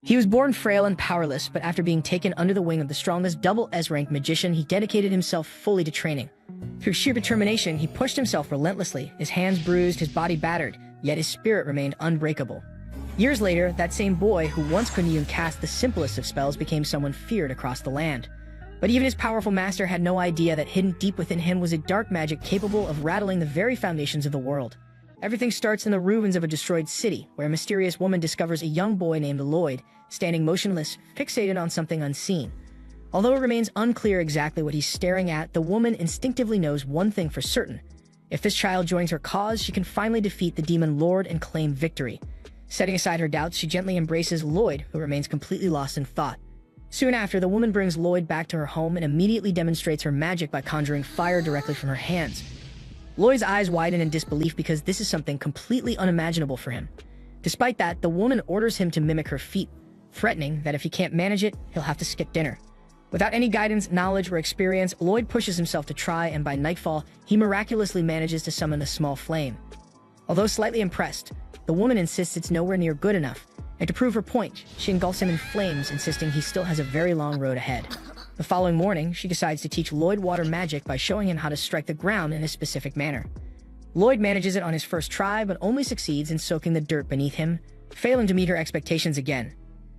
He was born frail and powerless, but after being taken under the wing of the strongest double S-rank magician, he dedicated himself fully to training. Through sheer determination, he pushed himself relentlessly, his hands bruised, his body battered, yet his spirit remained unbreakable. Years later, that same boy who once couldn't even cast the simplest of spells became someone feared across the land. But even his powerful master had no idea that hidden deep within him was a dark magic capable of rattling the very foundations of the world. Everything starts in the ruins of a destroyed city, where a mysterious woman discovers a young boy named Lloyd, standing motionless, fixated on something unseen. Although it remains unclear exactly what he's staring at, the woman instinctively knows one thing for certain. If this child joins her cause, she can finally defeat the demon lord and claim victory. Setting aside her doubts, she gently embraces Lloyd, who remains completely lost in thought. Soon after, the woman brings Lloyd back to her home and immediately demonstrates her magic by conjuring fire directly from her hands. Lloyd's eyes widen in disbelief because this is something completely unimaginable for him. Despite that, the woman orders him to mimic her feat, threatening that if he can't manage it, he'll have to skip dinner. Without any guidance, knowledge, or experience, Lloyd pushes himself to try, and by nightfall, he miraculously manages to summon a small flame. Although slightly impressed, the woman insists it's nowhere near good enough, and to prove her point, she engulfs him in flames, insisting he still has a very long road ahead. The following morning, she decides to teach Lloyd water magic by showing him how to strike the ground in a specific manner. Lloyd manages it on his first try, but only succeeds in soaking the dirt beneath him, failing to meet her expectations again.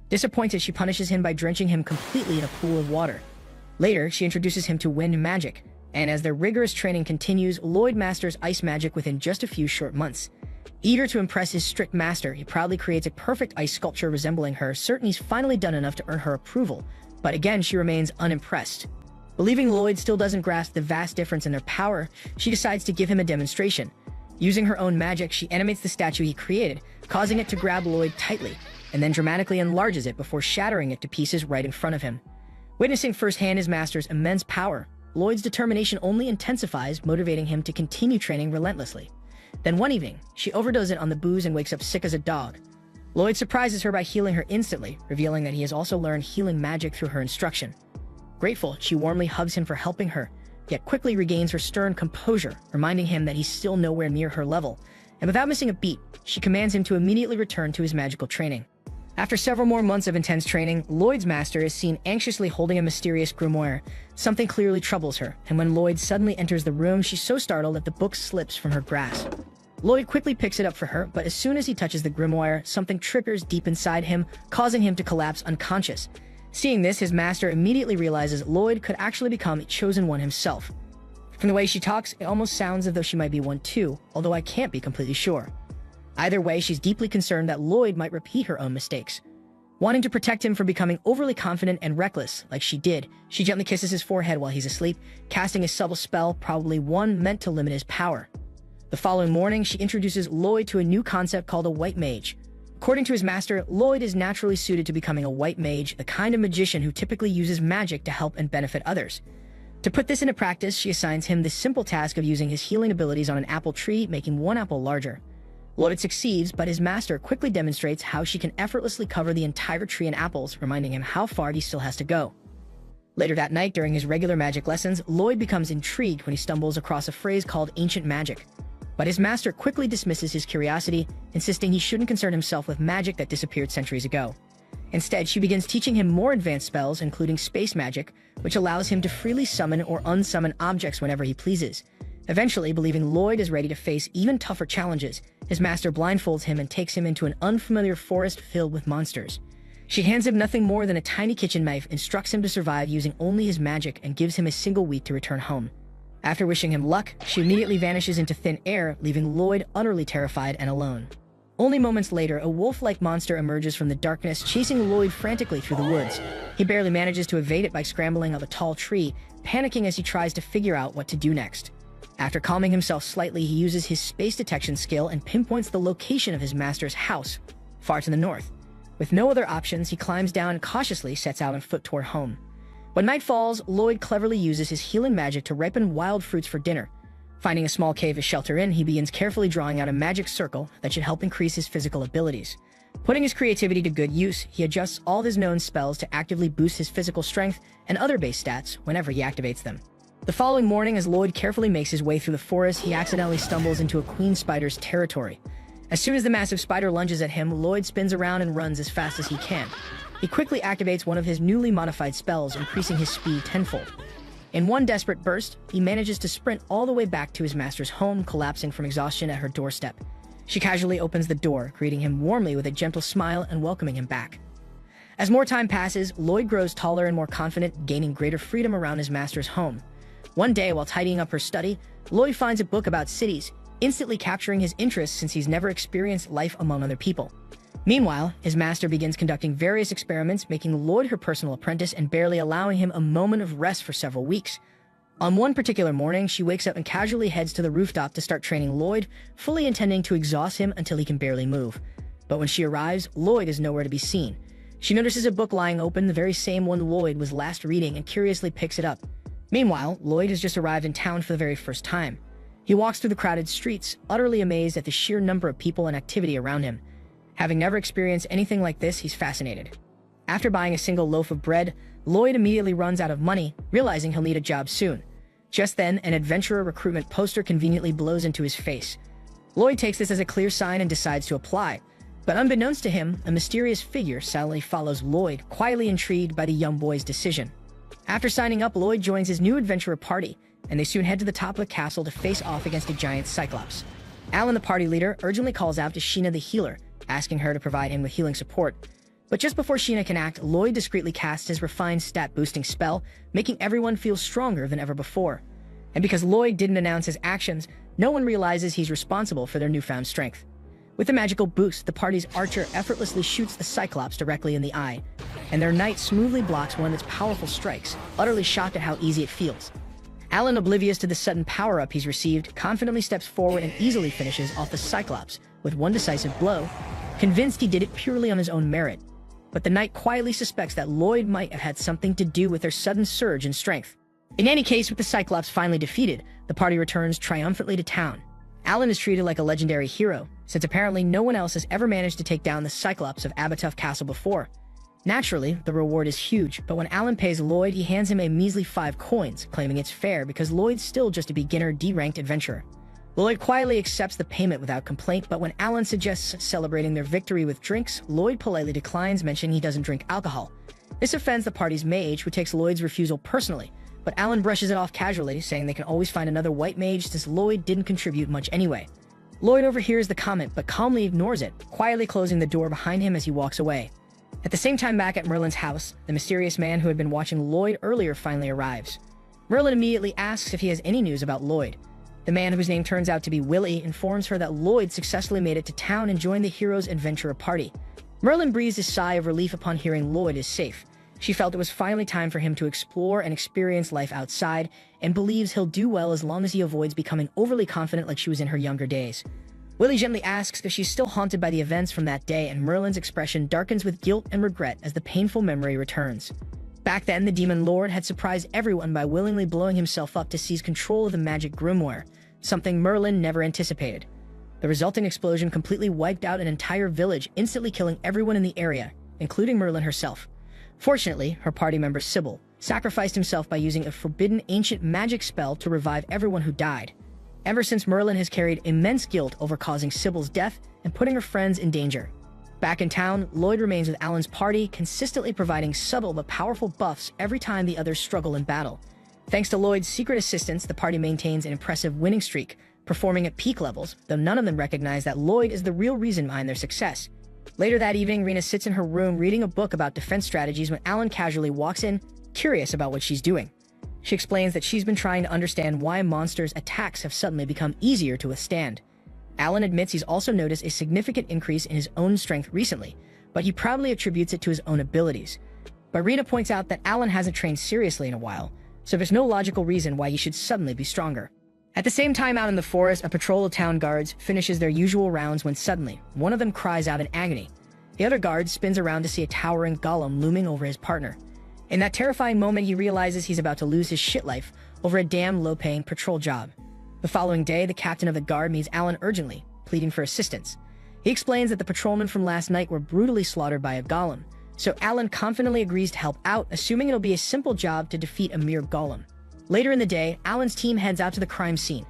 Disappointed, she punishes him by drenching him completely in a pool of water. Later, she introduces him to wind magic, and as their rigorous training continues, Lloyd masters ice magic within just a few short months. Eager to impress his strict master, he proudly creates a perfect ice sculpture resembling her, certain he's finally done enough to earn her approval, but again she remains unimpressed. Believing Lloyd still doesn't grasp the vast difference in their power, she decides to give him a demonstration. Using her own magic, she animates the statue he created, causing it to grab Lloyd tightly, and then dramatically enlarges it before shattering it to pieces right in front of him. Witnessing firsthand his master's immense power, Lloyd's determination only intensifies, motivating him to continue training relentlessly. Then one evening, she overdoses it on the booze and wakes up sick as a dog. Lloyd surprises her by healing her instantly, revealing that he has also learned healing magic through her instruction. Grateful, she warmly hugs him for helping her, yet quickly regains her stern composure, reminding him that he's still nowhere near her level, and without missing a beat, she commands him to immediately return to his magical training. After several more months of intense training, Lloyd's master is seen anxiously holding a mysterious grimoire. Something clearly troubles her, and when Lloyd suddenly enters the room, she's so startled that the book slips from her grasp. Lloyd quickly picks it up for her, but as soon as he touches the grimoire, something triggers deep inside him, causing him to collapse unconscious. Seeing this, his master immediately realizes Lloyd could actually become a chosen one himself. From the way she talks, it almost sounds as though she might be one too, although I can't be completely sure. Either way, she's deeply concerned that Lloyd might repeat her own mistakes. Wanting to protect him from becoming overly confident and reckless, like she did, she gently kisses his forehead while he's asleep, casting a subtle spell, probably one meant to limit his power. The following morning, she introduces Lloyd to a new concept called a white mage. According to his master, Lloyd is naturally suited to becoming a white mage, the kind of magician who typically uses magic to help and benefit others. To put this into practice, she assigns him the simple task of using his healing abilities on an apple tree, making one apple larger. Lloyd succeeds, but his master quickly demonstrates how she can effortlessly cover the entire tree in apples, reminding him how far he still has to go. Later that night, during his regular magic lessons, Lloyd becomes intrigued when he stumbles across a phrase called ancient magic. But his master quickly dismisses his curiosity, insisting he shouldn't concern himself with magic that disappeared centuries ago. Instead, she begins teaching him more advanced spells, including space magic, which allows him to freely summon or unsummon objects whenever he pleases. Eventually, believing Lloyd is ready to face even tougher challenges, his master blindfolds him and takes him into an unfamiliar forest filled with monsters. She hands him nothing more than a tiny kitchen knife, instructs him to survive using only his magic, and gives him a single week to return home. After wishing him luck, she immediately vanishes into thin air, leaving Lloyd utterly terrified and alone. Only moments later, a wolf-like monster emerges from the darkness, chasing Lloyd frantically through the woods. He barely manages to evade it by scrambling up a tall tree, panicking as he tries to figure out what to do next. After calming himself slightly, he uses his space detection skill and pinpoints the location of his master's house, far to the north. With no other options, he climbs down and cautiously sets out on foot toward home. When night falls, Lloyd cleverly uses his healing magic to ripen wild fruits for dinner. Finding a small cave to shelter in, he begins carefully drawing out a magic circle that should help increase his physical abilities. Putting his creativity to good use, he adjusts all his known spells to actively boost his physical strength and other base stats whenever he activates them. The following morning, as Lloyd carefully makes his way through the forest, he accidentally stumbles into a queen spider's territory. As soon as the massive spider lunges at him, Lloyd spins around and runs as fast as he can. He quickly activates one of his newly modified spells, increasing his speed tenfold. In one desperate burst, he manages to sprint all the way back to his master's home, collapsing from exhaustion at her doorstep. She casually opens the door, greeting him warmly with a gentle smile and welcoming him back. As more time passes, Lloyd grows taller and more confident, gaining greater freedom around his master's home. One day, while tidying up her study, Lloyd finds a book about cities, instantly capturing his interest since he's never experienced life among other people. Meanwhile, his master begins conducting various experiments, making Lloyd her personal apprentice and barely allowing him a moment of rest for several weeks. On one particular morning, she wakes up and casually heads to the rooftop to start training Lloyd, fully intending to exhaust him until he can barely move. But when she arrives, Lloyd is nowhere to be seen. She notices a book lying open, the very same one Lloyd was last reading, and curiously picks it up. Meanwhile, Lloyd has just arrived in town for the very first time. He walks through the crowded streets, utterly amazed at the sheer number of people and activity around him. Having never experienced anything like this, he's fascinated. After buying a single loaf of bread, Lloyd immediately runs out of money, realizing he'll need a job soon. Just then, an adventurer recruitment poster conveniently blows into his face. Lloyd takes this as a clear sign and decides to apply. But unbeknownst to him, a mysterious figure silently follows Lloyd, quietly intrigued by the young boy's decision. After signing up, Lloyd joins his new adventurer party, and they soon head to the top of the castle to face off against a giant cyclops. Alan, the party leader, urgently calls out to Sheena the healer, asking her to provide him with healing support. But just before Sheena can act, Lloyd discreetly casts his refined stat-boosting spell, making everyone feel stronger than ever before. And because Lloyd didn't announce his actions, no one realizes he's responsible for their newfound strength. With the magical boost, the party's archer effortlessly shoots the Cyclops directly in the eye, and their knight smoothly blocks one of its powerful strikes, utterly shocked at how easy it feels. Alan, oblivious to the sudden power-up he's received, confidently steps forward and easily finishes off the Cyclops with one decisive blow, convinced he did it purely on his own merit. But the knight quietly suspects that Lloyd might have had something to do with their sudden surge in strength. In any case, with the Cyclops finally defeated, the party returns triumphantly to town. Alan is treated like a legendary hero, since apparently no one else has ever managed to take down the Cyclops of Abattough Castle before. Naturally, the reward is huge, but when Alan pays Lloyd, he hands him a measly 5 coins, claiming it's fair because Lloyd's still just a beginner D-ranked adventurer. Lloyd quietly accepts the payment without complaint, but when Alan suggests celebrating their victory with drinks, Lloyd politely declines, mentioning he doesn't drink alcohol. This offends the party's mage, who takes Lloyd's refusal personally, but Alan brushes it off casually, saying they can always find another white mage since Lloyd didn't contribute much anyway. Lloyd overhears the comment, but calmly ignores it, quietly closing the door behind him as he walks away. At the same time, back at Merlin's house, the mysterious man who had been watching Lloyd earlier finally arrives. Merlin immediately asks if he has any news about Lloyd. The man, whose name turns out to be Willie, informs her that Lloyd successfully made it to town and joined the hero's adventurer party. Merlin breathes a sigh of relief upon hearing Lloyd is safe. She felt it was finally time for him to explore and experience life outside, and believes he'll do well as long as he avoids becoming overly confident like she was in her younger days. Willie gently asks if she's still haunted by the events from that day, and Merlin's expression darkens with guilt and regret as the painful memory returns. Back then, the Demon Lord had surprised everyone by willingly blowing himself up to seize control of the magic grimoire, something Merlin never anticipated. The resulting explosion completely wiped out an entire village, instantly killing everyone in the area, including Merlin herself. Fortunately, her party member Sybil sacrificed himself by using a forbidden ancient magic spell to revive everyone who died. Ever since, Merlin has carried immense guilt over causing Sybil's death and putting her friends in danger. Back in town, Lloyd remains with Alan's party, consistently providing subtle but powerful buffs every time the others struggle in battle. Thanks to Lloyd's secret assistance, the party maintains an impressive winning streak, performing at peak levels, though none of them recognize that Lloyd is the real reason behind their success. Later that evening, Rena sits in her room reading a book about defense strategies when Alan casually walks in, curious about what she's doing. She explains that she's been trying to understand why monsters' attacks have suddenly become easier to withstand. Alan admits he's also noticed a significant increase in his own strength recently, but he proudly attributes it to his own abilities. But Rena points out that Alan hasn't trained seriously in a while, so there's no logical reason why he should suddenly be stronger. At the same time, out in the forest, a patrol of town guards finishes their usual rounds when suddenly, one of them cries out in agony. The other guard spins around to see a towering golem looming over his partner. In that terrifying moment, he realizes he's about to lose his shit life over a damn low-paying patrol job. The following day, the captain of the guard meets Alan urgently, pleading for assistance. He explains that the patrolmen from last night were brutally slaughtered by a golem, so Alan confidently agrees to help out, assuming it'll be a simple job to defeat a mere golem. Later in the day, Alan's team heads out to the crime scene.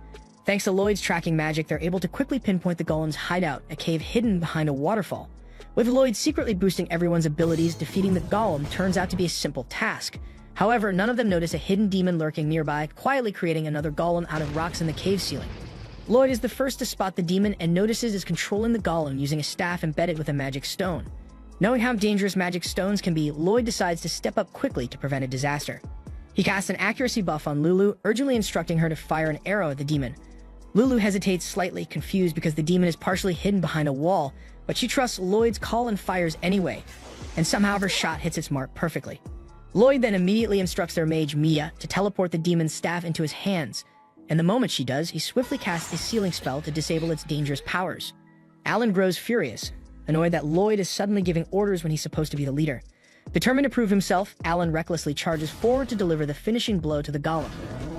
Thanks to Lloyd's tracking magic, they're able to quickly pinpoint the golem's hideout, a cave hidden behind a waterfall. With Lloyd secretly boosting everyone's abilities, defeating the golem turns out to be a simple task. However, none of them notice a hidden demon lurking nearby, quietly creating another golem out of rocks in the cave ceiling. Lloyd is the first to spot the demon and notices it's controlling the golem using a staff embedded with a magic stone. Knowing how dangerous magic stones can be, Lloyd decides to step up quickly to prevent a disaster. He casts an accuracy buff on Lulu, urgently instructing her to fire an arrow at the demon. Lulu hesitates slightly, confused because the demon is partially hidden behind a wall, but she trusts Lloyd's call and fires anyway, and somehow her shot hits its mark perfectly. Lloyd then immediately instructs their mage, Mia, to teleport the demon's staff into his hands, and the moment she does, he swiftly casts a sealing spell to disable its dangerous powers. Alan grows furious, annoyed that Lloyd is suddenly giving orders when he's supposed to be the leader. Determined to prove himself, Alan recklessly charges forward to deliver the finishing blow to the golem.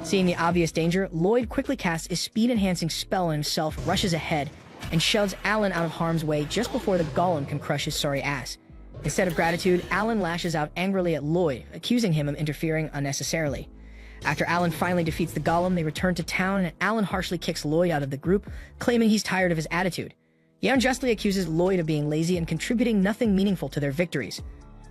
Seeing the obvious danger, Lloyd quickly casts a speed-enhancing spell on himself, rushes ahead, and shoves Alan out of harm's way just before the golem can crush his sorry ass. Instead of gratitude, Alan lashes out angrily at Lloyd, accusing him of interfering unnecessarily. After Alan finally defeats the golem, they return to town, and Alan harshly kicks Lloyd out of the group, claiming he's tired of his attitude. He unjustly accuses Lloyd of being lazy and contributing nothing meaningful to their victories.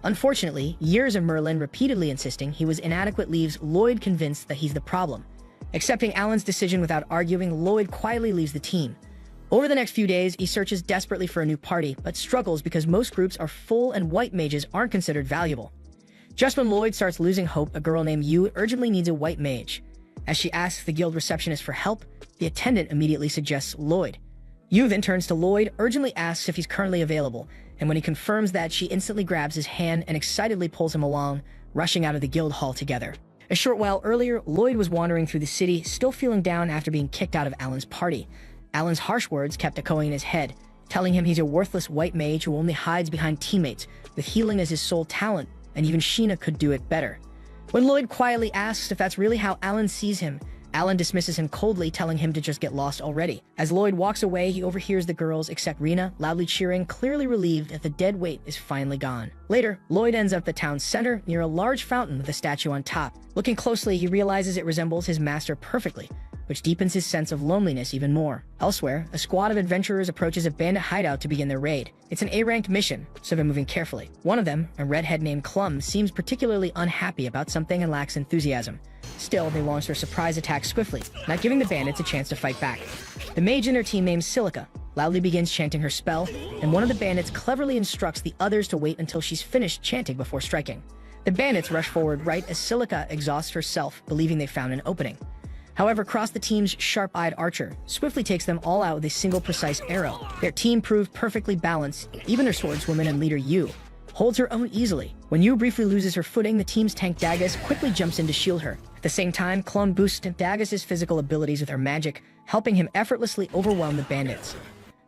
Unfortunately, years of Merlin repeatedly insisting he was inadequate leaves Lloyd convinced that he's the problem. Accepting Alan's decision without arguing, Lloyd quietly leaves the team. Over the next few days, he searches desperately for a new party, but struggles because most groups are full and white mages aren't considered valuable. Just when Lloyd starts losing hope, a girl named Yu urgently needs a white mage. As she asks the guild receptionist for help, the attendant immediately suggests Lloyd. Yu then turns to Lloyd, urgently asks if he's currently available, and when he confirms that, she instantly grabs his hand and excitedly pulls him along, rushing out of the guild hall together. A short while earlier, Lloyd was wandering through the city, still feeling down after being kicked out of Alan's party. Alan's harsh words kept echoing in his head, telling him he's a worthless white mage who only hides behind teammates, with healing as his sole talent, and even Sheena could do it better. When Lloyd quietly asks if that's really how Alan sees him, Alan dismisses him coldly, telling him to just get lost already. As Lloyd walks away, he overhears the girls, except Rena, loudly cheering, clearly relieved that the dead weight is finally gone. Later, Lloyd ends up at the town center, near a large fountain with a statue on top. Looking closely, he realizes it resembles his master perfectly, which deepens his sense of loneliness even more. Elsewhere, a squad of adventurers approaches a bandit hideout to begin their raid. It's an A-ranked mission, so they're moving carefully. One of them, a redhead named Clum, seems particularly unhappy about something and lacks enthusiasm. Still, they launch their surprise attack swiftly, not giving the bandits a chance to fight back. The mage in their team named Silica loudly begins chanting her spell, and one of the bandits cleverly instructs the others to wait until she's finished chanting before striking. The bandits rush forward right as Silica exhausts herself, believing they found an opening. However, Cross, the team's sharp-eyed archer, swiftly takes them all out with a single precise arrow. Their team proved perfectly balanced, even their swordswoman and leader Yu holds her own easily. When Yu briefly loses her footing, the team's tank Dagus quickly jumps in to shield her. At the same time, Clum boosts Dagus' physical abilities with her magic, helping him effortlessly overwhelm the bandits.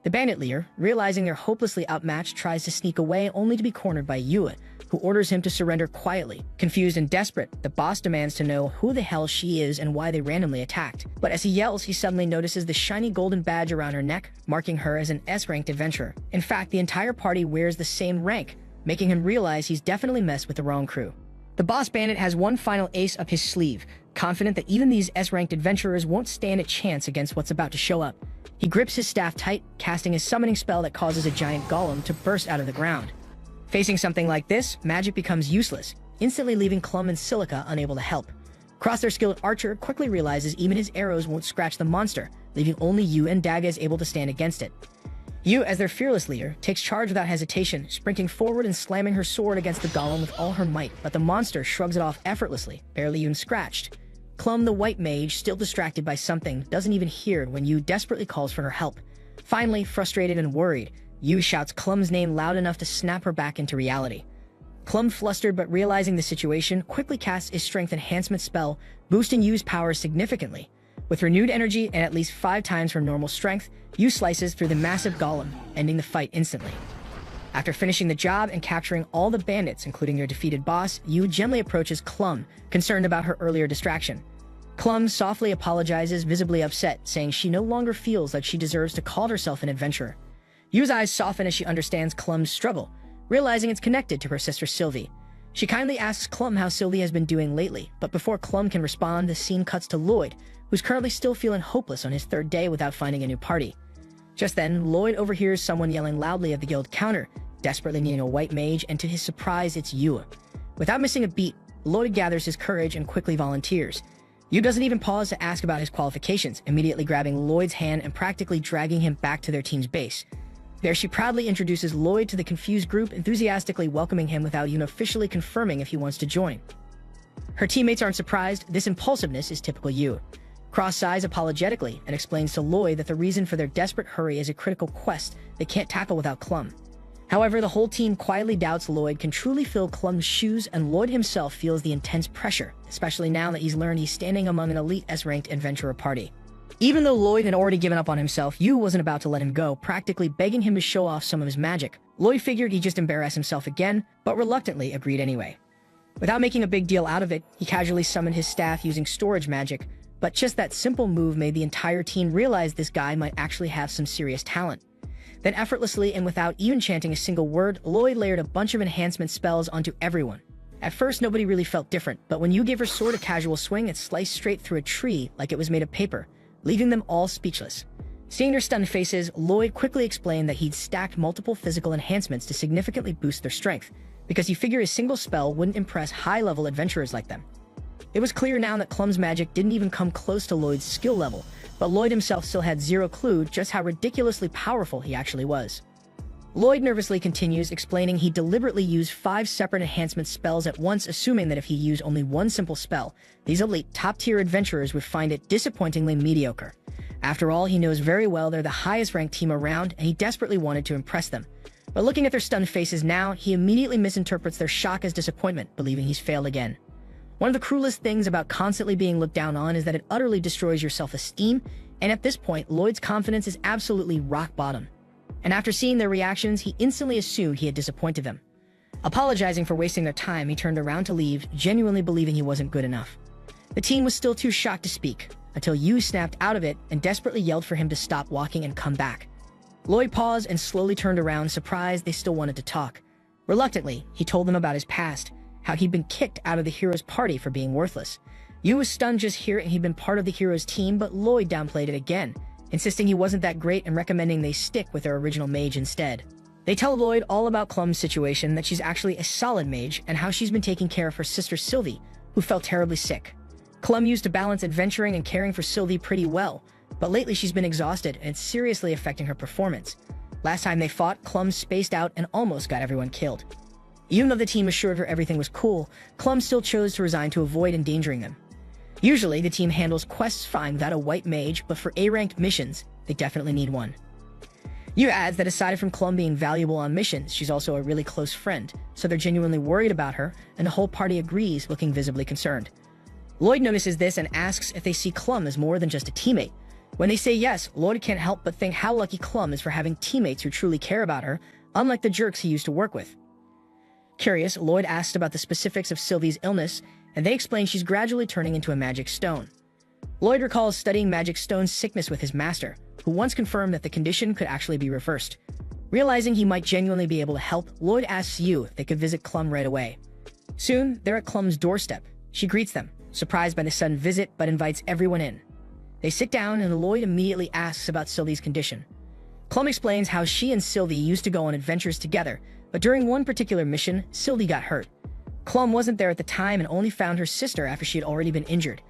The bandit leader, realizing they're hopelessly outmatched, tries to sneak away only to be cornered by Yu, who orders him to surrender quietly. Confused and desperate, the boss demands to know who the hell she is and why they randomly attacked. But as he yells, he suddenly notices the shiny golden badge around her neck, marking her as an S-ranked adventurer. In fact, the entire party wears the same rank, making him realize he's definitely messed with the wrong crew. The boss bandit has one final ace up his sleeve, confident that even these S-ranked adventurers won't stand a chance against what's about to show up. He grips his staff tight, casting a summoning spell that causes a giant golem to burst out of the ground. Facing something like this, magic becomes useless, instantly leaving Clum and Silica unable to help. Cross, their skilled archer, quickly realizes even his arrows won't scratch the monster, leaving only Yu and Dagas able to stand against it. Yu, as their fearless leader, takes charge without hesitation, sprinting forward and slamming her sword against the golem with all her might, but the monster shrugs it off effortlessly, barely even scratched. Clum, the white mage, still distracted by something, doesn't even hear when Yu desperately calls for her help. Finally, frustrated and worried, Yu shouts Clum's name loud enough to snap her back into reality. Clum, flustered but realizing the situation, quickly casts a strength enhancement spell, boosting Yu's power significantly. With renewed energy and at least 5 times her normal strength, Yu slices through the massive golem, ending the fight instantly. After finishing the job and capturing all the bandits, including their defeated boss, Yu gently approaches Clum, concerned about her earlier distraction. Clum softly apologizes, visibly upset, saying she no longer feels like she deserves to call herself an adventurer. Yu's eyes soften as she understands Clum's struggle, realizing it's connected to her sister Sylvie. She kindly asks Clum how Sylvie has been doing lately, but before Clum can respond, the scene cuts to Lloyd, who's currently still feeling hopeless on his 3rd day without finding a new party. Just then, Lloyd overhears someone yelling loudly at the guild counter, desperately needing a white mage, and to his surprise, it's Yu. Without missing a beat, Lloyd gathers his courage and quickly volunteers. Yu doesn't even pause to ask about his qualifications, immediately grabbing Lloyd's hand and practically dragging him back to their team's base. There, she proudly introduces Lloyd to the confused group, enthusiastically welcoming him without even officially confirming if he wants to join. Her teammates aren't surprised. This impulsiveness is typical Yu. Cross sighs apologetically and explains to Lloyd that the reason for their desperate hurry is a critical quest they can't tackle without Clum. However, the whole team quietly doubts Lloyd can truly fill Clum's shoes, and Lloyd himself feels the intense pressure, especially now that he's learned he's standing among an elite S-ranked adventurer party. Even though Lloyd had already given up on himself, Yu wasn't about to let him go, practically begging him to show off some of his magic. Lloyd figured he'd just embarrass himself again, but reluctantly agreed anyway. Without making a big deal out of it, he casually summoned his staff using storage magic, but just that simple move made the entire team realize this guy might actually have some serious talent. Then effortlessly and without even chanting a single word, Lloyd layered a bunch of enhancement spells onto everyone. At first, nobody really felt different, but when Yu gave her sword a casual swing, it sliced straight through a tree like it was made of paper, leaving them all speechless. Seeing their stunned faces, Lloyd quickly explained that he'd stacked multiple physical enhancements to significantly boost their strength, because he figured a single spell wouldn't impress high-level adventurers like them. It was clear now that Clum's magic didn't even come close to Lloyd's skill level, but Lloyd himself still had zero clue just how ridiculously powerful he actually was. Lloyd nervously continues, explaining he deliberately used 5 separate enhancement spells at once, assuming that if he used only one simple spell, these elite top-tier adventurers would find it disappointingly mediocre. After all, he knows very well they're the highest-ranked team around, and he desperately wanted to impress them. But looking at their stunned faces now, he immediately misinterprets their shock as disappointment, believing he's failed again. One of the cruelest things about constantly being looked down on is that it utterly destroys your self-esteem, and at this point, Lloyd's confidence is absolutely rock bottom. And after seeing their reactions, he instantly assumed he had disappointed them. Apologizing for wasting their time, he turned around to leave, genuinely believing he wasn't good enough. The team was still too shocked to speak, until Yu snapped out of it and desperately yelled for him to stop walking and come back. Lloyd paused and slowly turned around, surprised they still wanted to talk. Reluctantly, he told them about his past, how he'd been kicked out of the hero's party for being worthless. Yu was stunned just hearing he'd been part of the hero's team, but Lloyd downplayed it again, insisting he wasn't that great and recommending they stick with their original mage instead. They tell Lloyd all about Clum's situation, that she's actually a solid mage, and how she's been taking care of her sister Sylvie, who felt terribly sick. Clum used to balance adventuring and caring for Sylvie pretty well, but lately she's been exhausted and it's seriously affecting her performance. Last time they fought, Clum spaced out and almost got everyone killed. Even though the team assured her everything was cool, Clum still chose to resign to avoid endangering them. Usually, the team handles quests fine without a white mage, but for A-ranked missions, they definitely need one. Yu adds that aside from Clum being valuable on missions, she's also a really close friend, so they're genuinely worried about her, and the whole party agrees, looking visibly concerned. Lloyd notices this and asks if they see Clum as more than just a teammate. When they say yes, Lloyd can't help but think how lucky Clum is for having teammates who truly care about her, unlike the jerks he used to work with. Curious, Lloyd asks about the specifics of Sylvie's illness, and they explain she's gradually turning into a magic stone. Lloyd recalls studying magic stone's sickness with his master, who once confirmed that the condition could actually be reversed. Realizing he might genuinely be able to help, Lloyd asks Yu if they could visit Clum right away. Soon, they're at Clum's doorstep. She greets them, surprised by the sudden visit, but invites everyone in. They sit down, and Lloyd immediately asks about Sylvie's condition. Clum explains how she and Sylvie used to go on adventures together, but during one particular mission, Sylvie got hurt. Clum wasn't there at the time and only found her sister after she had already been injured.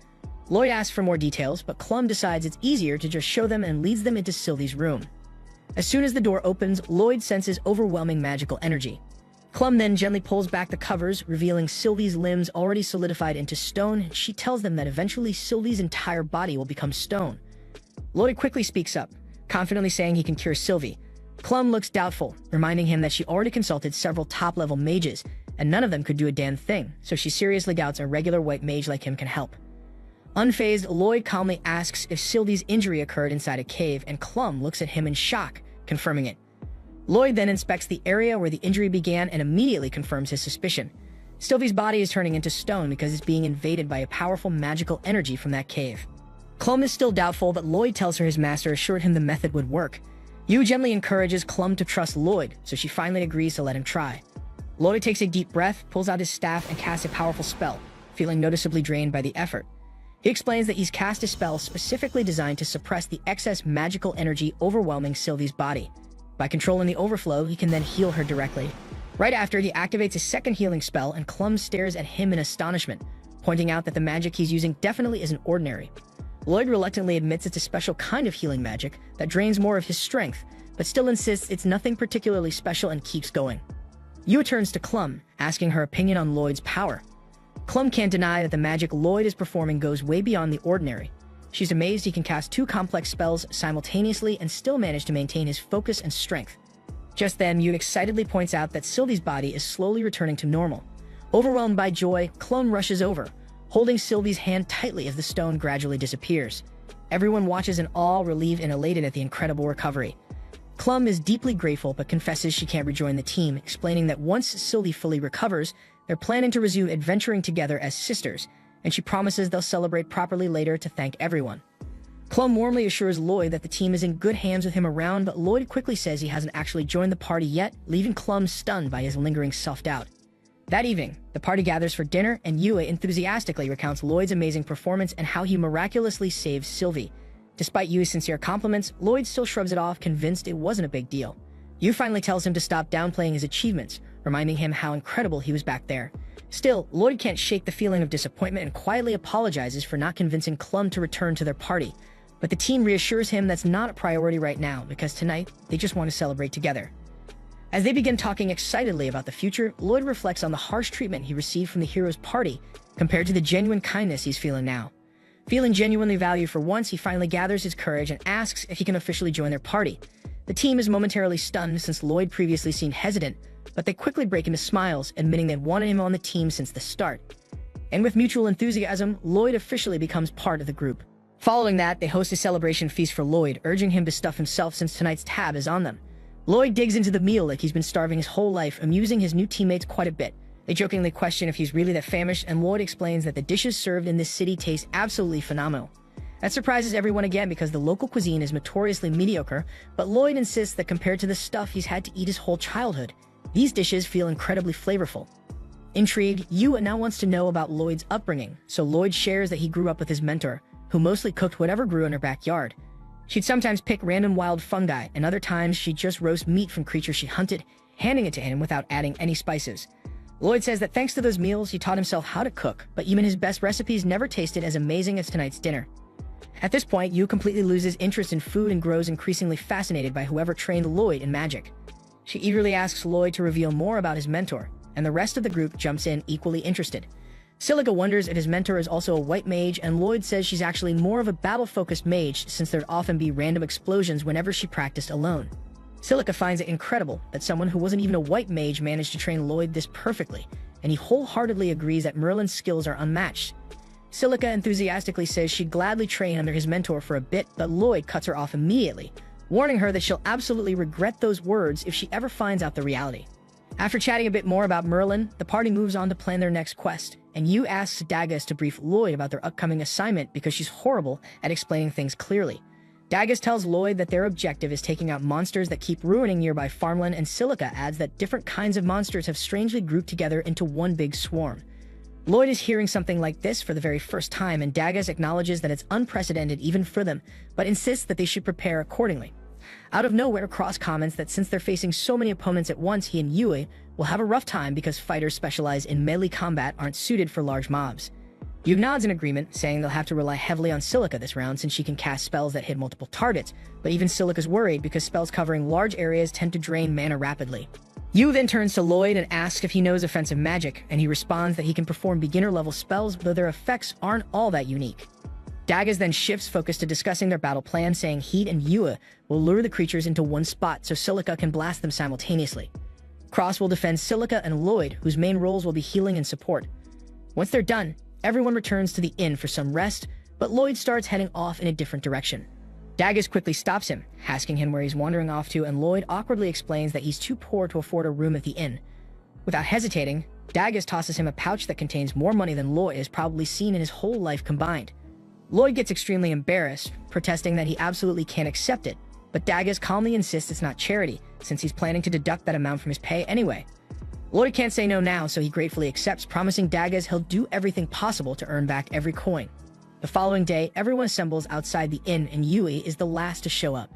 Lloyd asks for more details, but Clum decides it's easier to just show them and leads them into Sylvie's room. As soon as the door opens, Lloyd senses overwhelming magical energy. Clum then gently pulls back the covers, revealing Sylvie's limbs already solidified into stone, and she tells them that eventually Sylvie's entire body will become stone. Lloyd quickly speaks up, confidently saying he can cure Sylvie. Clum looks doubtful, reminding him that she already consulted several top-level mages, and none of them could do a damn thing, so she seriously doubts a regular white mage like him can help. Unfazed, Lloyd calmly asks if Sylvie's injury occurred inside a cave, and Clum looks at him in shock, confirming it. Lloyd then inspects the area where the injury began and immediately confirms his suspicion. Sylvie's body is turning into stone because it's being invaded by a powerful magical energy from that cave. Clum is still doubtful, but Lloyd tells her his master assured him the method would work. Yu gently encourages Clum to trust Lloyd, so she finally agrees to let him try. Lloyd takes a deep breath, pulls out his staff, and casts a powerful spell, feeling noticeably drained by the effort. He explains that he's cast a spell specifically designed to suppress the excess magical energy overwhelming Sylvie's body. By controlling the overflow, he can then heal her directly. Right after, he activates a second healing spell, and Clum stares at him in astonishment, pointing out that the magic he's using definitely isn't ordinary. Lloyd reluctantly admits it's a special kind of healing magic that drains more of his strength, but still insists it's nothing particularly special and keeps going. Yua turns to Clum, asking her opinion on Lloyd's power. Clum can't deny that the magic Lloyd is performing goes way beyond the ordinary. She's amazed he can cast two complex spells simultaneously and still manage to maintain his focus and strength. Just then, Yua excitedly points out that Sylvie's body is slowly returning to normal. Overwhelmed by joy, Clum rushes over, holding Sylvie's hand tightly as the stone gradually disappears. Everyone watches in awe, relieved and elated at the incredible recovery. Clum is deeply grateful but confesses she can't rejoin the team, explaining that once Sylvie fully recovers, they're planning to resume adventuring together as sisters, and she promises they'll celebrate properly later to thank everyone. Clum warmly assures Lloyd that the team is in good hands with him around, but Lloyd quickly says he hasn't actually joined the party yet, leaving Clum stunned by his lingering self-doubt. That evening, the party gathers for dinner, and Yua enthusiastically recounts Lloyd's amazing performance and how he miraculously saved Sylvie. Despite Yua's sincere compliments, Lloyd still shrugs it off, convinced it wasn't a big deal. Yua finally tells him to stop downplaying his achievements, reminding him how incredible he was back there. Still, Lloyd can't shake the feeling of disappointment and quietly apologizes for not convincing Clum to return to their party. But the team reassures him that's not a priority right now because tonight, they just want to celebrate together. As they begin talking excitedly about the future, Lloyd reflects on the harsh treatment he received from the hero's party compared to the genuine kindness he's feeling now. Feeling genuinely valued for once, he finally gathers his courage and asks if he can officially join their party. The team is momentarily stunned since Lloyd previously seemed hesitant, but they quickly break into smiles, admitting they'd wanted him on the team since the start. And with mutual enthusiasm, Lloyd officially becomes part of the group. Following that, they host a celebration feast for Lloyd, urging him to stuff himself since tonight's tab is on them. Lloyd digs into the meal like he's been starving his whole life, amusing his new teammates quite a bit. They jokingly question if he's really that famished, and Lloyd explains that the dishes served in this city taste absolutely phenomenal. That surprises everyone again because the local cuisine is notoriously mediocre, but Lloyd insists that compared to the stuff he's had to eat his whole childhood, these dishes feel incredibly flavorful. Intrigued, Yua now wants to know about Lloyd's upbringing, so Lloyd shares that he grew up with his mentor, who mostly cooked whatever grew in her backyard. She'd sometimes pick random wild fungi, and other times she'd just roast meat from creatures she hunted, handing it to him without adding any spices. Lloyd says that thanks to those meals, he taught himself how to cook, but even his best recipes never tasted as amazing as tonight's dinner. At this point, Yu completely loses interest in food and grows increasingly fascinated by whoever trained Lloyd in magic. She eagerly asks Lloyd to reveal more about his mentor, and the rest of the group jumps in equally interested. Silica wonders if his mentor is also a white mage, and Lloyd says she's actually more of a battle-focused mage since there'd often be random explosions whenever she practiced alone. Silica finds it incredible that someone who wasn't even a white mage managed to train Lloyd this perfectly, and he wholeheartedly agrees that Merlin's skills are unmatched. Silica enthusiastically says she'd gladly train under his mentor for a bit, but Lloyd cuts her off immediately, warning her that she'll absolutely regret those words if she ever finds out the reality. After chatting a bit more about Merlin, the party moves on to plan their next quest, and Yu asks Dagas to brief Lloyd about their upcoming assignment because she's horrible at explaining things clearly. Dagas tells Lloyd that their objective is taking out monsters that keep ruining nearby farmland, and Silica adds that different kinds of monsters have strangely grouped together into one big swarm. Lloyd is hearing something like this for the very first time, and Dagas acknowledges that it's unprecedented even for them, but insists that they should prepare accordingly. Out of nowhere, Cross comments that since they're facing so many opponents at once, he and Yue will have a rough time because fighters specialized in melee combat aren't suited for large mobs. Yu nods in agreement, saying they'll have to rely heavily on Silica this round since she can cast spells that hit multiple targets, but even Silica's worried because spells covering large areas tend to drain mana rapidly. Yu then turns to Lloyd and asks if he knows offensive magic, and he responds that he can perform beginner-level spells, though their effects aren't all that unique. Dagas then shifts focus to discussing their battle plan, saying Heat and Yua will lure the creatures into one spot so Silica can blast them simultaneously. Cross will defend Silica and Lloyd, whose main roles will be healing and support. Once they're done, everyone returns to the inn for some rest, but Lloyd starts heading off in a different direction. Dagas quickly stops him, asking him where he's wandering off to, and Lloyd awkwardly explains that he's too poor to afford a room at the inn. Without hesitating, Dagas tosses him a pouch that contains more money than Lloyd has probably seen in his whole life combined. Lloyd gets extremely embarrassed, protesting that he absolutely can't accept it, but Dagas calmly insists it's not charity, since he's planning to deduct that amount from his pay anyway. Lloyd can't say no now, so he gratefully accepts, promising Dagas he'll do everything possible to earn back every coin. The following day, everyone assembles outside the inn, and Yui is the last to show up.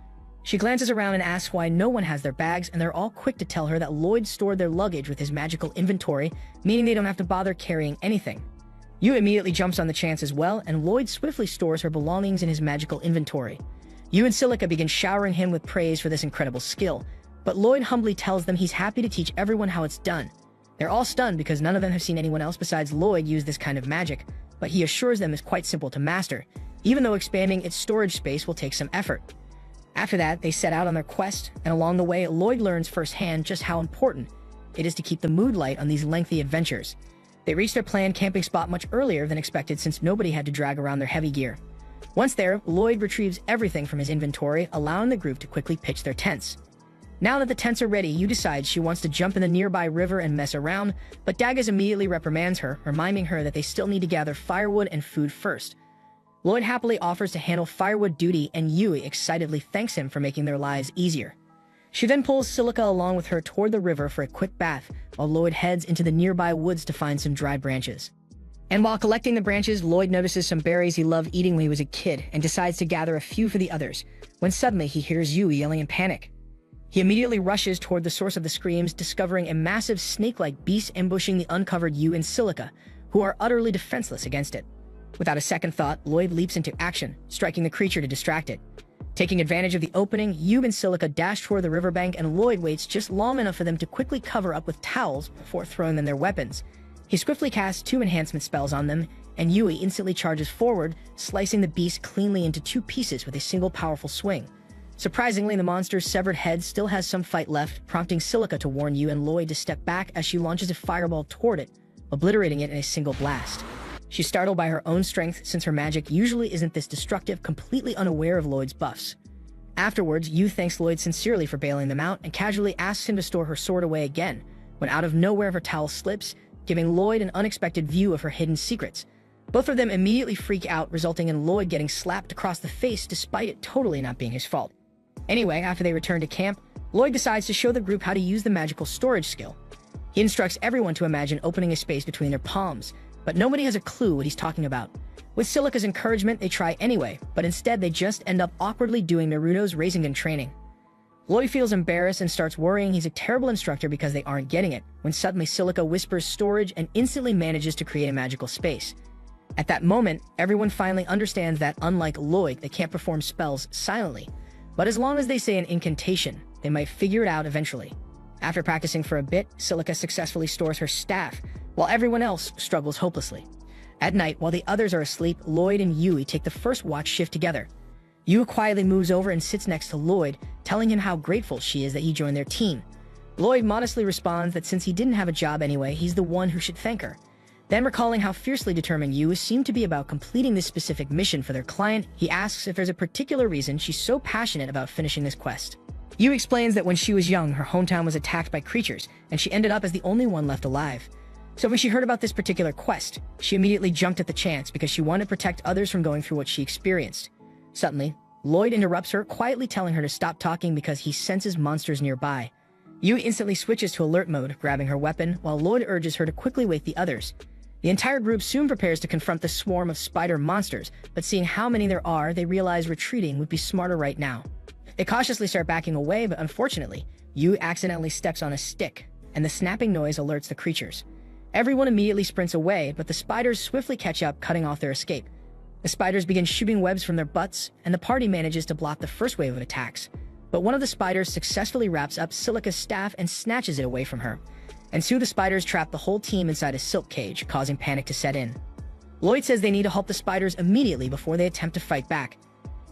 She glances around and asks why no one has their bags, and they're all quick to tell her that Lloyd stored their luggage with his magical inventory, meaning they don't have to bother carrying anything. Yu immediately jumps on the chance as well, and Lloyd swiftly stores her belongings in his magical inventory. Yu and Silica begin showering him with praise for this incredible skill, but Lloyd humbly tells them he's happy to teach everyone how it's done. They're all stunned because none of them have seen anyone else besides Lloyd use this kind of magic, but he assures them it's quite simple to master, even though expanding its storage space will take some effort. After that, they set out on their quest, and along the way, Lloyd learns firsthand just how important it is to keep the mood light on these lengthy adventures. They reached their planned camping spot much earlier than expected since nobody had to drag around their heavy gear. Once there, Lloyd retrieves everything from his inventory, allowing the group to quickly pitch their tents. Now that the tents are ready, Yu decides she wants to jump in the nearby river and mess around, but Daggers immediately reprimands her, reminding her that they still need to gather firewood and food first. Lloyd happily offers to handle firewood duty, and Yui excitedly thanks him for making their lives easier. She then pulls Silica along with her toward the river for a quick bath, while Lloyd heads into the nearby woods to find some dry branches. And while collecting the branches, Lloyd notices some berries he loved eating when he was a kid and decides to gather a few for the others, when suddenly he hears Yui yelling in panic. He immediately rushes toward the source of the screams, discovering a massive snake-like beast ambushing the uncovered Yu and Silica, who are utterly defenseless against it. Without a second thought, Lloyd leaps into action, striking the creature to distract it. Taking advantage of the opening, Yu and Silica dash toward the riverbank, and Lloyd waits just long enough for them to quickly cover up with towels before throwing them their weapons. He swiftly casts 2 enhancement spells on them, and Yui instantly charges forward, slicing the beast cleanly into 2 pieces with a single powerful swing. Surprisingly, the monster's severed head still has some fight left, prompting Silica to warn Yu and Lloyd to step back as she launches a fireball toward it, obliterating it in a single blast. She's startled by her own strength since her magic usually isn't this destructive, completely unaware of Lloyd's buffs. Afterwards, Yu thanks Lloyd sincerely for bailing them out and casually asks him to store her sword away again, when out of nowhere her towel slips, giving Lloyd an unexpected view of her hidden secrets. Both of them immediately freak out, resulting in Lloyd getting slapped across the face despite it totally not being his fault. Anyway, after they return to camp, Lloyd decides to show the group how to use the magical storage skill. He instructs everyone to imagine opening a space between their palms, but nobody has a clue what he's talking about. With Silica's encouragement, they try anyway, but instead they just end up awkwardly doing Naruto's Rasengan training. Lloyd feels embarrassed and starts worrying he's a terrible instructor because they aren't getting it, when suddenly Silica whispers storage and instantly manages to create a magical space. At that moment, everyone finally understands that, unlike Lloyd, they can't perform spells silently, but as long as they say an incantation, they might figure it out eventually. After practicing for a bit, Silica successfully stores her staff, while everyone else struggles hopelessly. At night, while the others are asleep, Lloyd and Yui take the first watch shift together. Yui quietly moves over and sits next to Lloyd, telling him how grateful she is that he joined their team. Lloyd modestly responds that since he didn't have a job anyway, he's the one who should thank her. Then, recalling how fiercely determined Yui seemed to be about completing this specific mission for their client, he asks if there's a particular reason she's so passionate about finishing this quest. Yui explains that when she was young, her hometown was attacked by creatures, and she ended up as the only one left alive. So when she heard about this particular quest, she immediately jumped at the chance because she wanted to protect others from going through what she experienced. Suddenly, Lloyd interrupts her, quietly telling her to stop talking because he senses monsters nearby. Yui instantly switches to alert mode, grabbing her weapon, while Lloyd urges her to quickly wake the others. The entire group soon prepares to confront the swarm of spider monsters, but seeing how many there are, they realize retreating would be smarter right now. They cautiously start backing away, but unfortunately, Yui accidentally steps on a stick, and the snapping noise alerts the creatures. Everyone immediately sprints away, but the spiders swiftly catch up, cutting off their escape. The spiders begin shooting webs from their butts, and the party manages to block the first wave of attacks. But one of the spiders successfully wraps up Silica's staff and snatches it away from her. And soon the spiders trap the whole team inside a silk cage, causing panic to set in. Lloyd says they need to help the spiders immediately before they attempt to fight back.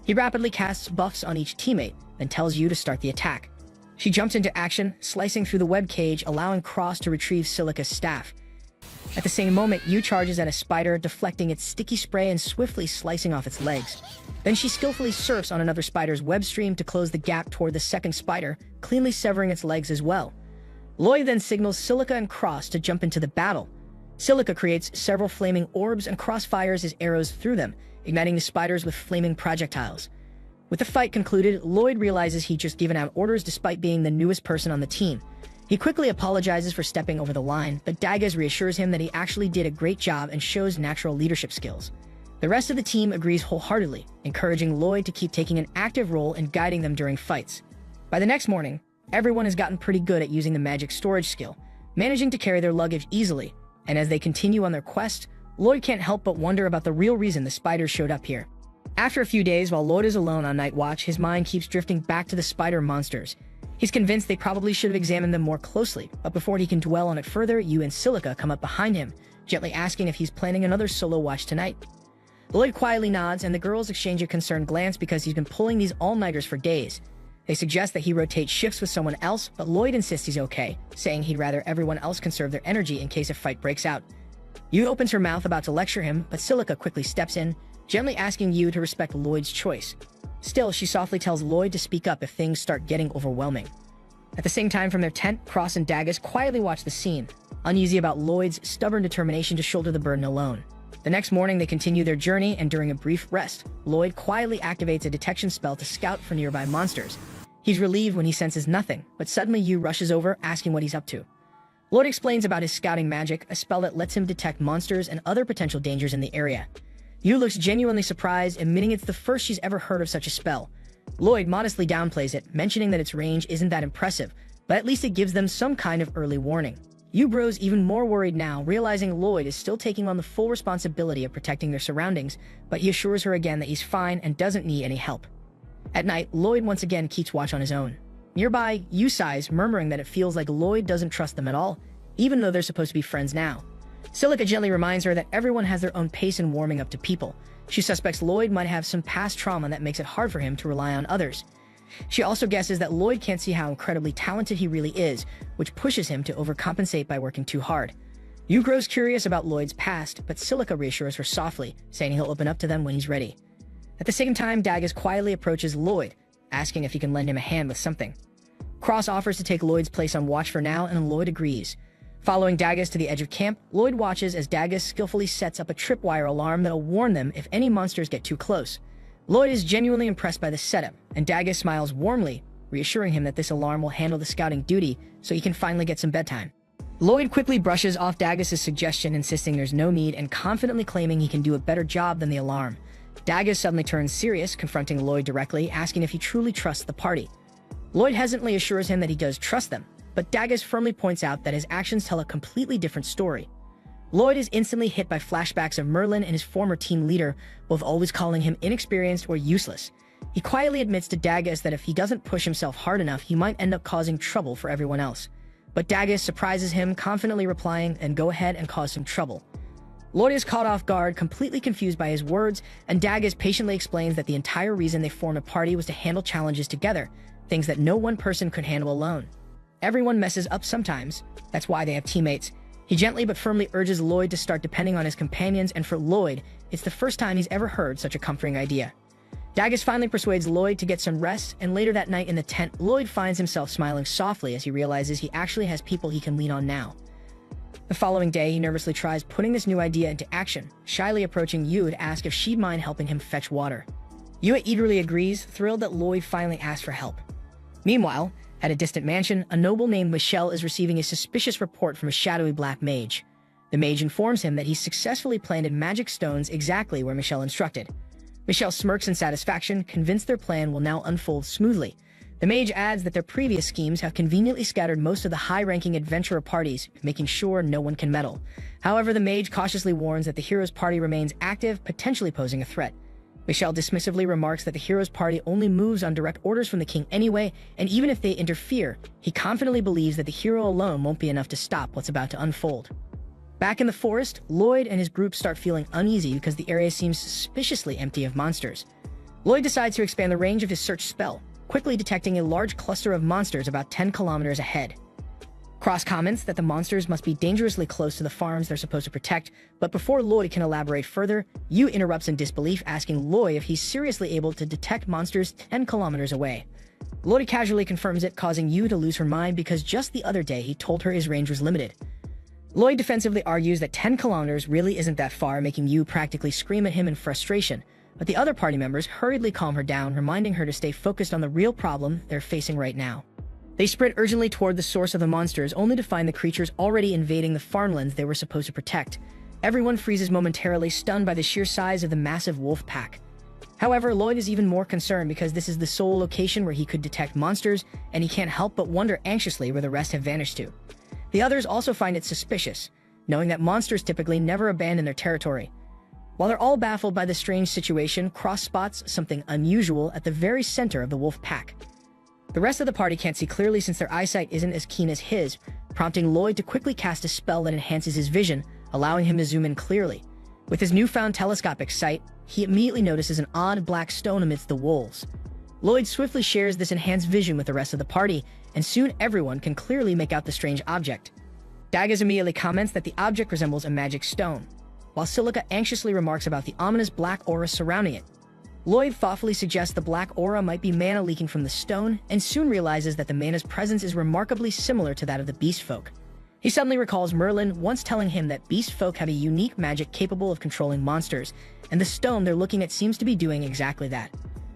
He rapidly casts buffs on each teammate, then tells Yu to start the attack. She jumps into action, slicing through the web cage, allowing Cross to retrieve Silica's staff. At the same moment, Yu charges at a spider, deflecting its sticky spray and swiftly slicing off its legs. Then she skillfully surfs on another spider's web stream to close the gap toward the second spider, cleanly severing its legs as well. Lloyd then signals Silica and Cross to jump into the battle. Silica creates several flaming orbs and Cross fires his arrows through them, igniting the spiders with flaming projectiles. With the fight concluded, Lloyd realizes he'd just given out orders despite being the newest person on the team. He quickly apologizes for stepping over the line, but Daggers reassures him that he actually did a great job and shows natural leadership skills. The rest of the team agrees wholeheartedly, encouraging Lloyd to keep taking an active role in guiding them during fights. By the next morning, everyone has gotten pretty good at using the magic storage skill, managing to carry their luggage easily, and as they continue on their quest, Lloyd can't help but wonder about the real reason the spiders showed up here. After a few days, while Lloyd is alone on night watch, his mind keeps drifting back to the spider monsters. He's convinced they probably should have examined them more closely, but before he can dwell on it further, Yu and Silica come up behind him, gently asking if he's planning another solo watch tonight. Lloyd quietly nods, and the girls exchange a concerned glance because he's been pulling these all-nighters for days. They suggest that he rotate shifts with someone else, but Lloyd insists he's okay, saying he'd rather everyone else conserve their energy in case a fight breaks out. Yu opens her mouth about to lecture him, but Silica quickly steps in, gently asking Yu to respect Lloyd's choice. Still, she softly tells Lloyd to speak up if things start getting overwhelming. At the same time, from their tent, Cross and Dagus quietly watch the scene, uneasy about Lloyd's stubborn determination to shoulder the burden alone. The next morning, they continue their journey, and during a brief rest, Lloyd quietly activates a detection spell to scout for nearby monsters. He's relieved when he senses nothing, but suddenly Yu rushes over, asking what he's up to. Lloyd explains about his scouting magic, a spell that lets him detect monsters and other potential dangers in the area. Yu looks genuinely surprised, admitting it's the first she's ever heard of such a spell. Lloyd modestly downplays it, mentioning that its range isn't that impressive, but at least it gives them some kind of early warning. Yu grows even more worried now, realizing Lloyd is still taking on the full responsibility of protecting their surroundings, but he assures her again that he's fine and doesn't need any help. At night, Lloyd once again keeps watch on his own. Nearby, Yu sighs, murmuring that it feels like Lloyd doesn't trust them at all, even though they're supposed to be friends now. Silica gently reminds her that everyone has their own pace in warming up to people. She suspects Lloyd might have some past trauma that makes it hard for him to rely on others. She also guesses that Lloyd can't see how incredibly talented he really is, which pushes him to overcompensate by working too hard. Yu grows curious about Lloyd's past, but Silica reassures her softly, saying he'll open up to them when he's ready. At the same time, Dagus quietly approaches Lloyd, asking if he can lend him a hand with something. Cross offers to take Lloyd's place on watch for now, and Lloyd agrees. Following Dagus to the edge of camp, Lloyd watches as Dagus skillfully sets up a tripwire alarm that'll warn them if any monsters get too close. Lloyd is genuinely impressed by the setup, and Dagus smiles warmly, reassuring him that this alarm will handle the scouting duty so he can finally get some bedtime. Lloyd quickly brushes off Dagus' suggestion, insisting there's no need and confidently claiming he can do a better job than the alarm. Dagus suddenly turns serious, confronting Lloyd directly, asking if he truly trusts the party. Lloyd hesitantly assures him that he does trust them, but Dagus firmly points out that his actions tell a completely different story. Lloyd is instantly hit by flashbacks of Merlin and his former team leader, both always calling him inexperienced or useless. He quietly admits to Dagus that if he doesn't push himself hard enough, he might end up causing trouble for everyone else. But Dagus surprises him, confidently replying, "And go ahead and cause some trouble." Lloyd is caught off guard, completely confused by his words, and Dagus patiently explains that the entire reason they formed a party was to handle challenges together, things that no one person could handle alone. Everyone messes up sometimes. That's why they have teammates. He gently but firmly urges Lloyd to start depending on his companions, and for Lloyd, it's the first time he's ever heard such a comforting idea. Dagus finally persuades Lloyd to get some rest, and later that night in the tent, Lloyd finds himself smiling softly as he realizes he actually has people he can lean on now. The following day, he nervously tries putting this new idea into action, shyly approaching Yu to ask if she'd mind helping him fetch water. Yu eagerly agrees, thrilled that Lloyd finally asked for help. Meanwhile, at a distant mansion, a noble named Michelle is receiving a suspicious report from a shadowy black mage. The mage informs him that he's successfully planted magic stones exactly where Michelle instructed. Michelle smirks in satisfaction, convinced their plan will now unfold smoothly. The mage adds that their previous schemes have conveniently scattered most of the high-ranking adventurer parties, making sure no one can meddle. However, the mage cautiously warns that the hero's party remains active, potentially posing a threat. Michelle dismissively remarks that the hero's party only moves on direct orders from the king anyway, and even if they interfere, he confidently believes that the hero alone won't be enough to stop what's about to unfold. Back in the forest, Lloyd and his group start feeling uneasy because the area seems suspiciously empty of monsters. Lloyd decides to expand the range of his search spell, quickly detecting a large cluster of monsters about 10 kilometers ahead. Cross comments that the monsters must be dangerously close to the farms they're supposed to protect, but before Lloyd can elaborate further, Yu interrupts in disbelief, asking Lloyd if he's seriously able to detect monsters 10 kilometers away. Lloyd casually confirms it, causing Yu to lose her mind because just the other day he told her his range was limited. Lloyd defensively argues that 10 kilometers really isn't that far, making Yu practically scream at him in frustration, but the other party members hurriedly calm her down, reminding her to stay focused on the real problem they're facing right now. They sprint urgently toward the source of the monsters, only to find the creatures already invading the farmlands they were supposed to protect. Everyone freezes momentarily, stunned by the sheer size of the massive wolf pack. However, Lloyd is even more concerned because this is the sole location where he could detect monsters, and he can't help but wonder anxiously where the rest have vanished to. The others also find it suspicious, knowing that monsters typically never abandon their territory. While they're all baffled by the strange situation, Cross spots something unusual at the very center of the wolf pack. The rest of the party can't see clearly since their eyesight isn't as keen as his, prompting Lloyd to quickly cast a spell that enhances his vision, allowing him to zoom in clearly. With his newfound telescopic sight, he immediately notices an odd black stone amidst the wolves. Lloyd swiftly shares this enhanced vision with the rest of the party, and soon everyone can clearly make out the strange object. Daggers immediately comments that the object resembles a magic stone, while Silica anxiously remarks about the ominous black aura surrounding it. Lloyd thoughtfully suggests the black aura might be mana leaking from the stone, and soon realizes that the mana's presence is remarkably similar to that of the beast folk. He suddenly recalls Merlin once telling him that beast folk have a unique magic capable of controlling monsters, and the stone they're looking at seems to be doing exactly that.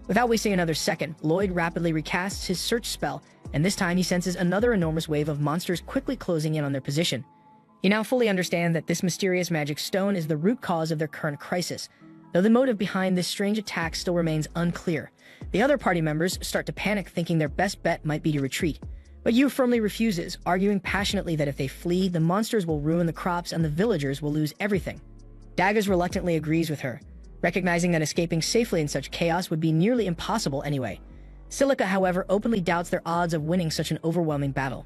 Without wasting another second, Lloyd rapidly recasts his search spell, and this time he senses another enormous wave of monsters quickly closing in on their position. He now fully understands that this mysterious magic stone is the root cause of their current crisis, though the motive behind this strange attack still remains unclear. The other party members start to panic, thinking their best bet might be to retreat. But Yu firmly refuses, arguing passionately that if they flee, the monsters will ruin the crops and the villagers will lose everything. Daggers reluctantly agrees with her, recognizing that escaping safely in such chaos would be nearly impossible anyway. Silica, however, openly doubts their odds of winning such an overwhelming battle.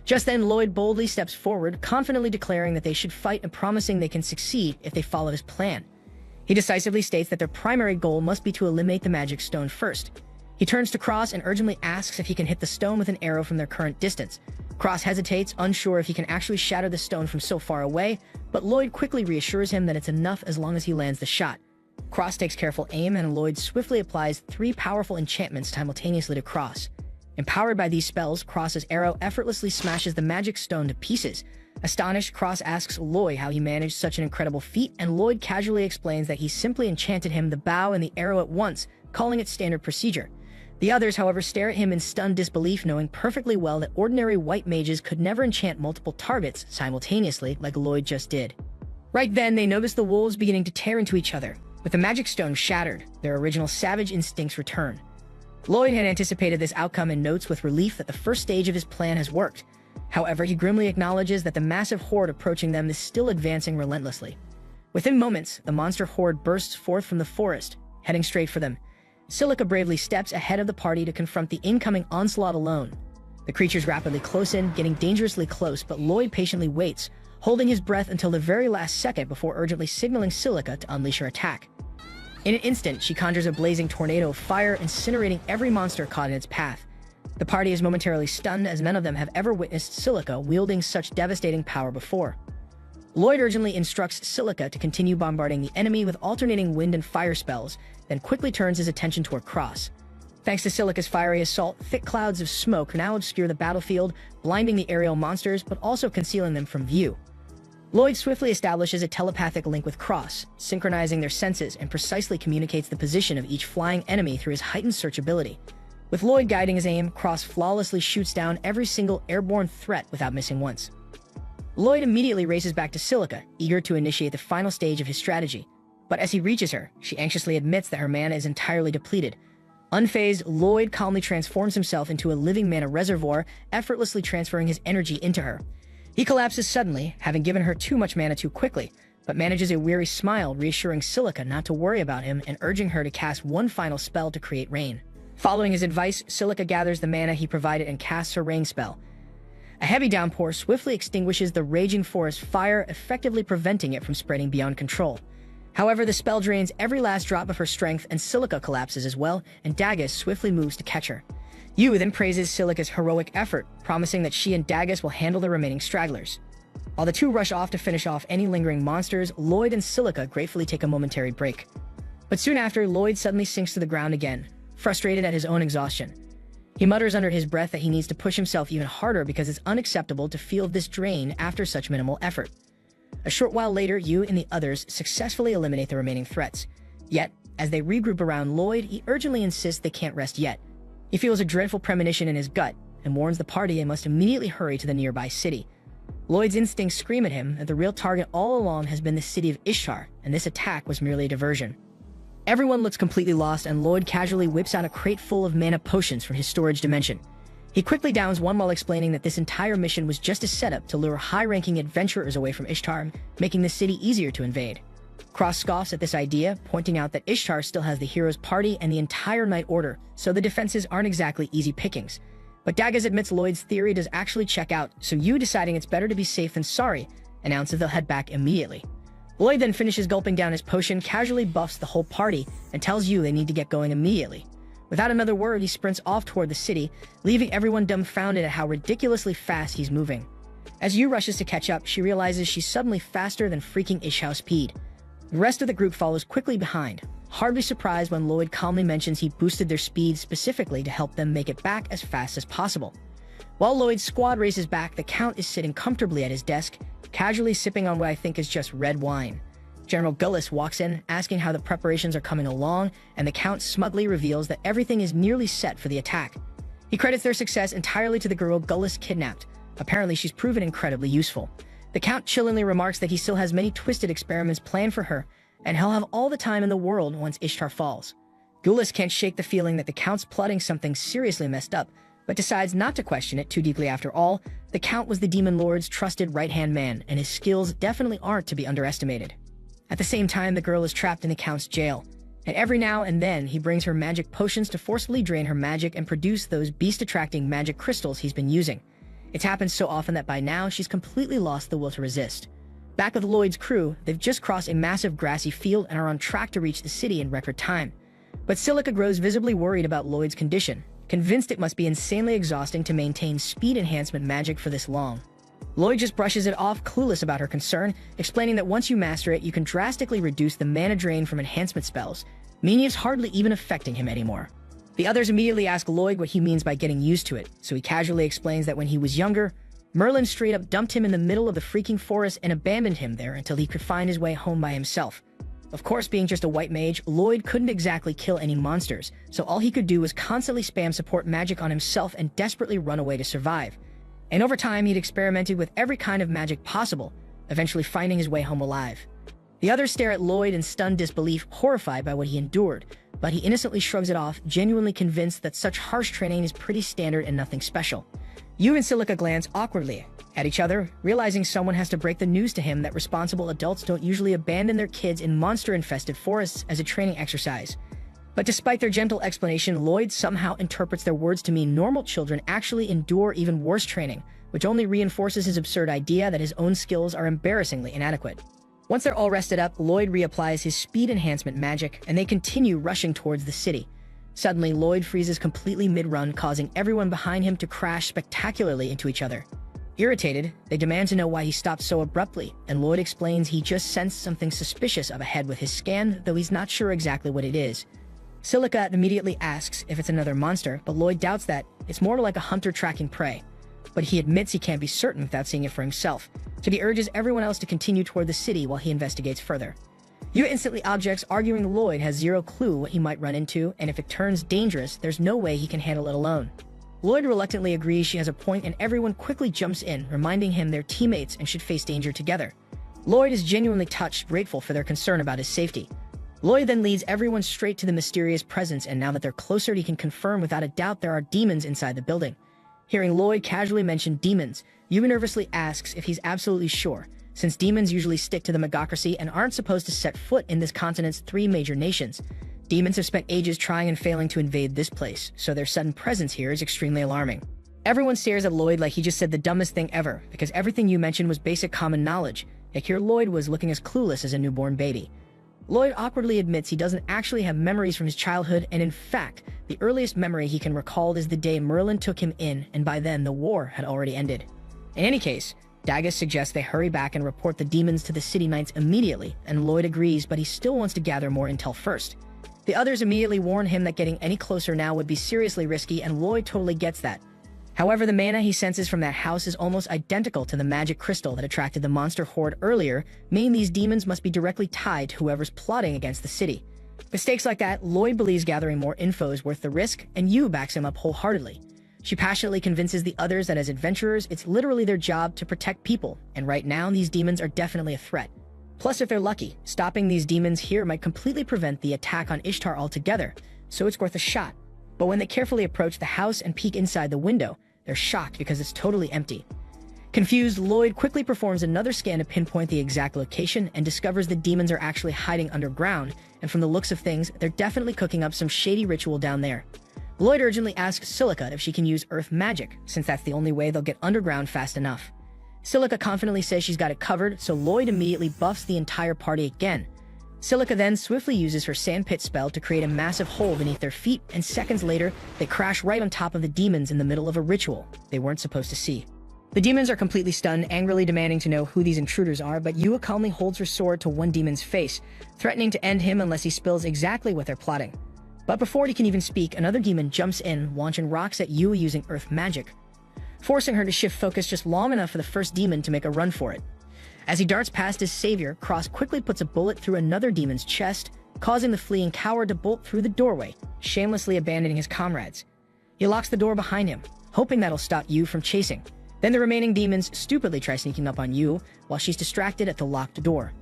Just then, Lloyd boldly steps forward, confidently declaring that they should fight and promising they can succeed if they follow his plan. He decisively states that their primary goal must be to eliminate the magic stone first. He turns to Cross and urgently asks if he can hit the stone with an arrow from their current distance. Cross hesitates, unsure if he can actually shatter the stone from so far away, but Lloyd quickly reassures him that it's enough as long as he lands the shot. Cross takes careful aim, and Lloyd swiftly applies 3 powerful enchantments simultaneously to Cross. Empowered by these spells, Cross's arrow effortlessly smashes the magic stone to pieces. Astonished, Cross asks Lloyd how he managed such an incredible feat, and Lloyd casually explains that he simply enchanted him the bow and the arrow at once, calling it standard procedure. The others, however, stare at him in stunned disbelief, knowing perfectly well that ordinary white mages could never enchant multiple targets simultaneously like Lloyd just did. Right then, they notice the wolves beginning to tear into each other. With the magic stone shattered, their original savage instincts return. Lloyd had anticipated this outcome and notes with relief that the first stage of his plan has worked. However, he grimly acknowledges that the massive horde approaching them is still advancing relentlessly. Within moments, the monster horde bursts forth from the forest, heading straight for them. Silica bravely steps ahead of the party to confront the incoming onslaught alone. The creatures rapidly close in, getting dangerously close, but Lloyd patiently waits, holding his breath until the very last second before urgently signaling Silica to unleash her attack. In an instant, she conjures a blazing tornado of fire, incinerating every monster caught in its path. The party is momentarily stunned, as none of them have ever witnessed Silica wielding such devastating power before. Lloyd urgently instructs Silica to continue bombarding the enemy with alternating wind and fire spells, then quickly turns his attention toward Cross. Thanks to Silica's fiery assault, thick clouds of smoke now obscure the battlefield, blinding the aerial monsters but also concealing them from view. Lloyd swiftly establishes a telepathic link with Cross, synchronizing their senses, and precisely communicates the position of each flying enemy through his heightened search ability. With Lloyd guiding his aim, Cross flawlessly shoots down every single airborne threat without missing once. Lloyd immediately races back to Silica, eager to initiate the final stage of his strategy. But as he reaches her, she anxiously admits that her mana is entirely depleted. Unfazed, Lloyd calmly transforms himself into a living mana reservoir, effortlessly transferring his energy into her. He collapses suddenly, having given her too much mana too quickly, but manages a weary smile, reassuring Silica not to worry about him and urging her to cast one final spell to create rain. Following his advice, Silica gathers the mana he provided and casts her rain spell. A heavy downpour swiftly extinguishes the raging forest fire, effectively preventing it from spreading beyond control. However, the spell drains every last drop of her strength, and Silica collapses as well, and Daggis swiftly moves to catch her. Yu then praises Silica's heroic effort, promising that she and Daggis will handle the remaining stragglers. While the two rush off to finish off any lingering monsters, Lloyd and Silica gratefully take a momentary break. But soon after, Lloyd suddenly sinks to the ground again, frustrated at his own exhaustion. He mutters under his breath that he needs to push himself even harder because it's unacceptable to feel this drain after such minimal effort. A short while later, Yu and the others successfully eliminate the remaining threats. Yet, as they regroup around Lloyd, he urgently insists they can't rest yet. He feels a dreadful premonition in his gut and warns the party they must immediately hurry to the nearby city. Lloyd's instincts scream at him that the real target all along has been the city of Ishtar, and this attack was merely a diversion. Everyone looks completely lost, and Lloyd casually whips out a crate full of mana potions from his storage dimension. He quickly downs one while explaining that this entire mission was just a setup to lure high-ranking adventurers away from Ishtar, making the city easier to invade. Cross scoffs at this idea, pointing out that Ishtar still has the Heroes Party and the entire Night Order, so the defenses aren't exactly easy pickings. But Daggers admits Lloyd's theory does actually check out, so you, deciding it's better to be safe than sorry, announces they'll head back immediately. Lloyd then finishes gulping down his potion, casually buffs the whole party, and tells you they need to get going immediately. Without another word, he sprints off toward the city, leaving everyone dumbfounded at how ridiculously fast he's moving. As Yu rushes to catch up, she realizes she's suddenly faster than freaking Ishao speed. The rest of the group follows quickly behind, hardly surprised when Lloyd calmly mentions he boosted their speed specifically to help them make it back as fast as possible. While Lloyd's squad races back, the Count is sitting comfortably at his desk, casually sipping on what I think is just red wine. General Gullus walks in, asking how the preparations are coming along, and the Count smugly reveals that everything is nearly set for the attack. He credits their success entirely to the girl Gullus kidnapped. Apparently, she's proven incredibly useful. The Count chillingly remarks that he still has many twisted experiments planned for her, and he'll have all the time in the world once Ishtar falls. Gullus can't shake the feeling that the Count's plotting something seriously messed up, but decides not to question it too deeply. After all, the Count was the Demon Lord's trusted right-hand man, and his skills definitely aren't to be underestimated. At the same time, the girl is trapped in the Count's jail, and every now and then he brings her magic potions to forcefully drain her magic and produce those beast-attracting magic crystals he's been using. It's happened so often that by now she's completely lost the will to resist. Back with Lloyd's crew, they've just crossed a massive grassy field and are on track to reach the city in record time. But Silica grows visibly worried about Lloyd's condition, convinced it must be insanely exhausting to maintain speed enhancement magic for this long. Lloyd just brushes it off, clueless about her concern, explaining that once you master it, you can drastically reduce the mana drain from enhancement spells, meaning it's hardly even affecting him anymore. The others immediately ask Lloyd what he means by getting used to it, so he casually explains that when he was younger, Merlin straight up dumped him in the middle of the freaking forest and abandoned him there until he could find his way home by himself. Of course, being just a white mage, Lloyd couldn't exactly kill any monsters, so all he could do was constantly spam support magic on himself and desperately run away to survive. And over time, he'd experimented with every kind of magic possible, eventually finding his way home alive. The others stare at Lloyd in stunned disbelief, horrified by what he endured, but he innocently shrugs it off, genuinely convinced that such harsh training is pretty standard and nothing special. Yu and Silica glance awkwardly at each other, realizing someone has to break the news to him that responsible adults don't usually abandon their kids in monster-infested forests as a training exercise. But despite their gentle explanation, Lloyd somehow interprets their words to mean normal children actually endure even worse training, which only reinforces his absurd idea that his own skills are embarrassingly inadequate. Once they're all rested up, Lloyd reapplies his speed enhancement magic, and they continue rushing towards the city. Suddenly, Lloyd freezes completely mid-run, causing everyone behind him to crash spectacularly into each other. Irritated, they demand to know why he stopped so abruptly, and Lloyd explains he just sensed something suspicious up ahead with his scan, though he's not sure exactly what it is. Silica immediately asks if it's another monster, but Lloyd doubts that. It's more like a hunter tracking prey. But he admits he can't be certain without seeing it for himself, so he urges everyone else to continue toward the city while he investigates further. Yu instantly objects, arguing Lloyd has zero clue what he might run into, and if it turns dangerous, there's no way he can handle it alone. Lloyd reluctantly agrees she has a point, and everyone quickly jumps in, reminding him they're teammates and should face danger together. Lloyd is genuinely touched, grateful for their concern about his safety. Lloyd then leads everyone straight to the mysterious presence, and now that they're closer, he can confirm without a doubt there are demons inside the building. Hearing Lloyd casually mention demons, Yu nervously asks if he's absolutely sure, since demons usually stick to the megocracy and aren't supposed to set foot in this continent's 3 major nations. Demons have spent ages trying and failing to invade this place, so their sudden presence here is extremely alarming. Everyone stares at Lloyd like he just said the dumbest thing ever, because everything you mentioned was basic common knowledge, yet here Lloyd was looking as clueless as a newborn baby. Lloyd awkwardly admits he doesn't actually have memories from his childhood, and in fact, the earliest memory he can recall is the day Merlin took him in, and by then the war had already ended. In any case, Daggis suggests they hurry back and report the demons to the city knights immediately, and Lloyd agrees, but he still wants to gather more intel first. The others immediately warn him that getting any closer now would be seriously risky, and Lloyd totally gets that. However, the mana he senses from that house is almost identical to the magic crystal that attracted the monster horde earlier, meaning these demons must be directly tied to whoever's plotting against the city. With stakes like that, Lloyd believes gathering more info is worth the risk, and Yu backs him up wholeheartedly. She passionately convinces the others that as adventurers, it's literally their job to protect people, and right now these demons are definitely a threat. Plus, if they're lucky, stopping these demons here might completely prevent the attack on Ishtar altogether, so it's worth a shot. But when they carefully approach the house and peek inside the window, they're shocked because it's totally empty. Confused, Lloyd quickly performs another scan to pinpoint the exact location and discovers the demons are actually hiding underground, and from the looks of things, they're definitely cooking up some shady ritual down there. Lloyd urgently asks Silica if she can use earth magic, since that's the only way they'll get underground fast enough. Silica confidently says she's got it covered, so Lloyd immediately buffs the entire party again. Silica then swiftly uses her sandpit spell to create a massive hole beneath their feet, and seconds later, they crash right on top of the demons in the middle of a ritual they weren't supposed to see. The demons are completely stunned, angrily demanding to know who these intruders are, but Yua calmly holds her sword to one demon's face, threatening to end him unless he spills exactly what they're plotting. But before he can even speak, another demon jumps in, launching rocks at Yua using earth magic, forcing her to shift focus just long enough for the first demon to make a run for it. As he darts past his savior, Cross quickly puts a bullet through another demon's chest, causing the fleeing coward to bolt through the doorway, shamelessly abandoning his comrades. He locks the door behind him, hoping that'll stop Yu from chasing. Then the remaining demons stupidly try sneaking up on Yu, while she's distracted at the locked door.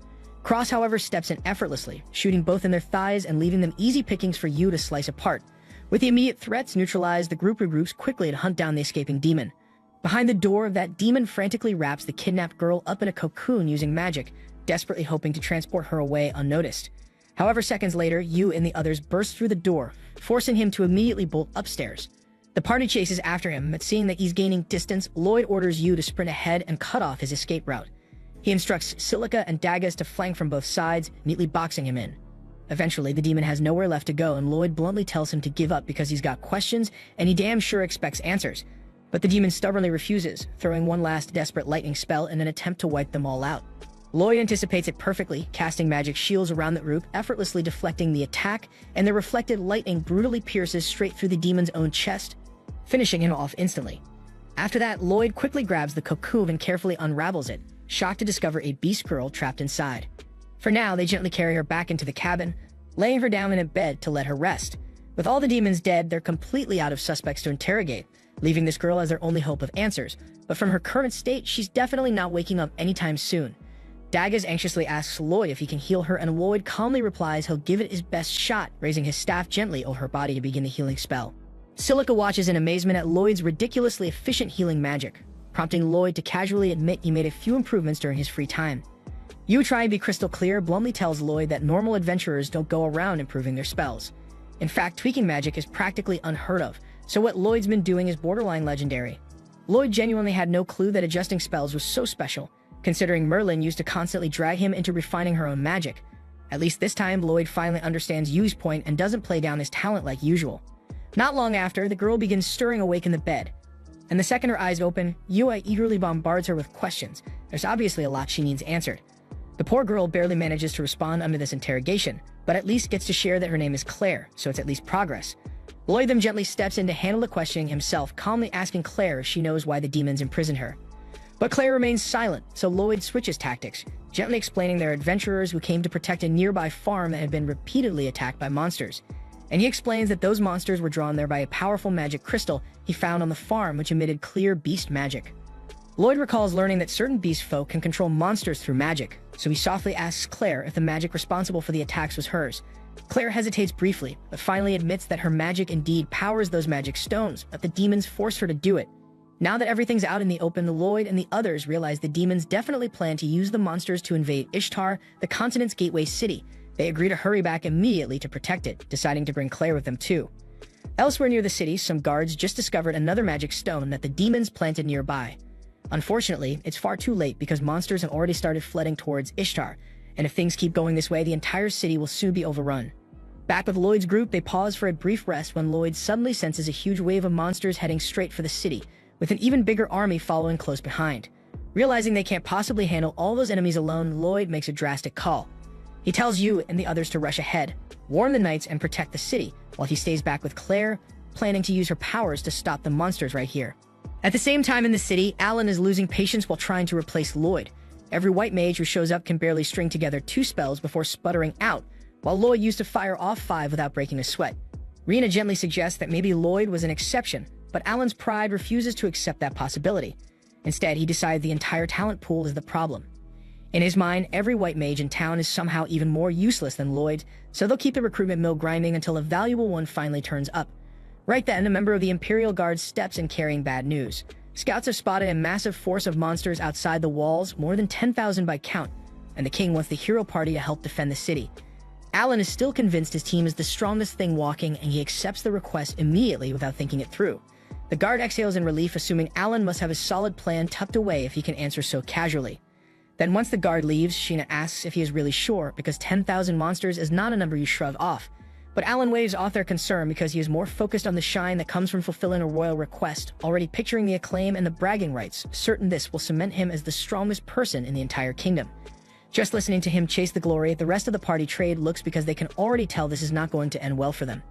Cross, however, steps in effortlessly, shooting both in their thighs and leaving them easy pickings for Yu to slice apart. With the immediate threats neutralized, the group regroups quickly to hunt down the escaping demon. Behind the door, that demon frantically wraps the kidnapped girl up in a cocoon using magic, desperately hoping to transport her away unnoticed. However, seconds later, Yu and the others burst through the door, forcing him to immediately bolt upstairs. The party chases after him, but seeing that he's gaining distance, Lloyd orders Yu to sprint ahead and cut off his escape route. He instructs Silica and Dagas to flank from both sides, neatly boxing him in. Eventually, the demon has nowhere left to go, and Lloyd bluntly tells him to give up because he's got questions, and he damn sure expects answers. But the demon stubbornly refuses, throwing one last desperate lightning spell in an attempt to wipe them all out. Lloyd anticipates it perfectly, casting magic shields around the group, effortlessly deflecting the attack, and the reflected lightning brutally pierces straight through the demon's own chest, finishing him off instantly. After that, Lloyd quickly grabs the cocoon and carefully unravels it, shocked to discover a beast girl trapped inside. For now, they gently carry her back into the cabin, laying her down in a bed to let her rest. With all the demons dead, they're completely out of suspects to interrogate, leaving this girl as their only hope of answers. But from her current state, she's definitely not waking up anytime soon. Dagas anxiously asks Lloyd if he can heal her, and Lloyd calmly replies he'll give it his best shot, raising his staff gently over her body to begin the healing spell. Silica watches in amazement at Lloyd's ridiculously efficient healing magic, prompting Lloyd to casually admit he made a few improvements during his free time. Yu, trying to be crystal clear, bluntly tells Lloyd that normal adventurers don't go around improving their spells. In fact, tweaking magic is practically unheard of, so what Lloyd's been doing is borderline legendary. Lloyd genuinely had no clue that adjusting spells was so special, considering Merlin used to constantly drag him into refining her own magic. At least this time, Lloyd finally understands Yu's point and doesn't play down his talent like usual. Not long after, the girl begins stirring awake in the bed, and the second her eyes open, Yua eagerly bombards her with questions. There's obviously a lot she needs answered. The poor girl barely manages to respond under this interrogation, but at least gets to share that her name is Claire, so it's at least progress. Lloyd then gently steps in to handle the questioning himself, calmly asking Claire if she knows why the demons imprisoned her. But Claire remains silent, so Lloyd switches tactics, gently explaining they're adventurers who came to protect a nearby farm that had been repeatedly attacked by monsters. And he explains that those monsters were drawn there by a powerful magic crystal he found on the farm, which emitted clear beast magic. Lloyd recalls learning that certain beast folk can control monsters through magic, so he softly asks Claire if the magic responsible for the attacks was hers. Claire hesitates briefly, but finally admits that her magic indeed powers those magic stones, but the demons force her to do it. Now that everything's out in the open, Lloyd and the others realize the demons definitely plan to use the monsters to invade Ishtar, the continent's gateway city. They agree to hurry back immediately to protect it, deciding to bring Claire with them too. Elsewhere near the city, some guards just discovered another magic stone that the demons planted nearby. Unfortunately, it's far too late because monsters have already started flooding towards Ishtar, and if things keep going this way, the entire city will soon be overrun. Back with Lloyd's group, they pause for a brief rest when Lloyd suddenly senses a huge wave of monsters heading straight for the city, with an even bigger army following close behind. Realizing they can't possibly handle all those enemies alone, Lloyd makes a drastic call. He tells Yu and the others to rush ahead, warn the knights, and protect the city, while he stays back with Claire, planning to use her powers to stop the monsters right here. At the same time in the city, Alan is losing patience while trying to replace Lloyd. Every white mage who shows up can barely string together 2 spells before sputtering out, while Lloyd used to fire off 5 without breaking a sweat. Rena gently suggests that maybe Lloyd was an exception, but Alan's pride refuses to accept that possibility. Instead, he decides the entire talent pool is the problem. In his mind, every white mage in town is somehow even more useless than Lloyd, so they'll keep the recruitment mill grinding until a valuable one finally turns up. Right then, a member of the Imperial Guard steps in carrying bad news. Scouts have spotted a massive force of monsters outside the walls, more than 10,000 by count, and the king wants the hero party to help defend the city. Alan is still convinced his team is the strongest thing walking, and he accepts the request immediately without thinking it through. The guard exhales in relief, assuming Alan must have a solid plan tucked away if he can answer so casually. Then once the guard leaves, Sheena asks if he is really sure, because 10,000 monsters is not a number you shrug off. But Alan waves off their concern because he is more focused on the shine that comes from fulfilling a royal request, already picturing the acclaim and the bragging rights, certain this will cement him as the strongest person in the entire kingdom. Just listening to him chase the glory, the rest of the party trade looks because they can already tell this is not going to end well for them.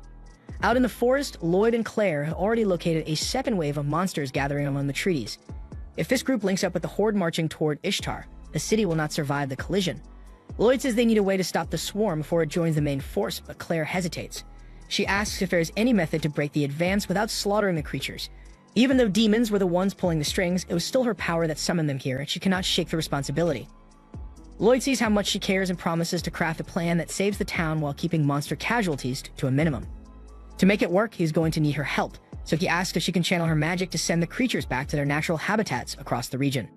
Out in the forest, Lloyd and Claire have already located a second wave of monsters gathering among the treaties. If this group links up with the horde marching toward Ishtar, the city will not survive the collision. Lloyd says they need a way to stop the swarm before it joins the main force, but Claire hesitates. She asks if there is any method to break the advance without slaughtering the creatures. Even though demons were the ones pulling the strings, it was still her power that summoned them here, and she cannot shake the responsibility. Lloyd sees how much she cares and promises to craft a plan that saves the town while keeping monster casualties to a minimum. To make it work, he's going to need her help, so he asks if she can channel her magic to send the creatures back to their natural habitats across the region.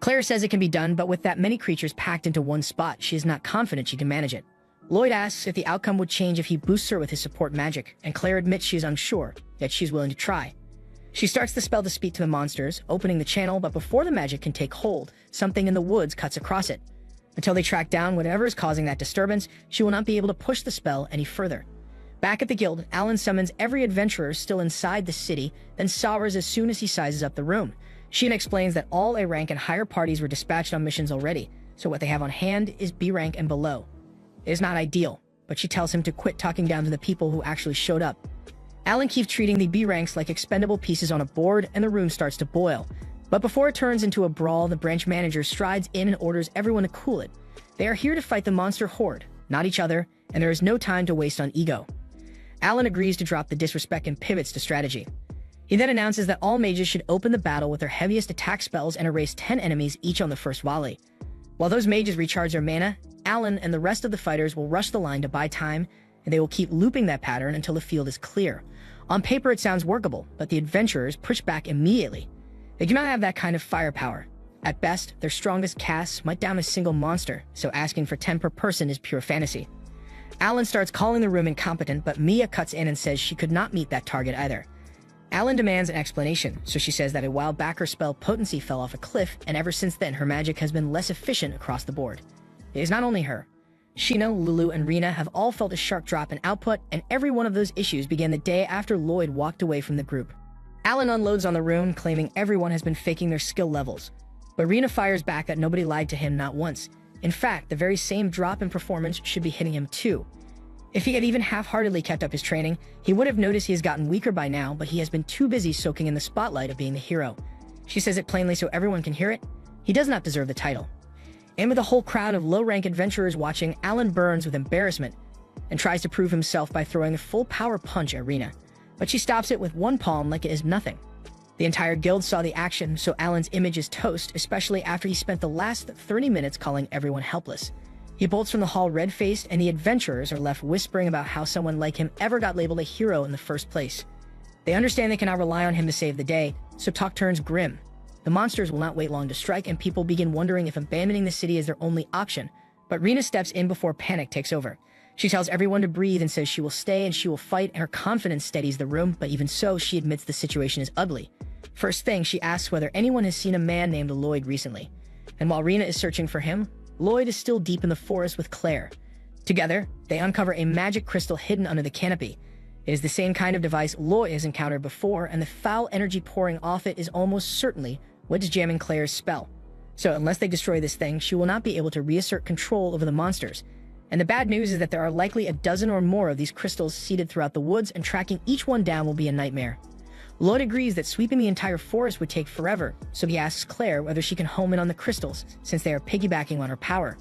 Claire says it can be done, but with that many creatures packed into one spot, she is not confident she can manage it. Lloyd asks if the outcome would change if he boosts her with his support magic, and Claire admits she is unsure, yet she's willing to try. She starts the spell to speak to the monsters, opening the channel, but before the magic can take hold, something in the woods cuts across it. Until they track down whatever is causing that disturbance, she will not be able to push the spell any further. Back at the guild, Alan summons every adventurer still inside the city, then sours as soon as he sizes up the room. Sheena explains that all A rank and higher parties were dispatched on missions already, so what they have on hand is B rank and below. It is not ideal, but she tells him to quit talking down to the people who actually showed up. Alan keeps treating the B ranks like expendable pieces on a board, and the room starts to boil. But before it turns into a brawl, the branch manager strides in and orders everyone to cool it. They are here to fight the monster horde, not each other, and there is no time to waste on ego. Alan agrees to drop the disrespect and pivots to strategy. He then announces that all mages should open the battle with their heaviest attack spells and erase 10 enemies each on the first volley. While those mages recharge their mana, Alan and the rest of the fighters will rush the line to buy time, and they will keep looping that pattern until the field is clear. On paper it sounds workable, but the adventurers push back immediately. They do not have that kind of firepower. At best, their strongest casts might down a single monster, so asking for 10 per person is pure fantasy. Alan starts calling the room incompetent, but Mia cuts in and says she could not meet that target either. Alan demands an explanation, so she says that a while back her spell potency fell off a cliff, and ever since then her magic has been less efficient across the board. It is not only her. Sheena, Lulu, and Rena have all felt a sharp drop in output, and every one of those issues began the day after Lloyd walked away from the group. Alan unloads on the room, claiming everyone has been faking their skill levels. But Rena fires back that nobody lied to him not once. In fact, the very same drop in performance should be hitting him too. If he had even half-heartedly kept up his training, he would have noticed he has gotten weaker by now, but he has been too busy soaking in the spotlight of being the hero. She says it plainly so everyone can hear it. He does not deserve the title. And with a whole crowd of low-rank adventurers watching, Alan burns with embarrassment and tries to prove himself by throwing a full power punch at Rena. But she stops it with one palm like it is nothing. The entire guild saw the action, so Alan's image is toast, especially after he spent the last 30 minutes calling everyone helpless. He bolts from the hall red-faced, and the adventurers are left whispering about how someone like him ever got labeled a hero in the first place. They understand they cannot rely on him to save the day, so talk turns grim. The monsters will not wait long to strike, and people begin wondering if abandoning the city is their only option. But Rena steps in before panic takes over. She tells everyone to breathe and says she will stay and she will fight, and her confidence steadies the room, but even so, she admits the situation is ugly. First thing, she asks whether anyone has seen a man named Lloyd recently. And while Rena is searching for him, Lloyd is still deep in the forest with Claire. Together, they uncover a magic crystal hidden under the canopy. It is the same kind of device Lloyd has encountered before, and the foul energy pouring off it is almost certainly what's jamming Claire's spell. So unless they destroy this thing, she will not be able to reassert control over the monsters. And the bad news is that there are likely a dozen or more of these crystals seeded throughout the woods, and tracking each one down will be a nightmare. Lloyd agrees that sweeping the entire forest would take forever, so he asks Claire whether she can home in on the crystals, since they are piggybacking on her power.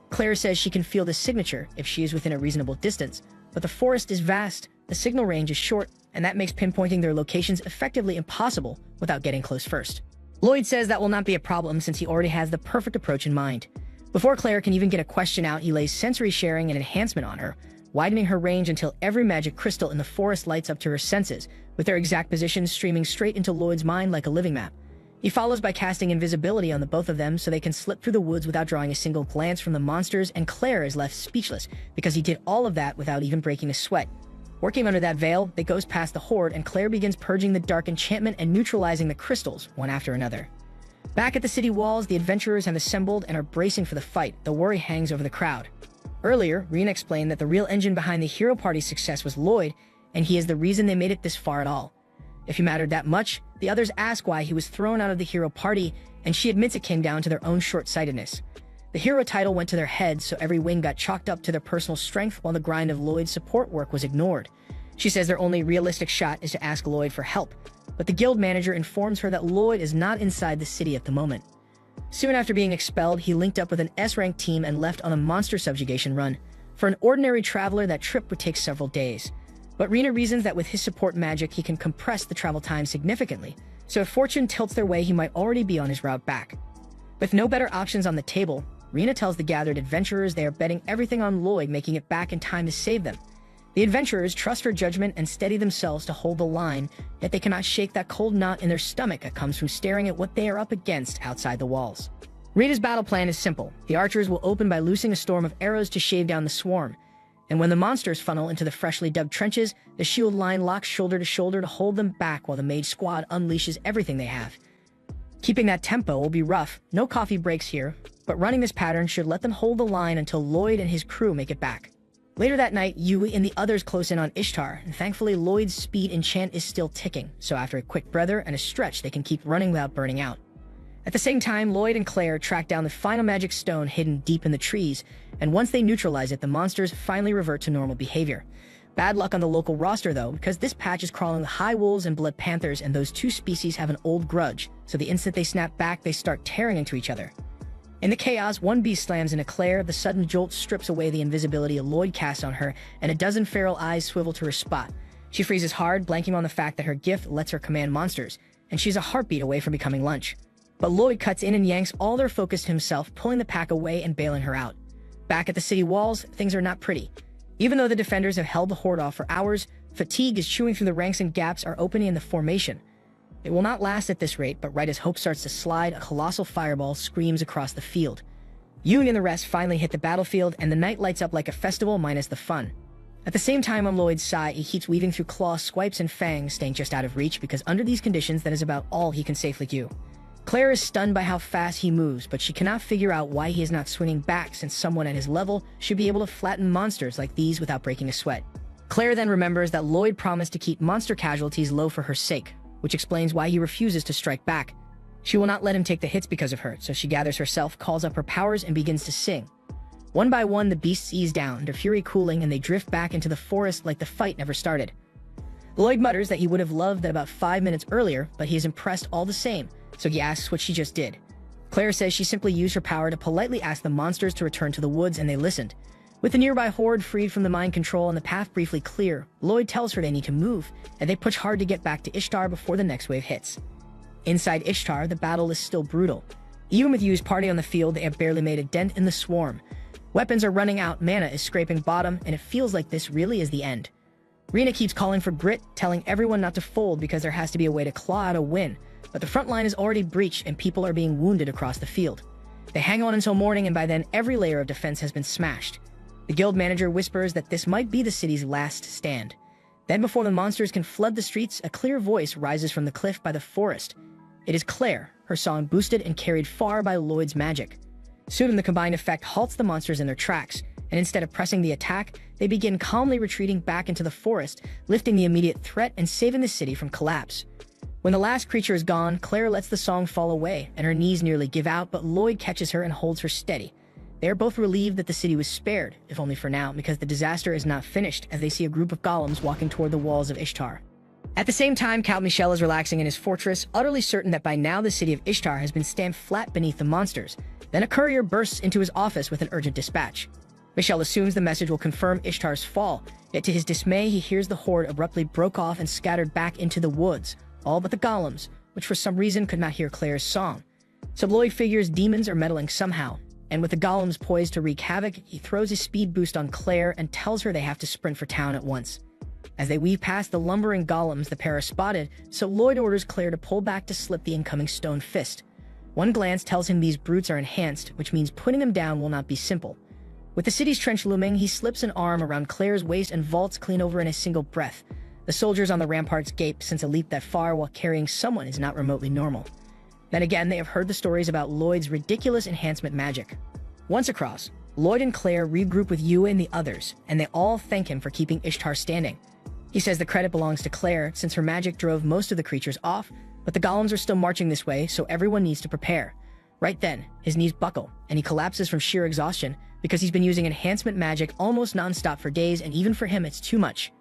Claire says she can feel the signature if she is within a reasonable distance, but the forest is vast, the signal range is short, and that makes pinpointing their locations effectively impossible without getting close first. Lloyd says that will not be a problem since he already has the perfect approach in mind. Before Claire can even get a question out, he lays sensory sharing and enhancement on her, widening her range until every magic crystal in the forest lights up to her senses, with their exact positions streaming straight into Lloyd's mind like a living map. He follows by casting invisibility on the both of them so they can slip through the woods without drawing a single glance from the monsters, and Claire is left speechless because he did all of that without even breaking a sweat. Working under that veil, they goes past the horde, and Claire begins purging the dark enchantment and neutralizing the crystals, one after another. Back at the city walls, the adventurers have assembled and are bracing for the fight. The worry hangs over the crowd. Earlier, Rina explained that the real engine behind the hero party's success was Lloyd, and he is the reason they made it this far at all. If he mattered that much, the others ask why he was thrown out of the hero party, and she admits it came down to their own short-sightedness. The hero title went to their heads, so every wing got chalked up to their personal strength while the grind of Lloyd's support work was ignored. She says their only realistic shot is to ask Lloyd for help, but the guild manager informs her that Lloyd is not inside the city at the moment. Soon after being expelled, he linked up with an S-rank team and left on a monster subjugation run. For an ordinary traveler, that trip would take several days. But Rina reasons that with his support magic, he can compress the travel time significantly, so if fortune tilts their way, he might already be on his route back. With no better options on the table, Rina tells the gathered adventurers they are betting everything on Lloyd making it back in time to save them. The adventurers trust her judgment and steady themselves to hold the line, yet they cannot shake that cold knot in their stomach that comes from staring at what they are up against outside the walls. Rita's battle plan is simple. The archers will open by loosing a storm of arrows to shave down the swarm, and when the monsters funnel into the freshly dug trenches, the shield line locks shoulder to shoulder to hold them back while the mage squad unleashes everything they have. Keeping that tempo will be rough, no coffee breaks here, but running this pattern should let them hold the line until Lloyd and his crew make it back. Later that night, Yui and the others close in on Ishtar, and thankfully Lloyd's speed enchant is still ticking, so after a quick breather and a stretch they can keep running without burning out. At the same time, Lloyd and Claire track down the final magic stone hidden deep in the trees, and once they neutralize it, the monsters finally revert to normal behavior. Bad luck on the local roster though, because this patch is crawling with high wolves and blood panthers, and those two species have an old grudge, so the instant they snap back, they start tearing into each other. In the chaos, one beast slams into Claire, the sudden jolt strips away the invisibility Lloyd casts on her, and a dozen feral eyes swivel to her spot. She freezes hard, blanking on the fact that her gift lets her command monsters, and she's a heartbeat away from becoming lunch. But Lloyd cuts in and yanks all their focus to himself, pulling the pack away and bailing her out. Back at the city walls, things are not pretty. Even though the defenders have held the horde off for hours, fatigue is chewing through the ranks and gaps are opening in the formation. It will not last at this rate, but right as hope starts to slide, a colossal fireball screams across the field. Yui and the rest finally hit the battlefield, and the night lights up like a festival minus the fun. At the same time, on Lloyd's side, he keeps weaving through claws, swipes, and fangs, staying just out of reach because under these conditions, that is about all he can safely do. Claire is stunned by how fast he moves, but she cannot figure out why he is not swinging back since someone at his level should be able to flatten monsters like these without breaking a sweat. Claire then remembers that Lloyd promised to keep monster casualties low for her sake, which explains why he refuses to strike back. She will not let him take the hits because of her, so she gathers herself, calls up her powers, and begins to sing. One by one, the beasts ease down, their fury cooling, and they drift back into the forest like the fight never started. Lloyd mutters that he would have loved that about 5 minutes earlier, but he is impressed all the same, so he asks what she just did. Claire says she simply used her power to politely ask the monsters to return to the woods, and they listened. With the nearby horde freed from the mind control and the path briefly clear, Lloyd tells her they need to move, and they push hard to get back to Ishtar before the next wave hits. Inside Ishtar, the battle is still brutal. Even with Yu's party on the field, they have barely made a dent in the swarm. Weapons are running out, mana is scraping bottom, and it feels like this really is the end. Rina keeps calling for grit, telling everyone not to fold because there has to be a way to claw out a win, but the front line is already breached and people are being wounded across the field. They hang on until morning, and by then every layer of defense has been smashed. The guild manager whispers that this might be the city's last stand. Then before the monsters can flood the streets, a clear voice rises from the cliff by the forest. It is Claire, her song boosted and carried far by Lloyd's magic. Soon the combined effect halts the monsters in their tracks, and instead of pressing the attack, they begin calmly retreating back into the forest, lifting the immediate threat and saving the city from collapse. When the last creature is gone, Claire lets the song fall away, and her knees nearly give out, but Lloyd catches her and holds her steady. They are both relieved that the city was spared, if only for now, because the disaster is not finished as they see a group of golems walking toward the walls of Ishtar. At the same time, Count Michel is relaxing in his fortress, utterly certain that by now the city of Ishtar has been stamped flat beneath the monsters. Then a courier bursts into his office with an urgent dispatch. Michel assumes the message will confirm Ishtar's fall, yet to his dismay he hears the horde abruptly broke off and scattered back into the woods, all but the golems, which for some reason could not hear Claire's song. So Lloyd figures demons are meddling somehow, and with the golems poised to wreak havoc, he throws his speed boost on Claire and tells her they have to sprint for town at once. As they weave past the lumbering golems, the pair are spotted, so Lloyd orders Claire to pull back to slip the incoming stone fist. One glance tells him these brutes are enhanced, which means putting them down will not be simple. With the city's trench looming, he slips an arm around Claire's waist and vaults clean over in a single breath. The soldiers on the ramparts gape, since a leap that far while carrying someone is not remotely normal. Then again, they have heard the stories about Lloyd's ridiculous enhancement magic. Once across, Lloyd and Claire regroup with Yue and the others, and they all thank him for keeping Ishtar standing. He says the credit belongs to Claire, since her magic drove most of the creatures off, but the golems are still marching this way, so everyone needs to prepare. Right then, his knees buckle, and he collapses from sheer exhaustion, because he's been using enhancement magic almost non-stop for days, and even for him it's too much.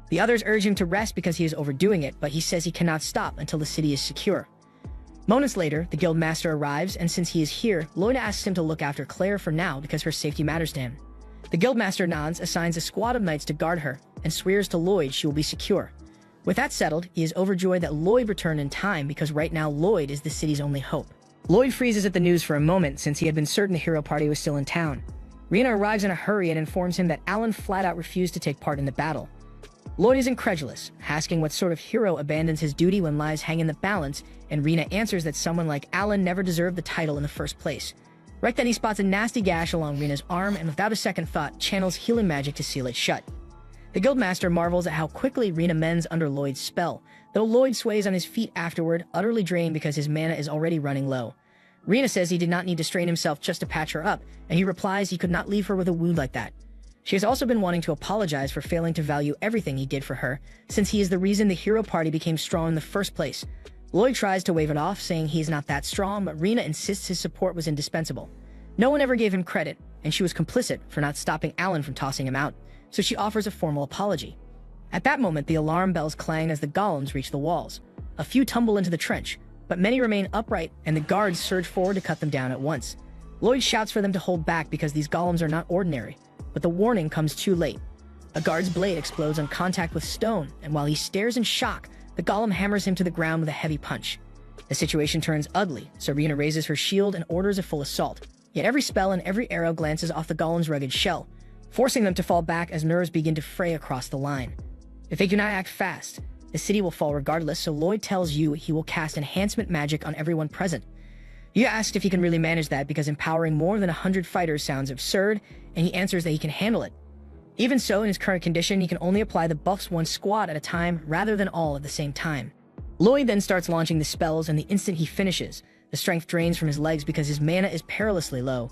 The others urge him to rest because he is overdoing it, but he says he cannot stop until the city is secure. Moments later, the guild master arrives, and since he is here, Lloyd asks him to look after Claire for now because her safety matters to him. The guild master nods, assigns a squad of knights to guard her, and swears to Lloyd she will be secure. With that settled, he is overjoyed that Lloyd returned in time because right now Lloyd is the city's only hope. Lloyd freezes at the news for a moment since he had been certain the hero party was still in town. Rina arrives in a hurry and informs him that Alan flat out refused to take part in the battle. Lloyd is incredulous, asking what sort of hero abandons his duty when lives hang in the balance, and Rina answers that someone like Alan never deserved the title in the first place. Right then he spots a nasty gash along Rina's arm and without a second thought channels healing magic to seal it shut. The guildmaster marvels at how quickly Rina mends under Lloyd's spell, though Lloyd sways on his feet afterward, utterly drained because his mana is already running low. Rina says he did not need to strain himself just to patch her up, and he replies he could not leave her with a wound like that. She has also been wanting to apologize for failing to value everything he did for her, since he is the reason the hero party became strong in the first place. Lloyd tries to wave it off, saying he is not that strong, but Rina insists his support was indispensable. No one ever gave him credit, and she was complicit for not stopping Alan from tossing him out, so she offers a formal apology. At that moment, the alarm bells clang as the golems reach the walls. A few tumble into the trench, but many remain upright, and the guards surge forward to cut them down at once. Lloyd shouts for them to hold back because these golems are not ordinary, but the warning comes too late. A guard's blade explodes on contact with stone, and while he stares in shock, the golem hammers him to the ground with a heavy punch. The situation turns ugly, so Rina raises her shield and orders a full assault, yet every spell and every arrow glances off the golem's rugged shell, forcing them to fall back as nerves begin to fray across the line. If they do not act fast, the city will fall regardless, so Lloyd tells Yu he will cast enhancement magic on everyone present. Yu asks if he can really manage that because empowering more than 100 fighters sounds absurd, and he answers that he can handle it. Even so, in his current condition, he can only apply the buffs one squad at a time rather than all at the same time. Lloyd then starts launching the spells, and the instant he finishes, the strength drains from his legs because his mana is perilously low.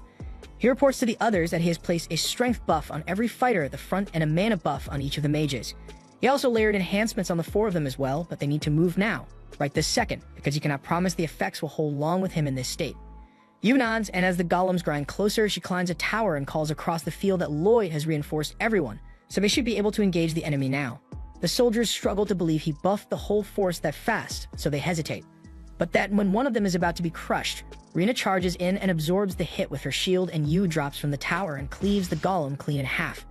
He reports to the others that he has placed a strength buff on every fighter at the front and a mana buff on each of the mages. He also layered enhancements on the 4 of them as well, but they need to move now, right this second, because he cannot promise the effects will hold long with him in this state. Yu nods, and as the golems grind closer, she climbs a tower and calls across the field that Lloyd has reinforced everyone, so they should be able to engage the enemy now. The soldiers struggle to believe he buffed the whole force that fast, so they hesitate. But then, when one of them is about to be crushed, Rina charges in and absorbs the hit with her shield, and Yu drops from the tower and cleaves the golem clean in half.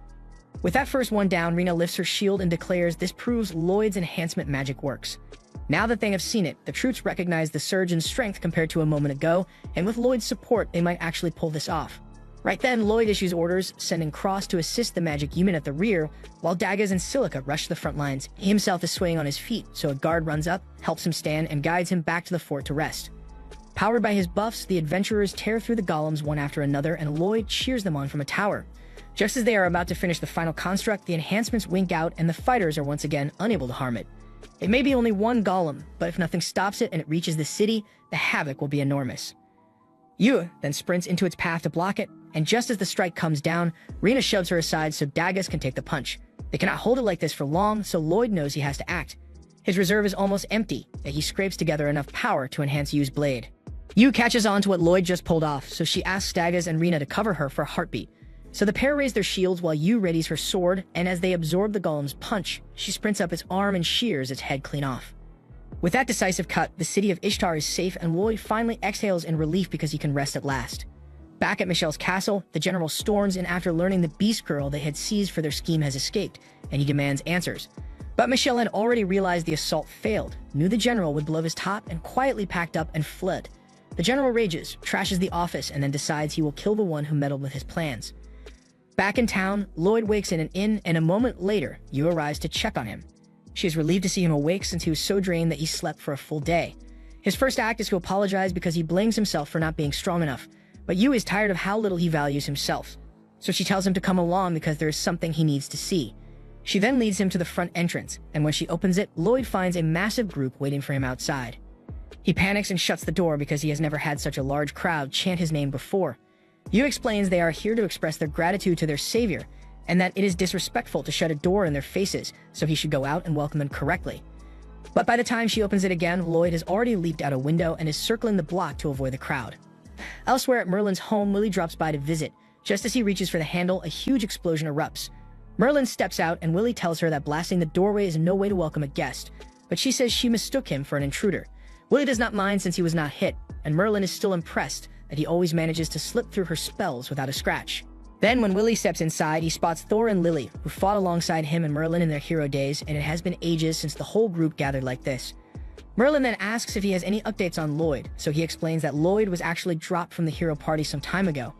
With that first one down, Rina lifts her shield and declares this proves Lloyd's enhancement magic works. Now that they have seen it, the troops recognize the surge in strength compared to a moment ago, and with Lloyd's support, they might actually pull this off. Right then, Lloyd issues orders, sending Cross to assist the magic unit at the rear, while Daggers and Silica rush to the front lines. He himself is swaying on his feet, so a guard runs up, helps him stand, and guides him back to the fort to rest. Powered by his buffs, the adventurers tear through the golems one after another, and Lloyd cheers them on from a tower. Just as they are about to finish the final construct, the enhancements wink out, and the fighters are once again unable to harm it. It may be only one golem, but if nothing stops it and it reaches the city, the havoc will be enormous. Yu then sprints into its path to block it, and just as the strike comes down, Rina shoves her aside so Daggers can take the punch. They cannot hold it like this for long, so Lloyd knows he has to act. His reserve is almost empty, yet he scrapes together enough power to enhance Yu's blade. Yu catches on to what Lloyd just pulled off, so she asks Daggers and Rina to cover her for a heartbeat. So the pair raise their shields while Yu readies her sword, and as they absorb the golem's punch, she sprints up its arm and shears its head clean off. With that decisive cut, the city of Ishtar is safe, and Lloyd finally exhales in relief because he can rest at last. Back at Michelle's castle, the general storms in after learning the beast girl they had seized for their scheme has escaped, and he demands answers. But Michelle had already realized the assault failed, knew the general would blow his top, and quietly packed up and fled. The general rages, trashes the office, and then decides he will kill the one who meddled with his plans. Back in town, Lloyd wakes in an inn, and a moment later, Yu arrives to check on him. She is relieved to see him awake since he was so drained that he slept for a full day. His first act is to apologize because he blames himself for not being strong enough, but Yu is tired of how little he values himself. So she tells him to come along because there is something he needs to see. She then leads him to the front entrance, and when she opens it, Lloyd finds a massive group waiting for him outside. He panics and shuts the door because he has never had such a large crowd chant his name before. Yu explains they are here to express their gratitude to their savior, and that it is disrespectful to shut a door in their faces, so he should go out and welcome them correctly. But by the time she opens it again, Lloyd has already leaped out a window and is circling the block to avoid the crowd. Elsewhere at Merlin's home, Willie drops by to visit. Just as he reaches for the handle, a huge explosion erupts. Merlin steps out, and Willie tells her that blasting the doorway is no way to welcome a guest, but she says she mistook him for an intruder. Willie does not mind since he was not hit, and Merlin is still impressed that he always manages to slip through her spells without a scratch. Then when Willie steps inside, he spots Thor and Lily, who fought alongside him and Merlin in their hero days, and it has been ages since the whole group gathered like this. Merlin then asks if he has any updates on Lloyd, so he explains that Lloyd was actually dropped from the hero party some time ago.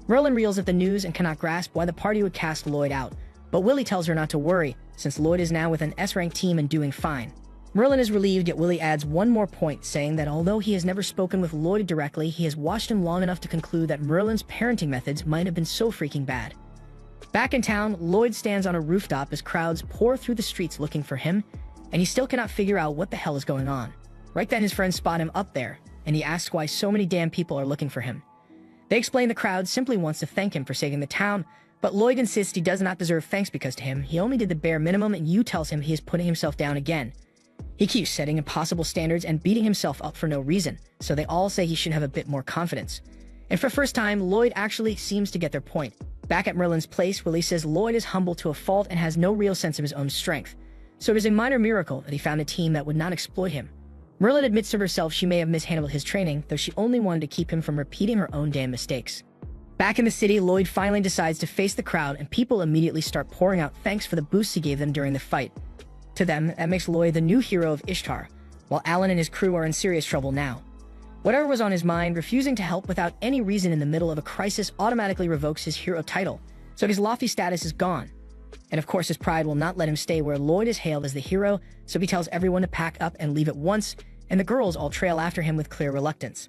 Merlin reels at the news and cannot grasp why the party would cast Lloyd out, but Willie tells her not to worry, since Lloyd is now with an S-rank team and doing fine. Merlin is relieved, yet Willie adds one more point, saying that although he has never spoken with Lloyd directly, he has watched him long enough to conclude that Merlin's parenting methods might have been so freaking bad. Back in town, Lloyd stands on a rooftop as crowds pour through the streets looking for him, and he still cannot figure out what the hell is going on. Right then his friends spot him up there, and he asks why so many damn people are looking for him. They explain the crowd simply wants to thank him for saving the town, but Lloyd insists he does not deserve thanks because to him, he only did the bare minimum, and Yu tells him he is putting himself down again. He keeps setting impossible standards and beating himself up for no reason, so they all say he should have a bit more confidence. And for the first time, Lloyd actually seems to get their point. Back at Merlin's place, Willie says Lloyd is humble to a fault and has no real sense of his own strength. So it is a minor miracle that he found a team that would not exploit him. Merlin admits to herself she may have mishandled his training, though she only wanted to keep him from repeating her own damn mistakes. Back in the city, Lloyd finally decides to face the crowd, and people immediately start pouring out thanks for the boost he gave them during the fight. To them, that makes Lloyd the new hero of Ishtar, while Alan and his crew are in serious trouble now. Whatever was on his mind, refusing to help without any reason in the middle of a crisis automatically revokes his hero title, so his lofty status is gone. And of course his pride will not let him stay where Lloyd is hailed as the hero, so he tells everyone to pack up and leave at once, and the girls all trail after him with clear reluctance.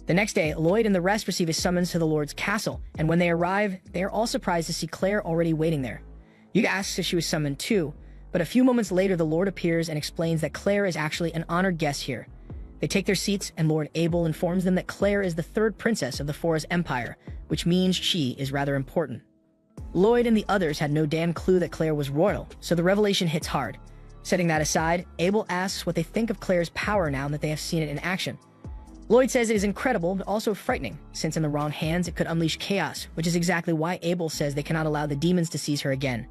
The next day, Lloyd and the rest receive a summons to the Lord's castle, and when they arrive, they are all surprised to see Claire already waiting there. Yuga asks if she was summoned too, but a few moments later the Lord appears and explains that Claire is actually an honored guest here. They take their seats, and Lord Abel informs them that Claire is the third princess of the Forest Empire, which means she is rather important. Lloyd and the others had no damn clue that Claire was royal, so the revelation hits hard. Setting that aside, Abel asks what they think of Claire's power now that they have seen it in action. Lloyd says it is incredible, but also frightening, since in the wrong hands it could unleash chaos, which is exactly why Abel says they cannot allow the demons to seize her again.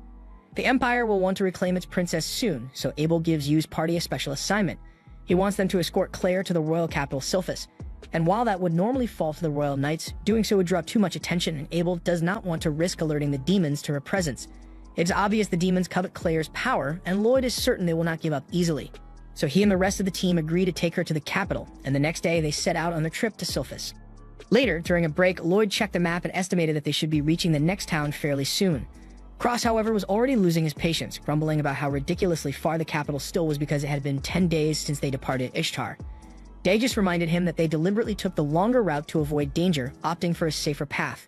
The Empire will want to reclaim its princess soon, so Abel gives Yu's party a special assignment. He wants them to escort Claire to the royal capital Silphus, and while that would normally fall to the royal knights, doing so would draw too much attention, and Abel does not want to risk alerting the demons to her presence. It is obvious the demons covet Claire's power, and Lloyd is certain they will not give up easily. So he and the rest of the team agree to take her to the capital, and the next day they set out on their trip to Silphus. Later, during a break, Lloyd checked the map and estimated that they should be reaching the next town fairly soon. Cross, however, was already losing his patience, grumbling about how ridiculously far the capital still was because it had been 10 days since they departed Ishtar. Dagus reminded him that they deliberately took the longer route to avoid danger, opting for a safer path.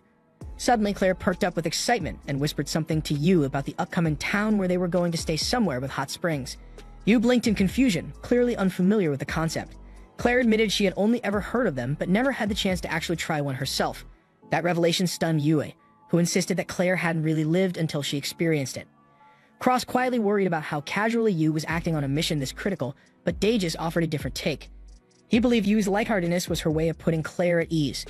Suddenly, Claire perked up with excitement and whispered something to Yu about the upcoming town where they were going to stay somewhere with hot springs. Yu blinked in confusion, clearly unfamiliar with the concept. Claire admitted she had only ever heard of them, but never had the chance to actually try one herself. That revelation stunned Yue, who insisted that Claire hadn't really lived until she experienced it. Cross quietly worried about how casually Yu was acting on a mission this critical, but Dagus offered a different take. He believed Yu's lightheartedness was her way of putting Claire at ease.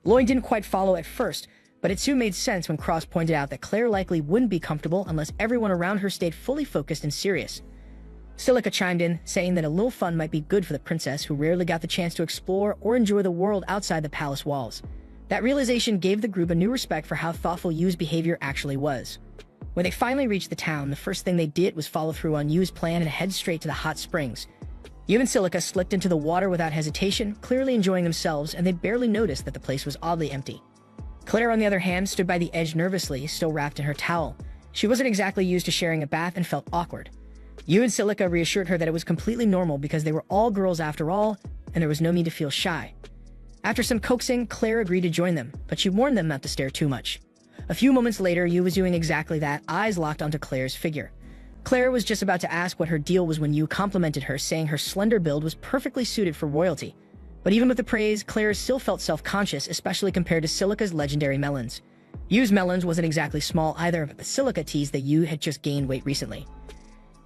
Lloyd didn't quite follow at first, but it soon made sense when Cross pointed out that Claire likely wouldn't be comfortable unless everyone around her stayed fully focused and serious. Silica chimed in, saying that a little fun might be good for the princess who rarely got the chance to explore or enjoy the world outside the palace walls. That realization gave the group a new respect for how thoughtful Yu's behavior actually was. When they finally reached the town, the first thing they did was follow through on Yu's plan and head straight to the hot springs. Yu and Silica slipped into the water without hesitation, clearly enjoying themselves, and they barely noticed that the place was oddly empty. Claire, on the other hand, stood by the edge nervously, still wrapped in her towel. She wasn't exactly used to sharing a bath and felt awkward. Yu and Silica reassured her that it was completely normal because they were all girls after all, and there was no need to feel shy. After some coaxing, Claire agreed to join them, but she warned them not to stare too much. A few moments later, Yu was doing exactly that, eyes locked onto Claire's figure. Claire was just about to ask what her deal was when Yu complimented her, saying her slender build was perfectly suited for royalty. But even with the praise, Claire still felt self-conscious, especially compared to Silica's legendary melons. Yu's melons wasn't exactly small either, but Silica teased that Yu had just gained weight recently.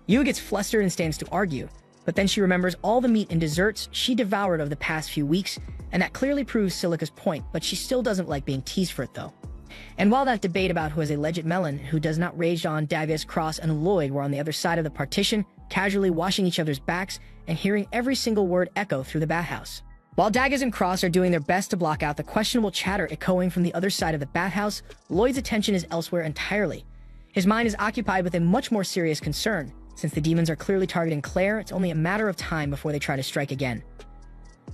Yu gets flustered and stands to argue, but then she remembers all the meat and desserts she devoured over the past few weeks, and that clearly proves Silica's point, but she still doesn't like being teased for it though. And while that debate about who has a legit melon, who does not raged on, Dagus, Cross, and Lloyd were on the other side of the partition, casually washing each other's backs and hearing every single word echo through the bathhouse. While Dagus and Cross are doing their best to block out the questionable chatter echoing from the other side of the bathhouse, Lloyd's attention is elsewhere entirely. His mind is occupied with a much more serious concern. Since the demons are clearly targeting Claire, it's only a matter of time before they try to strike again.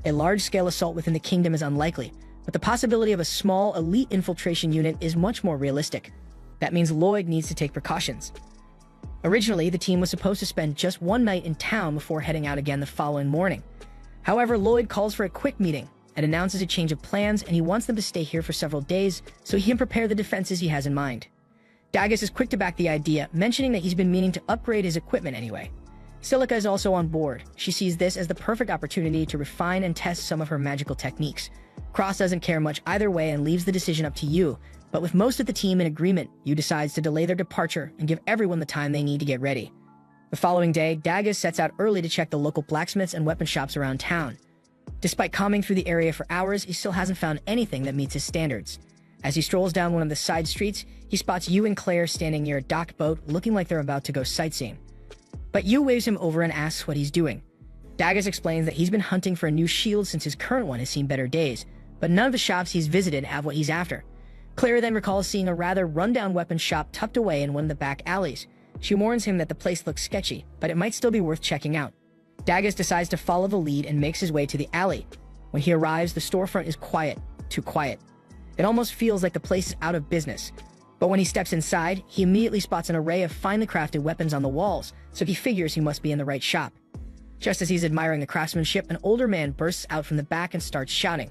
A large-scale assault within the kingdom is unlikely, but the possibility of a small, elite infiltration unit is much more realistic. That means Lloyd needs to take precautions. Originally, the team was supposed to spend just one night in town before heading out again the following morning. However, Lloyd calls for a quick meeting and announces a change of plans, and he wants them to stay here for several days so he can prepare the defenses he has in mind. Dagus is quick to back the idea, mentioning that he's been meaning to upgrade his equipment anyway. Silica is also on board. She sees this as the perfect opportunity to refine and test some of her magical techniques. Cross doesn't care much either way and leaves the decision up to Yu, but with most of the team in agreement, Yu decides to delay their departure and give everyone the time they need to get ready. The following day, Dagus sets out early to check the local blacksmiths and weapon shops around town. Despite combing through the area for hours, he still hasn't found anything that meets his standards. As he strolls down one of the side streets, he spots Yu and Claire standing near a docked boat, looking like they're about to go sightseeing. But Yu waves him over and asks what he's doing. Dagus explains that he's been hunting for a new shield since his current one has seen better days, but none of the shops he's visited have what he's after. Claire then recalls seeing a rather run-down weapons shop tucked away in one of the back alleys. She warns him that the place looks sketchy, but it might still be worth checking out. Dagus decides to follow the lead and makes his way to the alley. When he arrives, the storefront is quiet, too quiet. It almost feels like the place is out of business. But when he steps inside, he immediately spots an array of finely crafted weapons on the walls, so he figures he must be in the right shop. Just as he's admiring the craftsmanship, an older man bursts out from the back and starts shouting.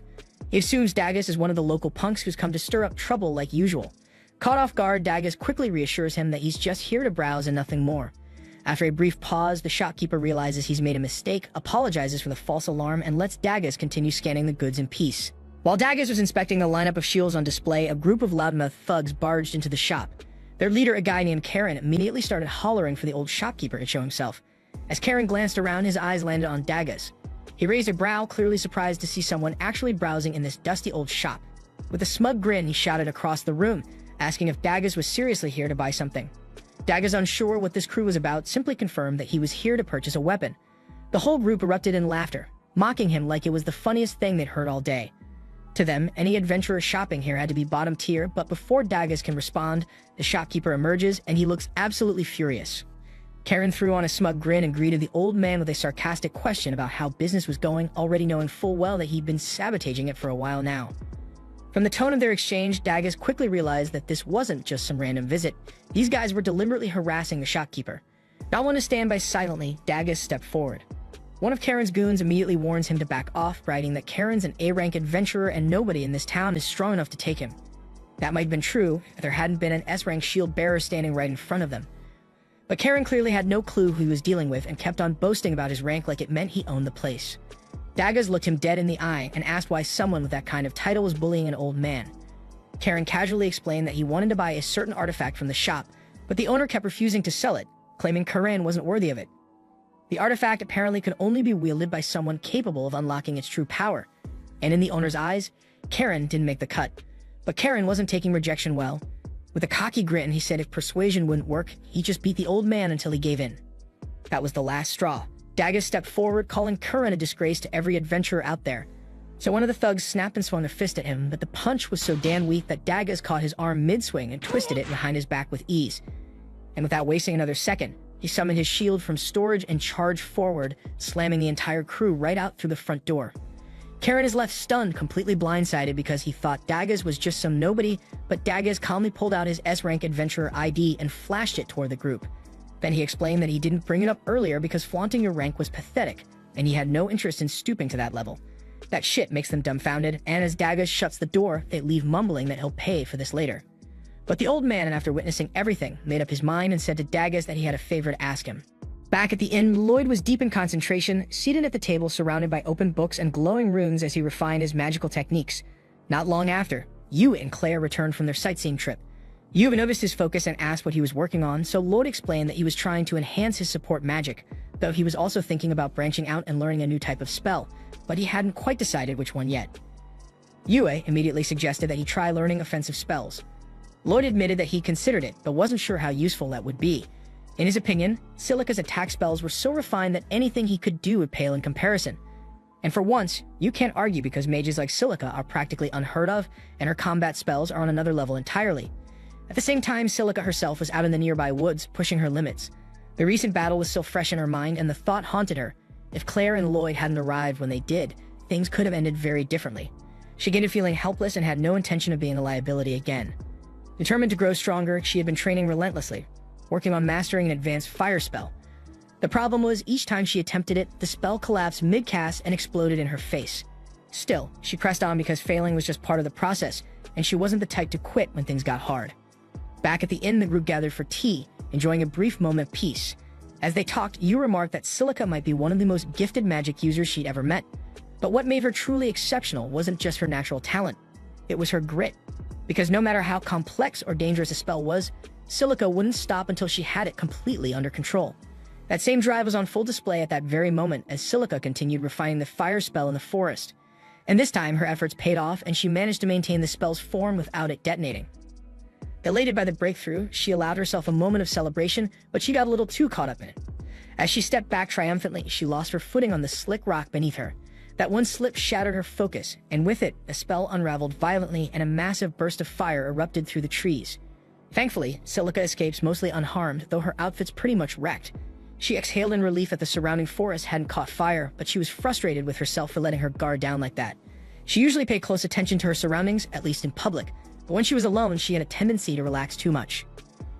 He assumes Dagus is one of the local punks who's come to stir up trouble like usual. Caught off guard, Dagus quickly reassures him that he's just here to browse and nothing more. After a brief pause, the shopkeeper realizes he's made a mistake, apologizes for the false alarm, and lets Dagus continue scanning the goods in peace. While Dagus was inspecting the lineup of shields on display, a group of loudmouth thugs barged into the shop. Their leader, a guy named Karen, immediately started hollering for the old shopkeeper to show himself. As Karen glanced around, his eyes landed on Dagus. He raised a brow, clearly surprised to see someone actually browsing in this dusty old shop. With a smug grin, he shouted across the room, asking if Dagus was seriously here to buy something. Dagus, unsure what this crew was about, simply confirmed that he was here to purchase a weapon. The whole group erupted in laughter, mocking him like it was the funniest thing they'd heard all day. To them, any adventurer shopping here had to be bottom tier, but before Dagus can respond, the shopkeeper emerges and he looks absolutely furious. Karen threw on a smug grin and greeted the old man with a sarcastic question about how business was going, already knowing full well that he'd been sabotaging it for a while now. From the tone of their exchange, Dagus quickly realized that this wasn't just some random visit. These guys were deliberately harassing the shopkeeper. Not one to stand by silently, Dagus stepped forward. One of Karen's goons immediately warns him to back off, writing that Karen's an A-rank adventurer and nobody in this town is strong enough to take him. That might have been true if there hadn't been an S-rank shield bearer standing right in front of them. But Karen clearly had no clue who he was dealing with and kept on boasting about his rank like it meant he owned the place. Dagus looked him dead in the eye and asked why someone with that kind of title was bullying an old man. Karen casually explained that he wanted to buy a certain artifact from the shop, but the owner kept refusing to sell it, claiming Karen wasn't worthy of it. The artifact apparently could only be wielded by someone capable of unlocking its true power, and in the owner's eyes, Karen didn't make the cut. But Karen wasn't taking rejection well. With a cocky grin, he said if persuasion wouldn't work, he'd just beat the old man until he gave in. That was the last straw. Dagus stepped forward, calling Karen a disgrace to every adventurer out there. So one of the thugs snapped and swung a fist at him, but the punch was so damn weak that Daggers caught his arm mid-swing and twisted it behind his back with ease. And without wasting another second, he summoned his shield from storage and charged forward, slamming the entire crew right out through the front door. Karen is left stunned, completely blindsided because he thought Daggers was just some nobody, but Daggers calmly pulled out his S-rank adventurer ID and flashed it toward the group. Then he explained that he didn't bring it up earlier because flaunting your rank was pathetic, and he had no interest in stooping to that level. That shit makes them dumbfounded, and as Daggers shuts the door, they leave mumbling that he'll pay for this later. But the old man, after witnessing everything, made up his mind and said to Daggers that he had a favor to ask him. Back at the inn, Lloyd was deep in concentration, seated at the table surrounded by open books and glowing runes as he refined his magical techniques. Not long after, Yue and Claire returned from their sightseeing trip. Yue noticed his focus and asked what he was working on, so Lloyd explained that he was trying to enhance his support magic, though he was also thinking about branching out and learning a new type of spell, but he hadn't quite decided which one yet. Yue immediately suggested that he try learning offensive spells. Lloyd admitted that he considered it, but wasn't sure how useful that would be. In his opinion, Silica's attack spells were so refined that anything he could do would pale in comparison. And for once, you can't argue because mages like Silica are practically unheard of, and her combat spells are on another level entirely. At the same time, Silica herself was out in the nearby woods, pushing her limits. The recent battle was still fresh in her mind, and the thought haunted her. If Claire and Lloyd hadn't arrived when they did, things could have ended very differently. She began feeling helpless and had no intention of being a liability again. Determined to grow stronger, she had been training relentlessly, working on mastering an advanced fire spell. The problem was, each time she attempted it, the spell collapsed mid-cast and exploded in her face. Still, she pressed on because failing was just part of the process, and she wasn't the type to quit when things got hard. Back at the inn, the group gathered for tea, enjoying a brief moment of peace. As they talked, Yu remarked that Silica might be one of the most gifted magic users she'd ever met. But what made her truly exceptional wasn't just her natural talent. It was her grit. Because no matter how complex or dangerous a spell was, Silica wouldn't stop until she had it completely under control. That same drive was on full display at that very moment as Silica continued refining the fire spell in the forest. And this time, her efforts paid off and she managed to maintain the spell's form without it detonating. Elated by the breakthrough, she allowed herself a moment of celebration, but she got a little too caught up in it. As she stepped back triumphantly, she lost her footing on the slick rock beneath her. That one slip shattered her focus, and with it, a spell unraveled violently and a massive burst of fire erupted through the trees. Thankfully, Silica escapes mostly unharmed, though her outfit's pretty much wrecked. She exhaled in relief that the surrounding forest hadn't caught fire, but she was frustrated with herself for letting her guard down like that. She usually paid close attention to her surroundings, at least in public, but when she was alone, she had a tendency to relax too much.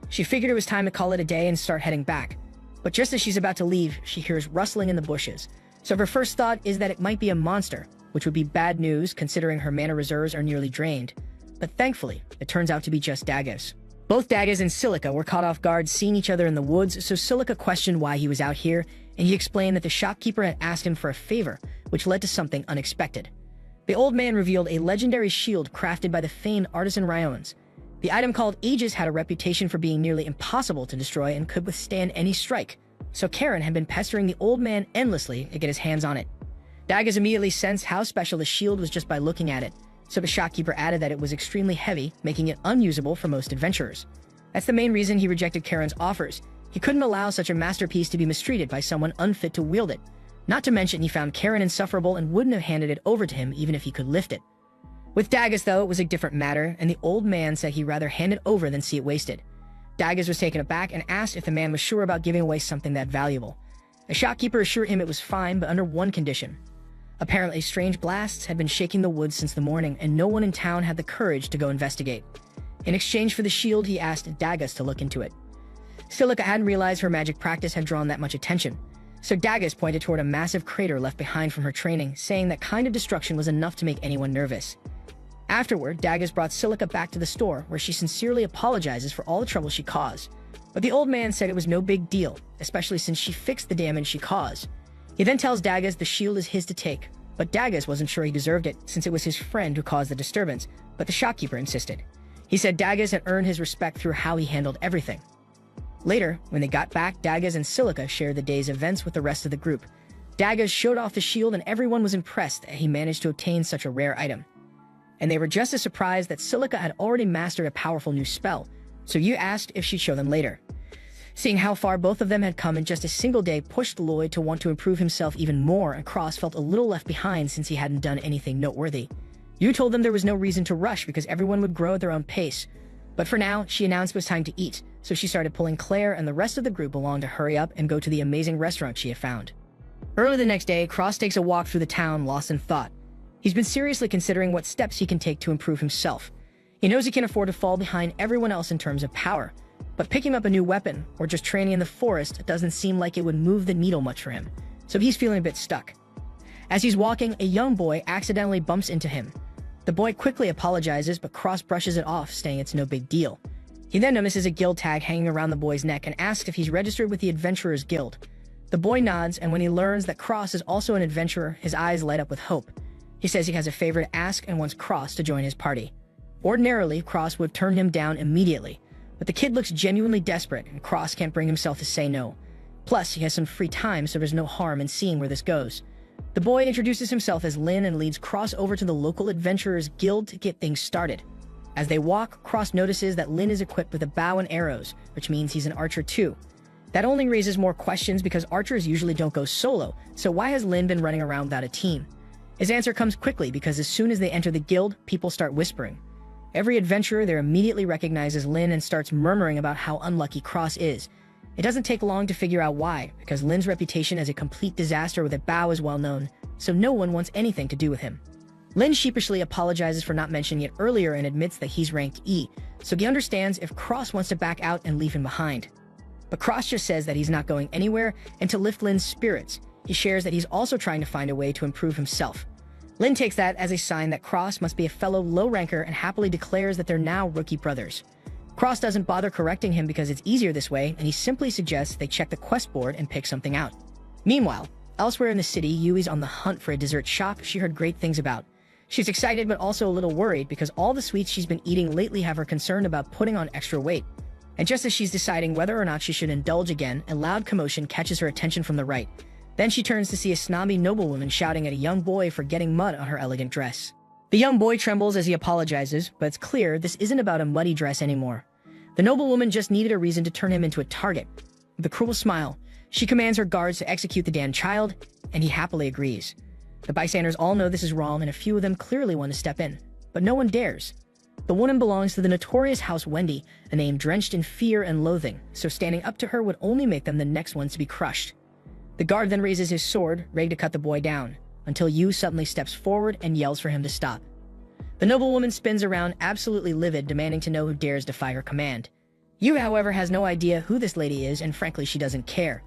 She figured it was time to call it a day and start heading back. But just as she's about to leave, she hears rustling in the bushes. So her first thought is that it might be a monster, which would be bad news considering her mana reserves are nearly drained. But thankfully, it turns out to be just Daggers. Both Daggers and Silica were caught off guard seeing each other in the woods, so Silica questioned why he was out here, and he explained that the shopkeeper had asked him for a favor, which led to something unexpected. The old man revealed a legendary shield crafted by the famed artisan Ryons. The item called Aegis had a reputation for being nearly impossible to destroy and could withstand any strike, so Karen had been pestering the old man endlessly to get his hands on it. Daggers immediately sensed how special the shield was just by looking at it, so the shopkeeper added that it was extremely heavy, making it unusable for most adventurers. That's the main reason he rejected Karen's offers. He couldn't allow such a masterpiece to be mistreated by someone unfit to wield it. Not to mention he found Karen insufferable and wouldn't have handed it over to him even if he could lift it. With Daggers, though, it was a different matter, and the old man said he'd rather hand it over than see it wasted. Daggers was taken aback and asked if the man was sure about giving away something that valuable. The shopkeeper assured him it was fine, but under one condition. Apparently, strange blasts had been shaking the woods since the morning, and no one in town had the courage to go investigate. In exchange for the shield, he asked Daggers to look into it. Silica hadn't realized her magic practice had drawn that much attention, so Daggers pointed toward a massive crater left behind from her training, saying that kind of destruction was enough to make anyone nervous. Afterward, Daggers brought Silica back to the store, where she sincerely apologizes for all the trouble she caused. But the old man said it was no big deal, especially since she fixed the damage she caused. He then tells Daggers the shield is his to take, but Daggers wasn't sure he deserved it, since it was his friend who caused the disturbance, but the shopkeeper insisted. He said Daggers had earned his respect through how he handled everything. Later, when they got back, Daggers and Silica shared the day's events with the rest of the group. Daggers showed off the shield and everyone was impressed that he managed to obtain such a rare item. And they were just as surprised that Silica had already mastered a powerful new spell, so Yu asked if she'd show them later. Seeing how far both of them had come in just a single day pushed Lloyd to want to improve himself even more, and Cross felt a little left behind since he hadn't done anything noteworthy. Yu told them there was no reason to rush because everyone would grow at their own pace. But for now, she announced it was time to eat, so she started pulling Claire and the rest of the group along to hurry up and go to the amazing restaurant she had found. Early the next day, Cross takes a walk through the town, lost in thought. He's been seriously considering what steps he can take to improve himself. He knows he can afford to fall behind everyone else in terms of power, but picking up a new weapon or just training in the forest doesn't seem like it would move the needle much for him, so he's feeling a bit stuck. As he's walking, a young boy accidentally bumps into him. The boy quickly apologizes, but Cross brushes it off, saying it's no big deal. He then notices a guild tag hanging around the boy's neck and asks if he's registered with the Adventurers Guild. The boy nods, and when he learns that Cross is also an adventurer, his eyes light up with hope. He says he has a favor to ask and wants Cross to join his party. Ordinarily, Cross would turn him down immediately, but the kid looks genuinely desperate, and Cross can't bring himself to say no. Plus, he has some free time, so there's no harm in seeing where this goes. The boy introduces himself as Lin and leads Cross over to the local Adventurers Guild to get things started. As they walk, Cross notices that Lin is equipped with a bow and arrows, which means he's an archer too. That only raises more questions because archers usually don't go solo, so why has Lin been running around without a team? His answer comes quickly because as soon as they enter the guild, people start whispering. Every adventurer there immediately recognizes Lin and starts murmuring about how unlucky Cross is. It doesn't take long to figure out why, because Lin's reputation as a complete disaster with a bow is well known, so no one wants anything to do with him. Lin sheepishly apologizes for not mentioning it earlier and admits that he's ranked E, so he understands if Cross wants to back out and leave him behind. But Cross just says that he's not going anywhere, and to lift Lin's spirits, he shares that he's also trying to find a way to improve himself. Lin takes that as a sign that Cross must be a fellow low-ranker and happily declares that they're now rookie brothers. Cross doesn't bother correcting him because it's easier this way, and he simply suggests they check the quest board and pick something out. Meanwhile, elsewhere in the city, Yui's on the hunt for a dessert shop she heard great things about. She's excited but also a little worried because all the sweets she's been eating lately have her concerned about putting on extra weight. And just as she's deciding whether or not she should indulge again, a loud commotion catches her attention from the right. Then she turns to see a snobby noblewoman shouting at a young boy for getting mud on her elegant dress. The young boy trembles as he apologizes, but it's clear this isn't about a muddy dress anymore. The noblewoman just needed a reason to turn him into a target. With a cruel smile, she commands her guards to execute the damned child, and he happily agrees. The bystanders all know this is wrong, and a few of them clearly want to step in, but no one dares. The woman belongs to the notorious House Wendy, a name drenched in fear and loathing, so standing up to her would only make them the next ones to be crushed. The guard then raises his sword, ready to cut the boy down, until Yu suddenly steps forward and yells for him to stop. The noblewoman spins around, absolutely livid, demanding to know who dares defy her command. Yu, however, has no idea who this lady is, and frankly, she doesn't care.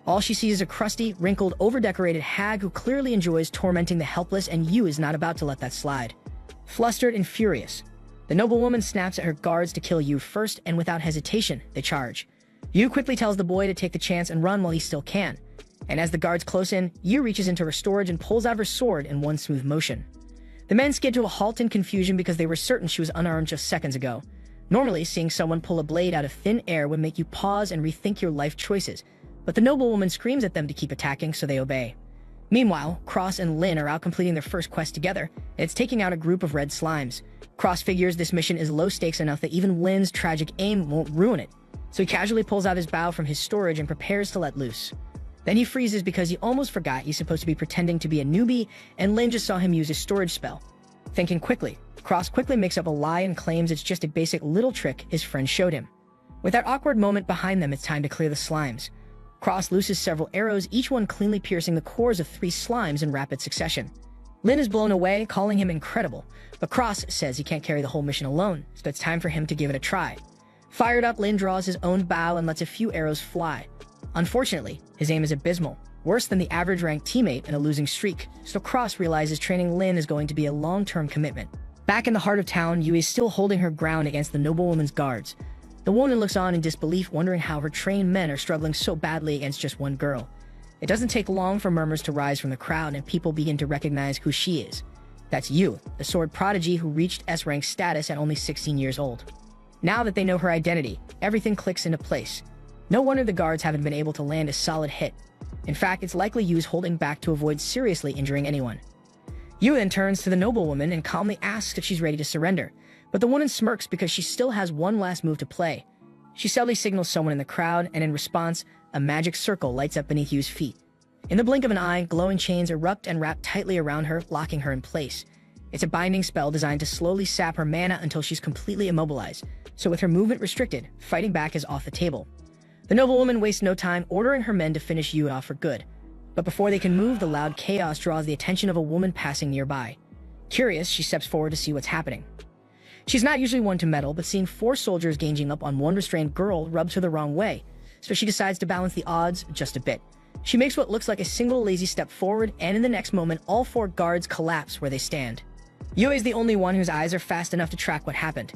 All she sees is a crusty, wrinkled, over-decorated hag who clearly enjoys tormenting the helpless, and Yu is not about to let that slide. Flustered and furious, the noblewoman snaps at her guards to kill Yu first, and without hesitation, they charge. Yu quickly tells the boy to take the chance and run while he still can. And as the guards close in, Yu reaches into her storage and pulls out her sword in one smooth motion. The men skid to a halt in confusion because they were certain she was unarmed just seconds ago. Normally, seeing someone pull a blade out of thin air would make you pause and rethink your life choices, but the noblewoman screams at them to keep attacking, so they obey. Meanwhile, Cross and Lin are out completing their first quest together, and it's taking out a group of red slimes. Cross figures this mission is low stakes enough that even Lin's tragic aim won't ruin it, so he casually pulls out his bow from his storage and prepares to let loose. Then he freezes because he almost forgot he's supposed to be pretending to be a newbie, and Lin just saw him use his storage spell. Thinking quickly, Cross quickly makes up a lie and claims it's just a basic little trick his friend showed him. With that awkward moment behind them, it's time to clear the slimes. Cross looses several arrows, each one cleanly piercing the cores of 3 slimes in rapid succession. Lin is blown away, calling him incredible, but Cross says he can't carry the whole mission alone, so it's time for him to give it a try. Fired up, Lin draws his own bow and lets a few arrows fly. Unfortunately, his aim is abysmal, worse than the average ranked teammate in a losing streak, so Cross realizes training Lin is going to be a long-term commitment. Back in the heart of town, Yui is still holding her ground against the noblewoman's guards. The woman looks on in disbelief, wondering how her trained men are struggling so badly against just one girl. It doesn't take long for murmurs to rise from the crowd, and people begin to recognize who she is. That's Yu, the sword prodigy who reached S-rank status at only 16 years old. Now that they know her identity, everything clicks into place. No wonder the guards haven't been able to land a solid hit. In fact, it's likely Yu's holding back to avoid seriously injuring anyone. Yu then turns to the noblewoman and calmly asks if she's ready to surrender, but the woman smirks because she still has one last move to play. She subtly signals someone in the crowd, and in response, a magic circle lights up beneath Yu's feet. In the blink of an eye, glowing chains erupt and wrap tightly around her, locking her in place. It's a binding spell designed to slowly sap her mana until she's completely immobilized, so with her movement restricted, fighting back is off the table. The noblewoman wastes no time ordering her men to finish Yu off for good. But before they can move, the loud chaos draws the attention of a woman passing nearby. Curious, she steps forward to see what's happening. She's not usually one to meddle, but seeing 4 soldiers ganging up on one restrained girl rubs her the wrong way, so she decides to balance the odds just a bit. She makes what looks like a single lazy step forward, and in the next moment, all 4 guards collapse where they stand. Yue is the only one whose eyes are fast enough to track what happened.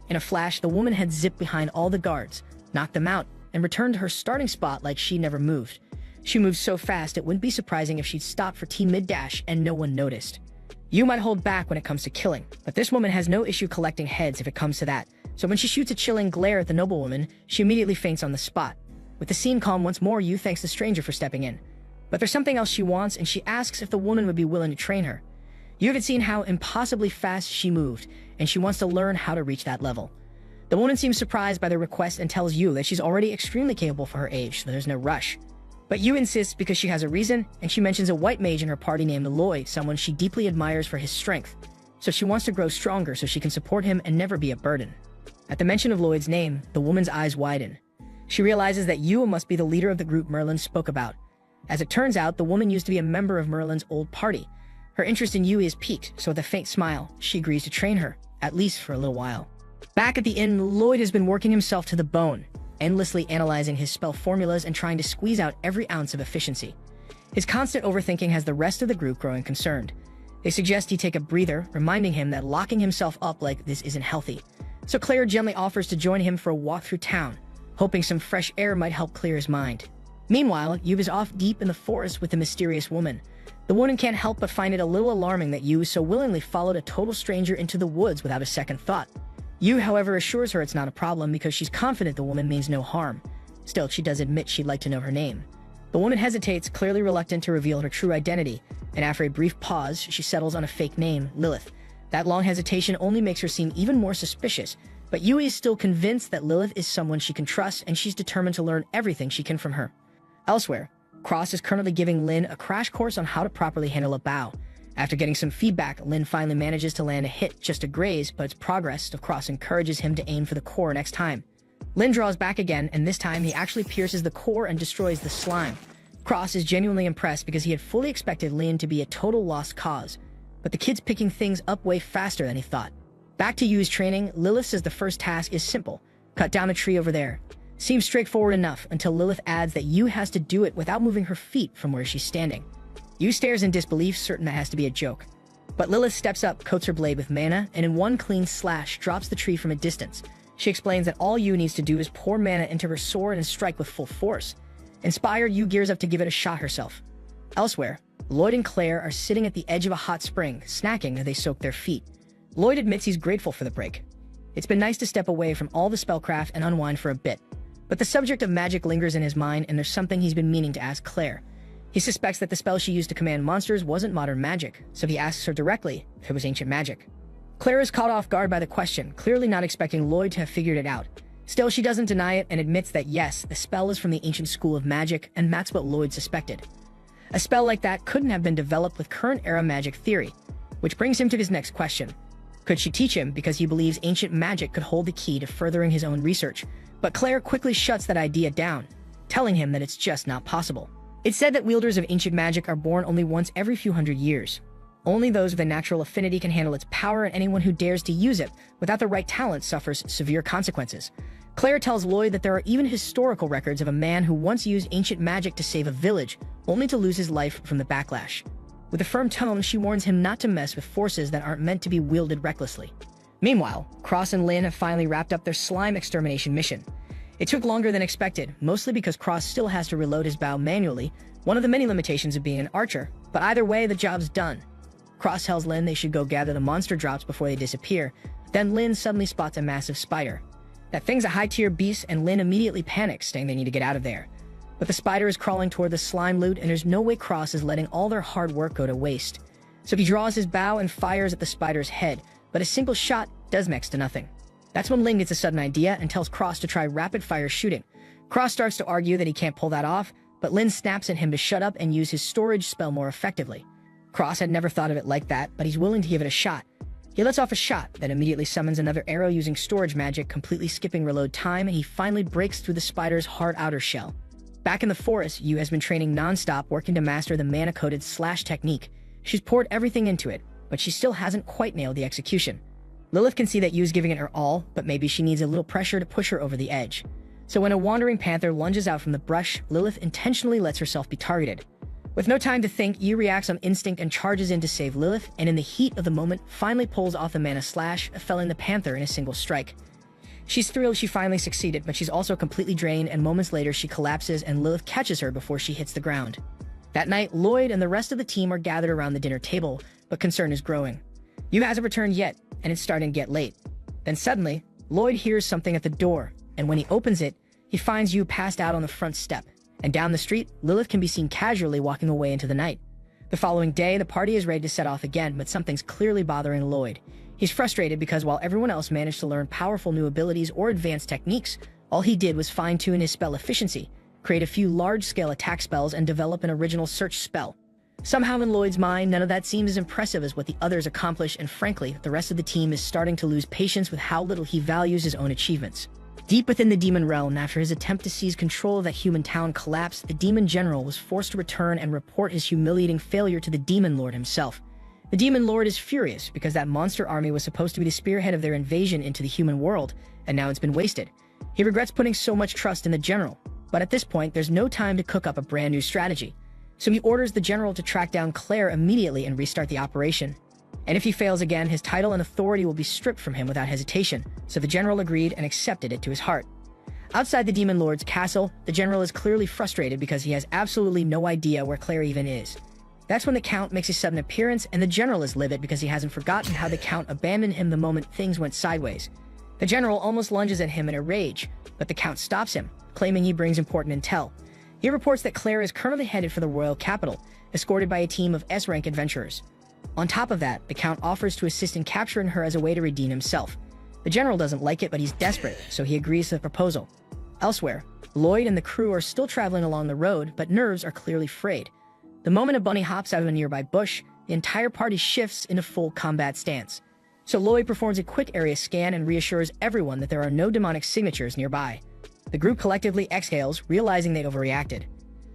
In a flash, the woman had zipped behind all the guards, knocked them out, and returned to her starting spot like she never moved. She moved so fast it wouldn't be surprising if she'd stopped for T mid-dash and no one noticed. Yu might hold back when it comes to killing, but this woman has no issue collecting heads if it comes to that, so when she shoots a chilling glare at the noblewoman, she immediately faints on the spot. With the scene calm once more, Yu thanks the stranger for stepping in. But there's something else she wants, and she asks if the woman would be willing to train her. You had seen how impossibly fast she moved, and she wants to learn how to reach that level. The woman seems surprised by the request and tells Yu that she's already extremely capable for her age, so there's no rush. But Yu insists because she has a reason, and she mentions a white mage in her party named Lloyd, someone she deeply admires for his strength. So she wants to grow stronger so she can support him and never be a burden. At the mention of Lloyd's name, the woman's eyes widen. She realizes that Yu must be the leader of the group Merlin spoke about. As it turns out, the woman used to be a member of Merlin's old party. Her interest in Yu is piqued, so with a faint smile, she agrees to train her, at least for a little while. Back at the inn, Lloyd has been working himself to the bone, endlessly analyzing his spell formulas and trying to squeeze out every ounce of efficiency. His constant overthinking has the rest of the group growing concerned. They suggest he take a breather, reminding him that locking himself up like this isn't healthy. So Claire gently offers to join him for a walk through town, hoping some fresh air might help clear his mind. Meanwhile, Yu is off deep in the forest with the mysterious woman. The woman can't help but find it a little alarming that Yu so willingly followed a total stranger into the woods without a second thought. Yu, however, assures her it's not a problem because she's confident the woman means no harm. Still, she does admit she'd like to know her name. The woman hesitates, clearly reluctant to reveal her true identity, and after a brief pause, she settles on a fake name, Lilith. That long hesitation only makes her seem even more suspicious, but Yui is still convinced that Lilith is someone she can trust, and she's determined to learn everything she can from her. Elsewhere, Cross is currently giving Lin a crash course on how to properly handle a bow. After getting some feedback, Lin finally manages to land a hit just to graze, but its progress of Cross encourages him to aim for the core next time. Lin draws back again, and this time he actually pierces the core and destroys the slime. Cross is genuinely impressed because he had fully expected Lin to be a total lost cause, but the kid's picking things up way faster than he thought. Back to Yu's training, Lilith says the first task is simple: cut down a tree over there. Seems straightforward enough until Lilith adds that Yu has to do it without moving her feet from where she's standing. Yu stares in disbelief, certain that has to be a joke. But Lilith steps up, coats her blade with mana, and in one clean slash drops the tree from a distance. She explains that all Yu needs to do is pour mana into her sword and strike with full force. Inspired, Yu gears up to give it a shot herself. Elsewhere, Lloyd and Claire are sitting at the edge of a hot spring, snacking as they soak their feet. Lloyd admits he's grateful for the break. It's been nice to step away from all the spellcraft and unwind for a bit. But the subject of magic lingers in his mind, and there's something he's been meaning to ask Claire. He suspects that the spell she used to command monsters wasn't modern magic, so he asks her directly if it was ancient magic. Claire is caught off guard by the question, clearly not expecting Lloyd to have figured it out. Still, she doesn't deny it and admits that yes, the spell is from the ancient school of magic, and that's what Lloyd suspected. A spell like that couldn't have been developed with current-era magic theory, which brings him to his next question. Could she teach him because he believes ancient magic could hold the key to furthering his own research? But Claire quickly shuts that idea down, telling him that it's just not possible. It's said that wielders of ancient magic are born only once every few hundred years. Only those with a natural affinity can handle its power, and anyone who dares to use it without the right talent suffers severe consequences. Claire tells Lloyd that there are even historical records of a man who once used ancient magic to save a village, only to lose his life from the backlash. With a firm tone, she warns him not to mess with forces that aren't meant to be wielded recklessly. Meanwhile, Cross and Lin have finally wrapped up their slime extermination mission. It took longer than expected, mostly because Cross still has to reload his bow manually, one of the many limitations of being an archer, but either way, the job's done. Cross tells Lin they should go gather the monster drops before they disappear, then Lin suddenly spots a massive spider. That thing's a high-tier beast, and Lin immediately panics, saying they need to get out of there. But the spider is crawling toward the slime loot, and there's no way Cross is letting all their hard work go to waste. So he draws his bow and fires at the spider's head, but a single shot does next to nothing. That's when Ling gets a sudden idea and tells Cross to try rapid-fire shooting. Cross starts to argue that he can't pull that off, but Lin snaps at him to shut up and use his storage spell more effectively. Cross had never thought of it like that, but he's willing to give it a shot. He lets off a shot, then immediately summons another arrow using storage magic, completely skipping reload time, and he finally breaks through the spider's hard outer shell. Back in the forest, Yu has been training non-stop, working to master the mana-coded slash technique. She's poured everything into it, but she still hasn't quite nailed the execution. Lilith can see that Yu's giving it her all, but maybe she needs a little pressure to push her over the edge. So when a wandering panther lunges out from the brush, Lilith intentionally lets herself be targeted. With no time to think, Yu reacts on instinct and charges in to save Lilith, and in the heat of the moment, finally pulls off the mana slash, felling the panther in a single strike. She's thrilled she finally succeeded, but she's also completely drained, and moments later she collapses and Lilith catches her before she hits the ground. That night, Lloyd and the rest of the team are gathered around the dinner table, but concern is growing. Yu hasn't returned yet, and it's starting to get late. Then suddenly, Lloyd hears something at the door, and when he opens it, he finds Yu passed out on the front step. And down the street, Lilith can be seen casually walking away into the night. The following day, the party is ready to set off again, but something's clearly bothering Lloyd. He's frustrated because while everyone else managed to learn powerful new abilities or advanced techniques, all he did was fine-tune his spell efficiency, create a few large-scale attack spells, and develop an original search spell. Somehow in Lloyd's mind, none of that seems as impressive as what the others accomplish, and frankly, the rest of the team is starting to lose patience with how little he values his own achievements. Deep within the demon realm, after his attempt to seize control of that human town collapsed, the demon general was forced to return and report his humiliating failure to the demon lord himself. The demon lord is furious because that monster army was supposed to be the spearhead of their invasion into the human world, and now it's been wasted. He regrets putting so much trust in the general, but at this point, there's no time to cook up a brand new strategy. So he orders the general to track down Claire immediately and restart the operation. And if he fails again, his title and authority will be stripped from him without hesitation, so the general agreed and accepted it to his heart. Outside the demon lord's castle, the general is clearly frustrated because he has absolutely no idea where Claire even is. That's when the count makes a sudden appearance, and the general is livid because he hasn't forgotten how the count abandoned him the moment things went sideways. The general almost lunges at him in a rage, but the count stops him, claiming he brings important intel. He reports that Claire is currently headed for the royal capital, escorted by a team of S-rank adventurers. On top of that, the Count offers to assist in capturing her as a way to redeem himself. The general doesn't like it, but he's desperate, so he agrees to the proposal. Elsewhere, Lloyd and the crew are still traveling along the road, but nerves are clearly frayed. The moment a bunny hops out of a nearby bush, the entire party shifts into full combat stance. So Lloyd performs a quick area scan and reassures everyone that there are no demonic signatures nearby. The group collectively exhales, realizing they'd overreacted.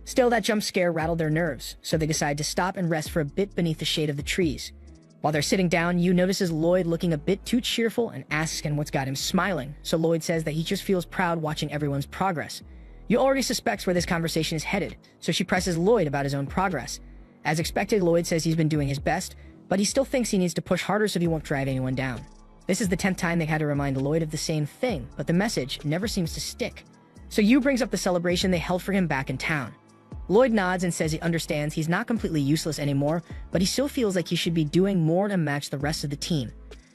Still, that jump scare rattled their nerves, so they decide to stop and rest for a bit beneath the shade of the trees. While they're sitting down, Yu notices Lloyd looking a bit too cheerful and asks him what's got him smiling, so Lloyd says that he just feels proud watching everyone's progress. Yu already suspects where this conversation is headed, so she presses Lloyd about his own progress. As expected, Lloyd says he's been doing his best, but he still thinks he needs to push harder so he won't drive anyone down. This is the 10th time they had to remind Lloyd of the same thing, but the message never seems to stick. So Yu brings up the celebration they held for him back in town. Lloyd nods and says he understands he's not completely useless anymore, but he still feels like he should be doing more to match the rest of the team.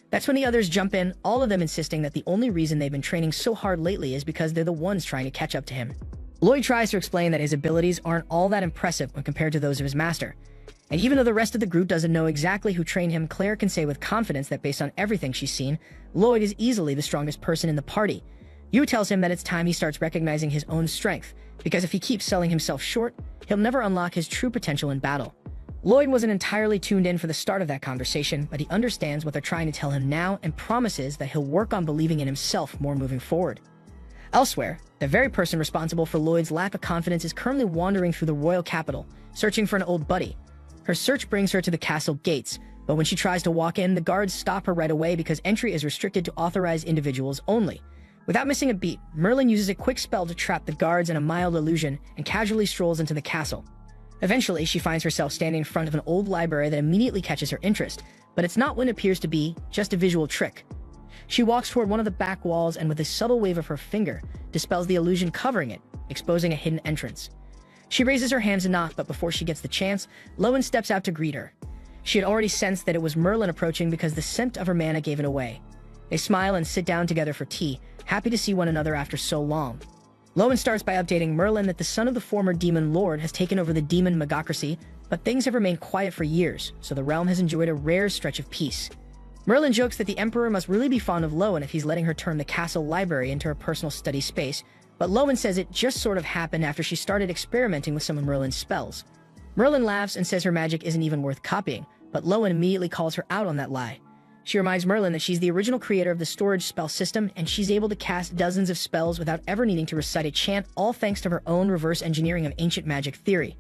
That's when the others jump in, all of them insisting that the only reason they've been training so hard lately is because they're the ones trying to catch up to him. Lloyd tries to explain that his abilities aren't all that impressive when compared to those of his master. And even though the rest of the group doesn't know exactly who trained him, Claire can say with confidence that based on everything she's seen, Lloyd is easily the strongest person in the party. Yu tells him that it's time he starts recognizing his own strength, because if he keeps selling himself short, he'll never unlock his true potential in battle. Lloyd wasn't entirely tuned in for the start of that conversation, but he understands what they're trying to tell him now and promises that he'll work on believing in himself more moving forward. Elsewhere, the very person responsible for Lloyd's lack of confidence is currently wandering through the royal capital, searching for an old buddy. Her search brings her to the castle gates, but when she tries to walk in, the guards stop her right away because entry is restricted to authorized individuals only. Without missing a beat, Merlin uses a quick spell to trap the guards in a mild illusion and casually strolls into the castle. Eventually, she finds herself standing in front of an old library that immediately catches her interest, but it's not what it appears to be, just a visual trick. She walks toward one of the back walls and with a subtle wave of her finger, dispels the illusion covering it, exposing a hidden entrance. She raises her hands to knock, but before she gets the chance, Lowen steps out to greet her. She had already sensed that it was Merlin approaching because the scent of her mana gave it away. They smile and sit down together for tea, happy to see one another after so long. Lowen starts by updating Merlin that the son of the former demon lord has taken over the demon magocracy, but things have remained quiet for years, so the realm has enjoyed a rare stretch of peace. Merlin jokes that the Emperor must really be fond of Lowen if he's letting her turn the castle library into her personal study space, but Lowen says it just sort of happened after she started experimenting with some of Merlin's spells. Merlin laughs and says her magic isn't even worth copying, but Lowen immediately calls her out on that lie. She reminds Merlin that she's the original creator of the storage spell system, and she's able to cast dozens of spells without ever needing to recite a chant, all thanks to her own reverse engineering of ancient magic theory.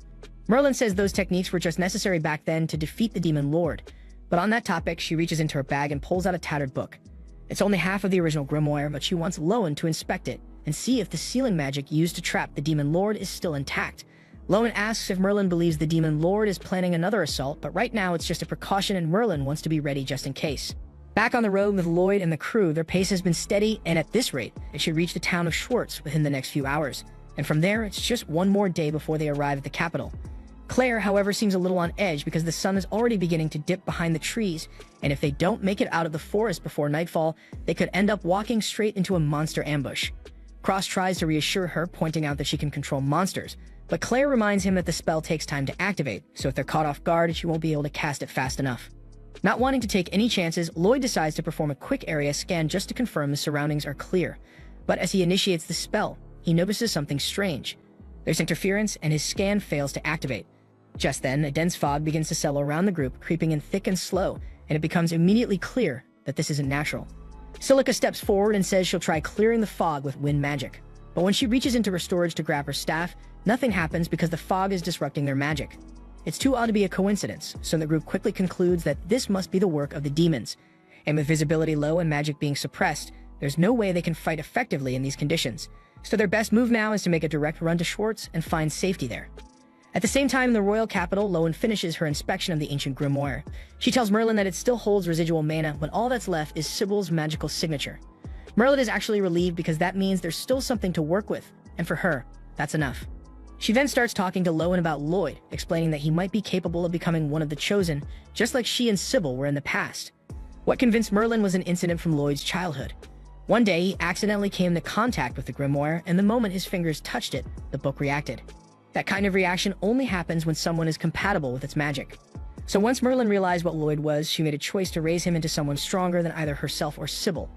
Merlin says those techniques were just necessary back then to defeat the Demon Lord. But on that topic, she reaches into her bag and pulls out a tattered book. It's only half of the original grimoire, but she wants Lowen to inspect it and see if the sealing magic used to trap the Demon Lord is still intact. Lowen asks if Merlin believes the Demon Lord is planning another assault, but right now it's just a precaution and Merlin wants to be ready just in case. Back on the road with Lloyd and the crew, their pace has been steady, and at this rate, they should reach the town of Schwartz within the next few hours. And from there, it's just one more day before they arrive at the capital. Claire, however, seems a little on edge because the sun is already beginning to dip behind the trees, and if they don't make it out of the forest before nightfall, they could end up walking straight into a monster ambush. Cross tries to reassure her, pointing out that she can control monsters, but Claire reminds him that the spell takes time to activate, so if they're caught off guard, she won't be able to cast it fast enough. Not wanting to take any chances, Lloyd decides to perform a quick area scan just to confirm the surroundings are clear. But as he initiates the spell, he notices something strange. There's interference, and his scan fails to activate. Just then, a dense fog begins to settle around the group, creeping in thick and slow, and it becomes immediately clear that this isn't natural. Silica steps forward and says she'll try clearing the fog with wind magic. But when she reaches into her storage to grab her staff, nothing happens because the fog is disrupting their magic. It's too odd to be a coincidence, so the group quickly concludes that this must be the work of the demons. And with visibility low and magic being suppressed, there's no way they can fight effectively in these conditions. So their best move now is to make a direct run to Schwartz and find safety there. At the same time, in the royal capital, Lowen finishes her inspection of the ancient grimoire. She tells Merlin that it still holds residual mana when all that's left is Sybil's magical signature. Merlin is actually relieved because that means there's still something to work with, and for her, that's enough. She then starts talking to Lowen about Lloyd, explaining that he might be capable of becoming one of the Chosen, just like she and Sybil were in the past. What convinced Merlin was an incident from Lloyd's childhood. One day, he accidentally came into contact with the grimoire, and the moment his fingers touched it, the book reacted. That kind of reaction only happens when someone is compatible with its magic. So once Merlin realized what Lloyd was, she made a choice to raise him into someone stronger than either herself or Sybil.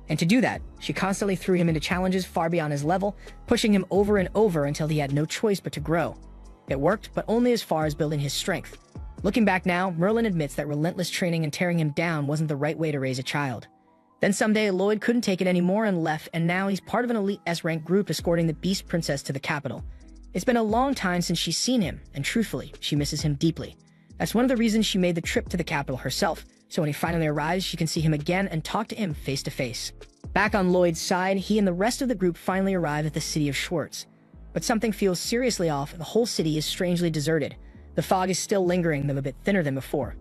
And to do that, she constantly threw him into challenges far beyond his level, pushing him over and over until he had no choice but to grow. It worked, but only as far as building his strength. Looking back now, Merlin admits that relentless training and tearing him down wasn't the right way to raise a child. Then someday, Lloyd couldn't take it anymore and left, and now he's part of an elite S-rank group escorting the Beast Princess to the capital. It's been a long time since she's seen him, and truthfully, she misses him deeply. That's one of the reasons she made the trip to the capital herself, so when he finally arrives, she can see him again and talk to him face to face. Back on Lloyd's side, he and the rest of the group finally arrive at the city of Schwartz. But something feels seriously off. The whole city is strangely deserted. The fog is still lingering, though a bit thinner than before.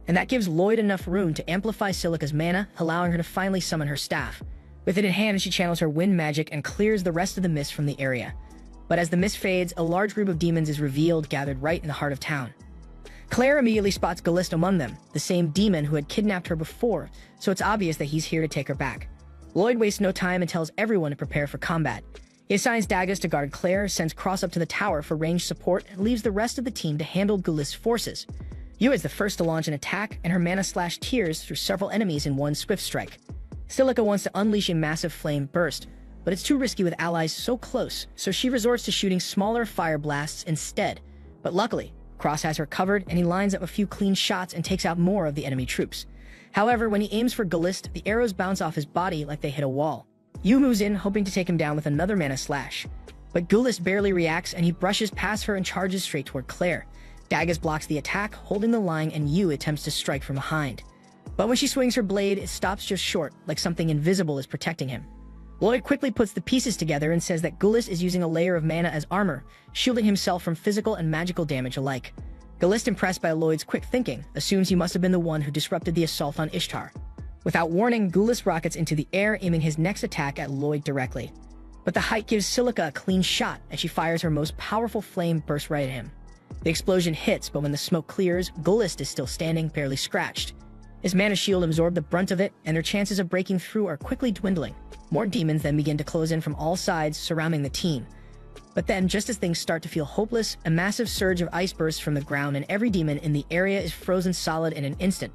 And that gives Lloyd enough room to amplify Silica's mana, allowing her to finally summon her staff. With it in hand, she channels her wind magic and clears the rest of the mist from the area. But as the mist fades, a large group of demons is revealed, gathered right in the heart of town. Claire immediately spots Gallist among them, the same demon who had kidnapped her before, so it's obvious that he's here to take her back. Lloyd wastes no time and tells everyone to prepare for combat. He assigns Daggers to guard Claire, sends Cross up to the tower for ranged support, and leaves the rest of the team to handle Gallist's forces. Yua is the first to launch an attack, and her mana slash tears through several enemies in one swift strike. Silica wants to unleash a massive flame burst, but it's too risky with allies so close, so she resorts to shooting smaller fire blasts instead. But luckily, Cross has her covered, and he lines up a few clean shots and takes out more of the enemy troops. However, when he aims for Gallist, the arrows bounce off his body like they hit a wall. Yu moves in, hoping to take him down with another mana slash. But Gallist barely reacts, and he brushes past her and charges straight toward Claire. Daggers blocks the attack, holding the line, and Yu attempts to strike from behind. But when she swings her blade, it stops just short, like something invisible is protecting him. Lloyd quickly puts the pieces together and says that Gallist is using a layer of mana as armor, shielding himself from physical and magical damage alike. Gallist, impressed by Lloyd's quick thinking, assumes he must have been the one who disrupted the assault on Ishtar. Without warning, Gallist rockets into the air, aiming his next attack at Lloyd directly. But the height gives Silica a clean shot as she fires her most powerful flame burst right at him. The explosion hits, but when the smoke clears, Gallist is still standing, barely scratched. His mana shield absorbed the brunt of it, and their chances of breaking through are quickly dwindling. More demons then begin to close in from all sides, surrounding the team. But then, just as things start to feel hopeless, a massive surge of ice bursts from the ground, and every demon in the area is frozen solid in an instant.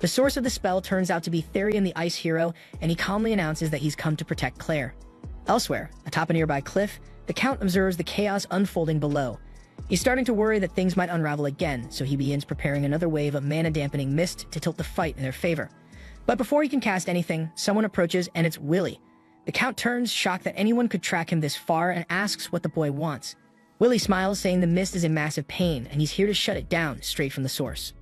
The source of the spell turns out to be Therion the Ice Hero, and he calmly announces that he's come to protect Claire. Elsewhere, atop a nearby cliff, the Count observes the chaos unfolding below. He's starting to worry that things might unravel again, so he begins preparing another wave of mana-dampening mist to tilt the fight in their favor. But before he can cast anything, someone approaches, and it's Willie. The Count turns, shocked that anyone could track him this far, and asks what the boy wants. Willie smiles, saying the mist is in massive pain, and he's here to shut it down, straight from the source.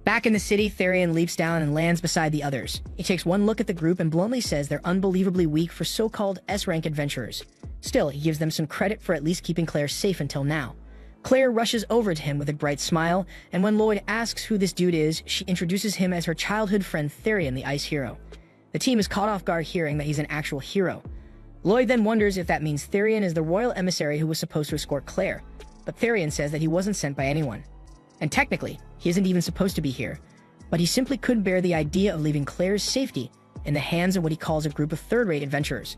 Back in the city, Therion leaps down and lands beside the others. He takes one look at the group and bluntly says they're unbelievably weak for so-called S-rank adventurers. Still, he gives them some credit for at least keeping Claire safe until now. Claire rushes over to him with a bright smile, and when Lloyd asks who this dude is, she introduces him as her childhood friend Therion the Ice Hero. The team is caught off guard hearing that he's an actual hero. Lloyd then wonders if that means Therion is the royal emissary who was supposed to escort Claire, but Therion says that he wasn't sent by anyone. And technically, he isn't even supposed to be here, but he simply couldn't bear the idea of leaving Claire's safety in the hands of what he calls a group of third-rate adventurers.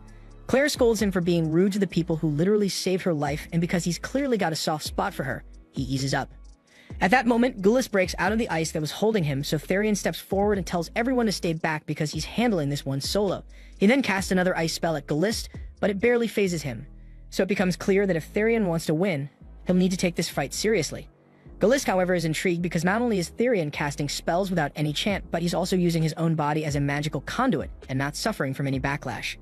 Claire scolds him for being rude to the people who literally saved her life, and because he's clearly got a soft spot for her, he eases up. At that moment, Gulis breaks out of the ice that was holding him, so Therion steps forward and tells everyone to stay back because he's handling this one solo. He then casts another ice spell at Gulis, but it barely phases him. So it becomes clear that if Therion wants to win, he'll need to take this fight seriously. Gulis, however, is intrigued because not only is Therion casting spells without any chant, but he's also using his own body as a magical conduit and not suffering from any backlash.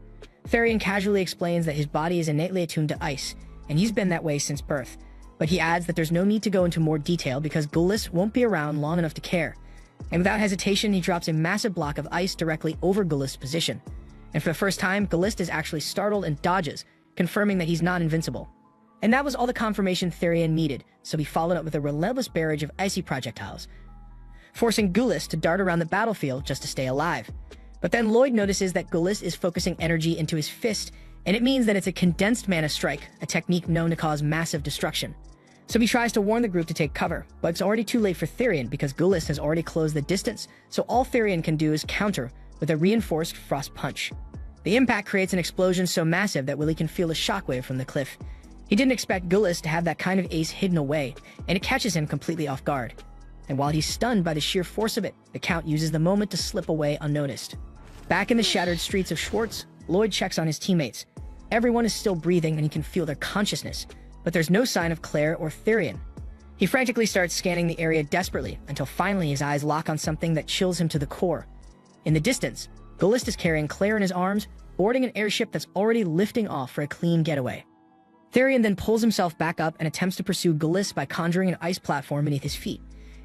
Therion casually explains that his body is innately attuned to ice, and he's been that way since birth. But he adds that there's no need to go into more detail because Gulis won't be around long enough to care. And without hesitation, he drops a massive block of ice directly over Gulis' position. And for the first time, Gulis is actually startled and dodges, confirming that he's not invincible. And that was all the confirmation Therion needed, so he followed up with a relentless barrage of icy projectiles, forcing Gulis to dart around the battlefield just to stay alive. But then Lloyd notices that Gulis is focusing energy into his fist, and it means that it's a condensed mana strike, a technique known to cause massive destruction. So he tries to warn the group to take cover, but it's already too late for Therion because Gulis has already closed the distance, so all Therion can do is counter with a reinforced frost punch. The impact creates an explosion so massive that Willie can feel a shockwave from the cliff. He didn't expect Gulis to have that kind of ace hidden away, and it catches him completely off guard. And while he's stunned by the sheer force of it, the Count uses the moment to slip away unnoticed. Back in the shattered streets of Schwartz, Lloyd checks on his teammates. Everyone is still breathing and he can feel their consciousness, but there's no sign of Claire or Therion. He frantically starts scanning the area desperately until finally his eyes lock on something that chills him to the core. In the distance, Gulis is carrying Claire in his arms, boarding an airship that's already lifting off for a clean getaway. Therion then pulls himself back up and attempts to pursue Gulis by conjuring an ice platform beneath his feet.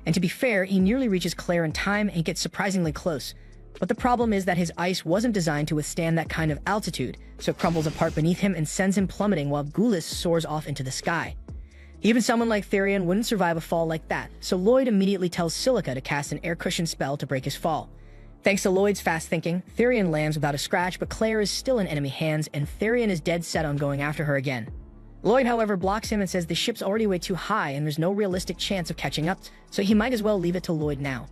And to be fair, he nearly reaches Claire in time and gets surprisingly close. But the problem is that his ice wasn't designed to withstand that kind of altitude, so it crumbles apart beneath him and sends him plummeting while Gulis soars off into the sky. Even someone like Therion wouldn't survive a fall like that, so Lloyd immediately tells Silica to cast an air cushion spell to break his fall. Thanks to Lloyd's fast thinking, Therion lands without a scratch, but Claire is still in enemy hands, and Therion is dead set on going after her again. Lloyd, however, blocks him and says the ship's already way too high and there's no realistic chance of catching up, so he might as well leave it to Lloyd now.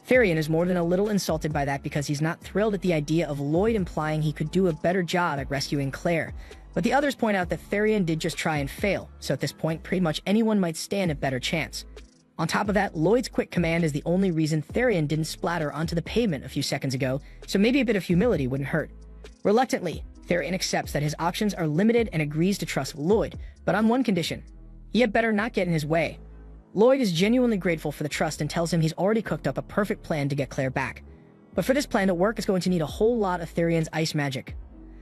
Therion is more than a little insulted by that because he's not thrilled at the idea of Lloyd implying he could do a better job at rescuing Claire. But the others point out that Therion did just try and fail, so at this point pretty much anyone might stand a better chance. On top of that, Lloyd's quick command is the only reason Therion didn't splatter onto the pavement a few seconds ago, so maybe a bit of humility wouldn't hurt. Reluctantly, Therion accepts that his options are limited and agrees to trust Lloyd, but on one condition. He had better not get in his way. Lloyd is genuinely grateful for the trust and tells him he's already cooked up a perfect plan to get Claire back. But for this plan to work, it's going to need a whole lot of Therion's ice magic.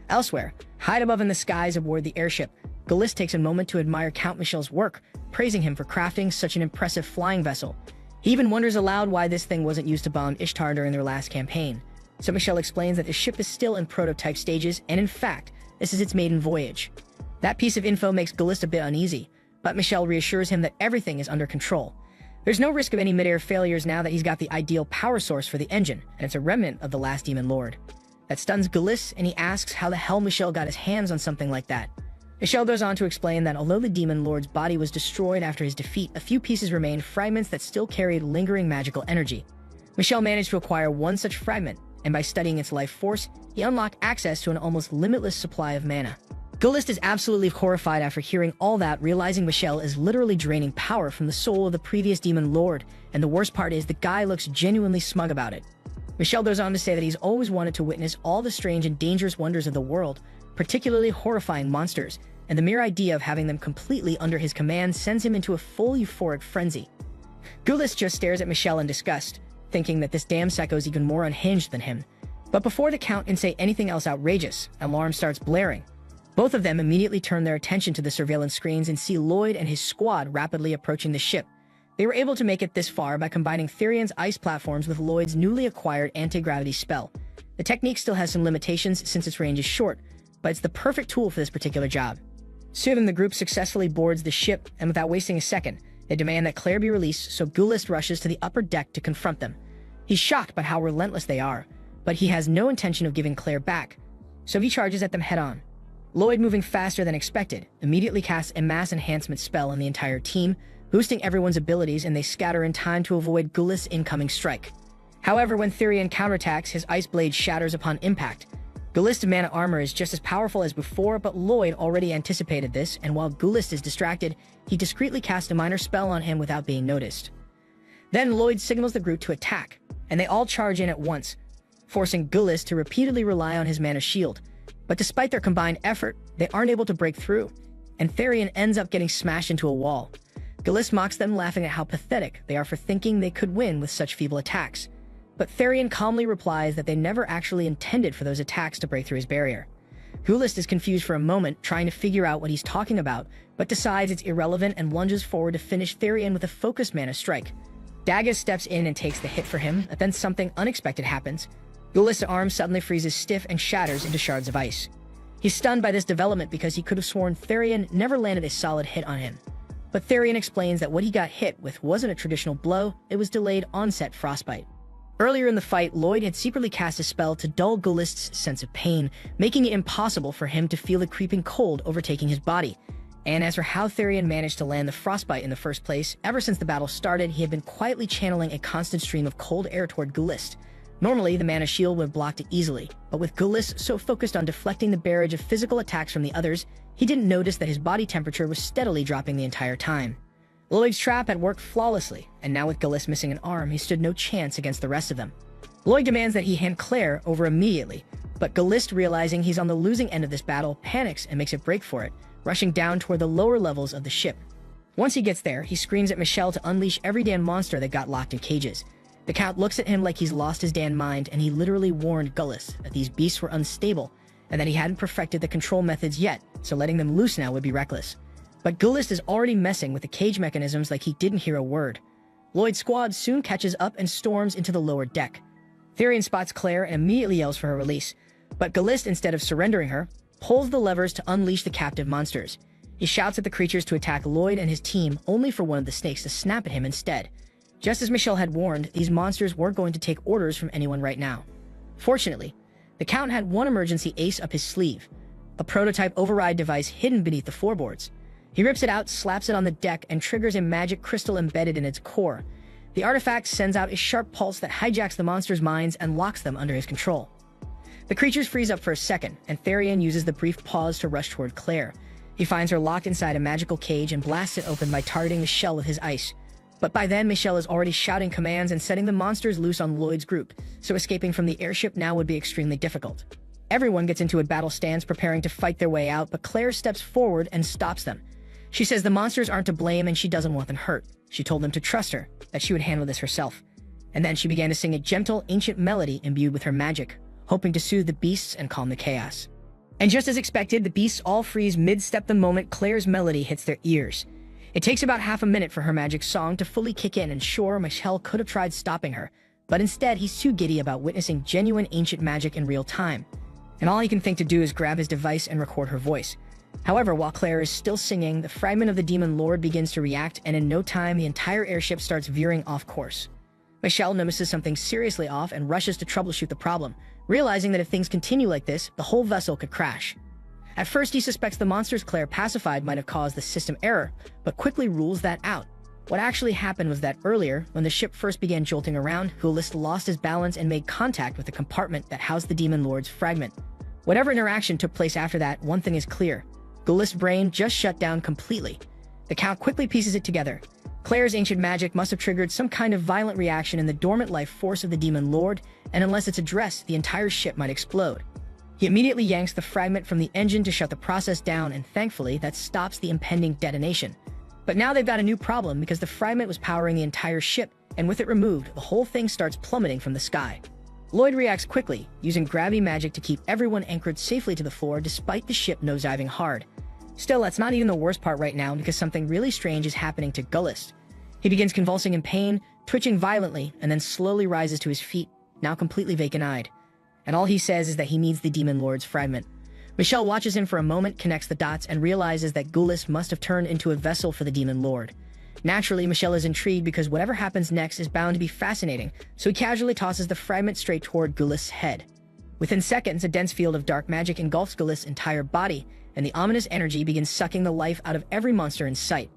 Elsewhere, high above in the skies aboard the airship, Gulis takes a moment to admire Count Michel's work, praising him for crafting such an impressive flying vessel. He even wonders aloud why this thing wasn't used to bomb Ishtar during their last campaign. So Michel explains that the ship is still in prototype stages, and in fact, this is its maiden voyage. That piece of info makes Gulis a bit uneasy, but Michel reassures him that everything is under control. There's no risk of any mid-air failures now that he's got the ideal power source for the engine, and it's a remnant of the last Demon Lord. That stuns Gulis, and he asks how the hell Michel got his hands on something like that. Michel goes on to explain that although the Demon Lord's body was destroyed after his defeat, a few pieces remained, fragments that still carried lingering magical energy. Michel managed to acquire one such fragment, and by studying its life force, he unlocked access to an almost limitless supply of mana. Gulis is absolutely horrified after hearing all that, realizing Michel is literally draining power from the soul of the previous Demon Lord, and the worst part is the guy looks genuinely smug about it. Michelle goes on to say that he's always wanted to witness all the strange and dangerous wonders of the world, particularly horrifying monsters, and the mere idea of having them completely under his command sends him into a full euphoric frenzy. Gullist just stares at Michelle in disgust, thinking that this damn psycho's even more unhinged than him. But before the Count can say anything else outrageous, an alarm starts blaring. Both of them immediately turn their attention to the surveillance screens and see Lloyd and his squad rapidly approaching the ship. They were able to make it this far by combining Therion's ice platforms with Lloyd's newly acquired anti-gravity spell. The technique still has some limitations since its range is short, but it's the perfect tool for this particular job. Soon the group successfully boards the ship, and without wasting a second, they demand that Claire be released, so Gullist rushes to the upper deck to confront them. He's shocked by how relentless they are, but he has no intention of giving Claire back, so he charges at them head-on. Lloyd, moving faster than expected, immediately casts a mass enhancement spell on the entire team, boosting everyone's abilities, and they scatter in time to avoid Gullist's incoming strike. However, when Therion counterattacks, his ice blade shatters upon impact. Gullist's mana armor is just as powerful as before, but Lloyd already anticipated this, and while Gullist is distracted, he discreetly casts a minor spell on him without being noticed. Then Lloyd signals the group to attack, and they all charge in at once, forcing Gullist to repeatedly rely on his mana shield. But despite their combined effort, they aren't able to break through, and Therion ends up getting smashed into a wall. Gullist mocks them, laughing at how pathetic they are for thinking they could win with such feeble attacks. But Therion calmly replies that they never actually intended for those attacks to break through his barrier. Gullist is confused for a moment, trying to figure out what he's talking about, but decides it's irrelevant and lunges forward to finish Therion with a focused mana strike. Daggett steps in and takes the hit for him, but then something unexpected happens. Gullist's arm suddenly freezes stiff and shatters into shards of ice. He's stunned by this development because he could have sworn Therion never landed a solid hit on him. But Therion explains that what he got hit with wasn't a traditional blow, it was delayed onset frostbite. Earlier in the fight, Lloyd had secretly cast a spell to dull Gullist's sense of pain, making it impossible for him to feel the creeping cold overtaking his body. And as for how Therion managed to land the frostbite in the first place, ever since the battle started, he had been quietly channeling a constant stream of cold air toward Gullist. Normally, the mana shield would have blocked it easily, but with Gullist so focused on deflecting the barrage of physical attacks from the others, he didn't notice that his body temperature was steadily dropping the entire time. Lloyd's trap had worked flawlessly, and now with Gullist missing an arm, he stood no chance against the rest of them. Lloyd demands that he hand Claire over immediately, but Gullist, realizing he's on the losing end of this battle, panics and makes a break for it, rushing down toward the lower levels of the ship. Once he gets there, he screams at Michelle to unleash every damn monster that got locked in cages. The Count looks at him like he's lost his damn mind, and he literally warned Gullist that these beasts were unstable, and that he hadn't perfected the control methods yet, so letting them loose now would be reckless. But Gullist is already messing with the cage mechanisms like he didn't hear a word. Lloyd's squad soon catches up and storms into the lower deck. Therion spots Claire and immediately yells for her release, but Gullist, instead of surrendering her, pulls the levers to unleash the captive monsters. He shouts at the creatures to attack Lloyd and his team, only for one of the snakes to snap at him instead. Just as Michelle had warned, these monsters weren't going to take orders from anyone right now. Fortunately, the Count had one emergency ace up his sleeve, a prototype override device hidden beneath the floorboards. He rips it out, slaps it on the deck, and triggers a magic crystal embedded in its core. The artifact sends out a sharp pulse that hijacks the monsters' minds and locks them under his control. The creatures freeze up for a second, and Therion uses the brief pause to rush toward Claire. He finds her locked inside a magical cage and blasts it open by targeting the shell with his ice. But by then, Michelle is already shouting commands and setting the monsters loose on Lloyd's group, so escaping from the airship now would be extremely difficult. Everyone gets into a battle stance preparing to fight their way out, but Claire steps forward and stops them. She says the monsters aren't to blame and she doesn't want them hurt. She told them to trust her, that she would handle this herself. And then she began to sing a gentle, ancient melody imbued with her magic, hoping to soothe the beasts and calm the chaos. And just as expected, the beasts all freeze mid-step the moment Claire's melody hits their ears. It takes about half a minute for her magic song to fully kick in, and sure, Michelle could have tried stopping her, but instead he's too giddy about witnessing genuine ancient magic in real time. And all he can think to do is grab his device and record her voice. However, while Claire is still singing, the fragment of the Demon Lord begins to react, and in no time, the entire airship starts veering off course. Michelle notices something seriously off and rushes to troubleshoot the problem, realizing that if things continue like this, the whole vessel could crash. At first, he suspects the monsters Claire pacified might have caused the system error, but quickly rules that out. What actually happened was that earlier, when the ship first began jolting around, Gullist lost his balance and made contact with the compartment that housed the Demon Lord's fragment. Whatever interaction took place after that, one thing is clear. Gullist's brain just shut down completely. The Count quickly pieces it together. Claire's ancient magic must have triggered some kind of violent reaction in the dormant life force of the Demon Lord, and unless it's addressed, the entire ship might explode. He immediately yanks the fragment from the engine to shut the process down, and thankfully, that stops the impending detonation. But now they've got a new problem because the fragment was powering the entire ship, and with it removed, the whole thing starts plummeting from the sky. Lloyd reacts quickly, using gravity magic to keep everyone anchored safely to the floor despite the ship nosediving hard. Still, that's not even the worst part right now because something really strange is happening to Gullist. He begins convulsing in pain, twitching violently, and then slowly rises to his feet, now completely vacant-eyed. And all he says is that he needs the Demon Lord's fragment. Michelle watches him for a moment, connects the dots, and realizes that Gullist must have turned into a vessel for the Demon Lord. Naturally, Michelle is intrigued because whatever happens next is bound to be fascinating, so he casually tosses the fragment straight toward Gullist's head. Within seconds, a dense field of dark magic engulfs Gullist's entire body, and the ominous energy begins sucking the life out of every monster in sight.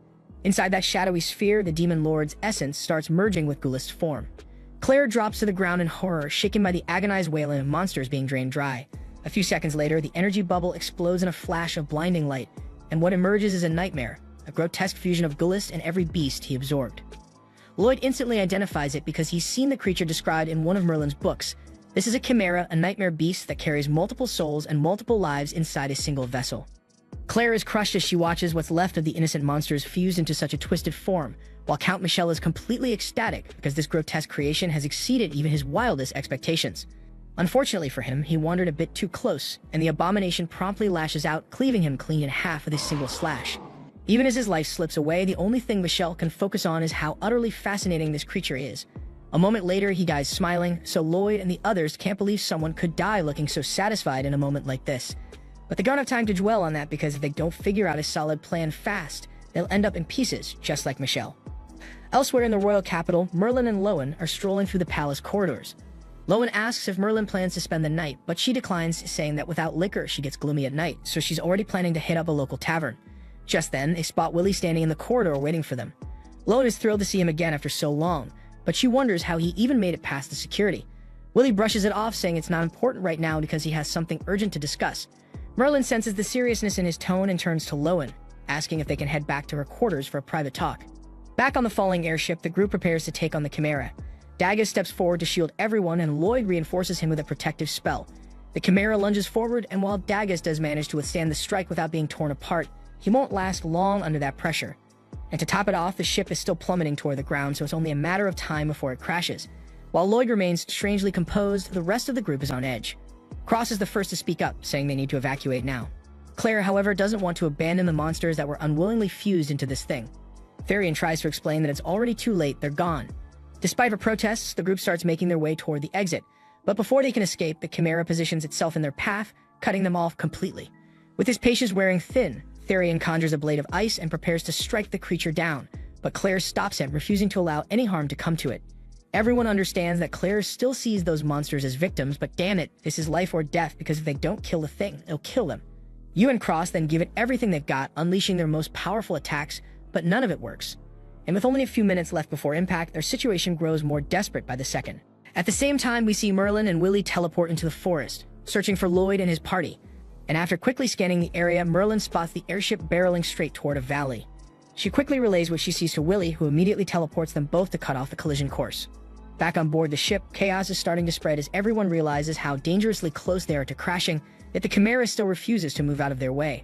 Inside that shadowy sphere, the Demon Lord's essence starts merging with Gullist's form. Claire drops to the ground in horror, shaken by the agonized wailing of monsters being drained dry. A few seconds later, the energy bubble explodes in a flash of blinding light, and what emerges is a nightmare, a grotesque fusion of Gullist and every beast he absorbed. Lloyd instantly identifies it because he's seen the creature described in one of Merlin's books. This is a chimera, a nightmare beast that carries multiple souls and multiple lives inside a single vessel. Claire is crushed as she watches what's left of the innocent monsters fused into such a twisted form, while Count Michel is completely ecstatic because this grotesque creation has exceeded even his wildest expectations. Unfortunately for him, he wandered a bit too close, and the abomination promptly lashes out, cleaving him clean in half with a single slash. Even as his life slips away, the only thing Michel can focus on is how utterly fascinating this creature is. A moment later, he dies smiling, so Lloyd and the others can't believe someone could die looking so satisfied in a moment like this. But they don't have time to dwell on that because if they don't figure out a solid plan fast, they'll end up in pieces, just like Michel. Elsewhere in the royal capital, Merlin and Lowen are strolling through the palace corridors. Lowen asks if Merlin plans to spend the night, but she declines, saying that without liquor she gets gloomy at night, so she's already planning to hit up a local tavern. Just then, they spot Willie standing in the corridor waiting for them. Lowen is thrilled to see him again after so long, but she wonders how he even made it past the security. Willie brushes it off, saying it's not important right now because he has something urgent to discuss. Merlin senses the seriousness in his tone and turns to Lowen, asking if they can head back to her quarters for a private talk. Back on the falling airship, the group prepares to take on the Chimera. Daggett steps forward to shield everyone, and Lloyd reinforces him with a protective spell. The Chimera lunges forward, and while Daggett does manage to withstand the strike without being torn apart, he won't last long under that pressure. And to top it off, the ship is still plummeting toward the ground, so it's only a matter of time before it crashes. While Lloyd remains strangely composed, the rest of the group is on edge. Cross is the first to speak up, saying they need to evacuate now. Claire, however, doesn't want to abandon the monsters that were unwillingly fused into this thing. Therian tries to explain that it's already too late, they're gone. Despite her protests, the group starts making their way toward the exit, but before they can escape, the Chimera positions itself in their path, cutting them off completely. With his patience wearing thin, Therian conjures a blade of ice and prepares to strike the creature down, but Claire stops him, refusing to allow any harm to come to it. Everyone understands that Claire still sees those monsters as victims, but damn it, this is life or death because if they don't kill the thing, it'll kill them. You and Cross then give it everything they've got, unleashing their most powerful attacks, but none of it works. And with only a few minutes left before impact, their situation grows more desperate by the second. At the same time, we see Merlin and Willie teleport into the forest, searching for Lloyd and his party. And after quickly scanning the area, Merlin spots the airship barreling straight toward a valley. She quickly relays what she sees to Willie, who immediately teleports them both to cut off the collision course. Back on board the ship, chaos is starting to spread as everyone realizes how dangerously close they are to crashing, yet the Chimera still refuses to move out of their way.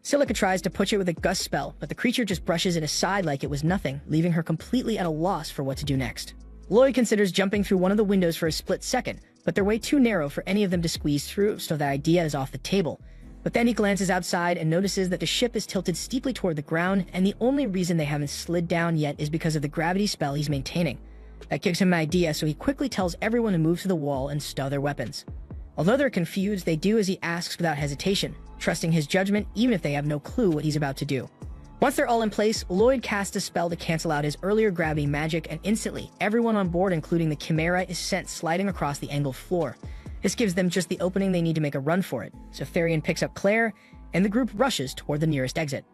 Silica tries to push it with a gust spell, but the creature just brushes it aside like it was nothing, leaving her completely at a loss for what to do next. Lloyd considers jumping through one of the windows for a split second, but they're way too narrow for any of them to squeeze through, so that idea is off the table. But then he glances outside and notices that the ship is tilted steeply toward the ground, and the only reason they haven't slid down yet is because of the gravity spell he's maintaining. That gives him an idea, so he quickly tells everyone to move to the wall and stow their weapons. Although they're confused, they do as he asks without hesitation, trusting his judgment even if they have no clue what he's about to do. Once they're all in place, Lloyd casts a spell to cancel out his earlier gravity magic, and instantly, everyone on board, including the Chimera, is sent sliding across the angled floor. This gives them just the opening they need to make a run for it, so Therian picks up Claire, and the group rushes toward the nearest exit.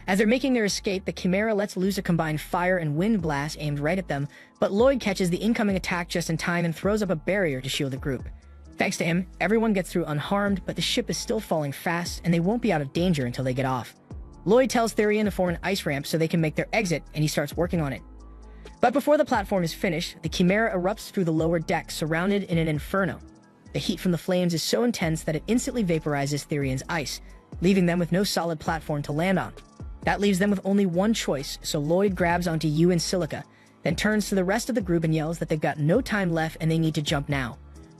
As they're making their escape, the Chimera lets loose a combined fire and wind blast aimed right at them, but Lloyd catches the incoming attack just in time and throws up a barrier to shield the group. Thanks to him, everyone gets through unharmed, but the ship is still falling fast, and they won't be out of danger until they get off. Lloyd tells Therian to form an ice ramp so they can make their exit, and he starts working on it. But before the platform is finished, the Chimera erupts through the lower deck, surrounded in an inferno. The heat from the flames is so intense that it instantly vaporizes Therian's ice, leaving them with no solid platform to land on. That leaves them with only one choice, so Lloyd grabs onto Yu and Silica, then turns to the rest of the group and yells that they've got no time left and they need to jump now.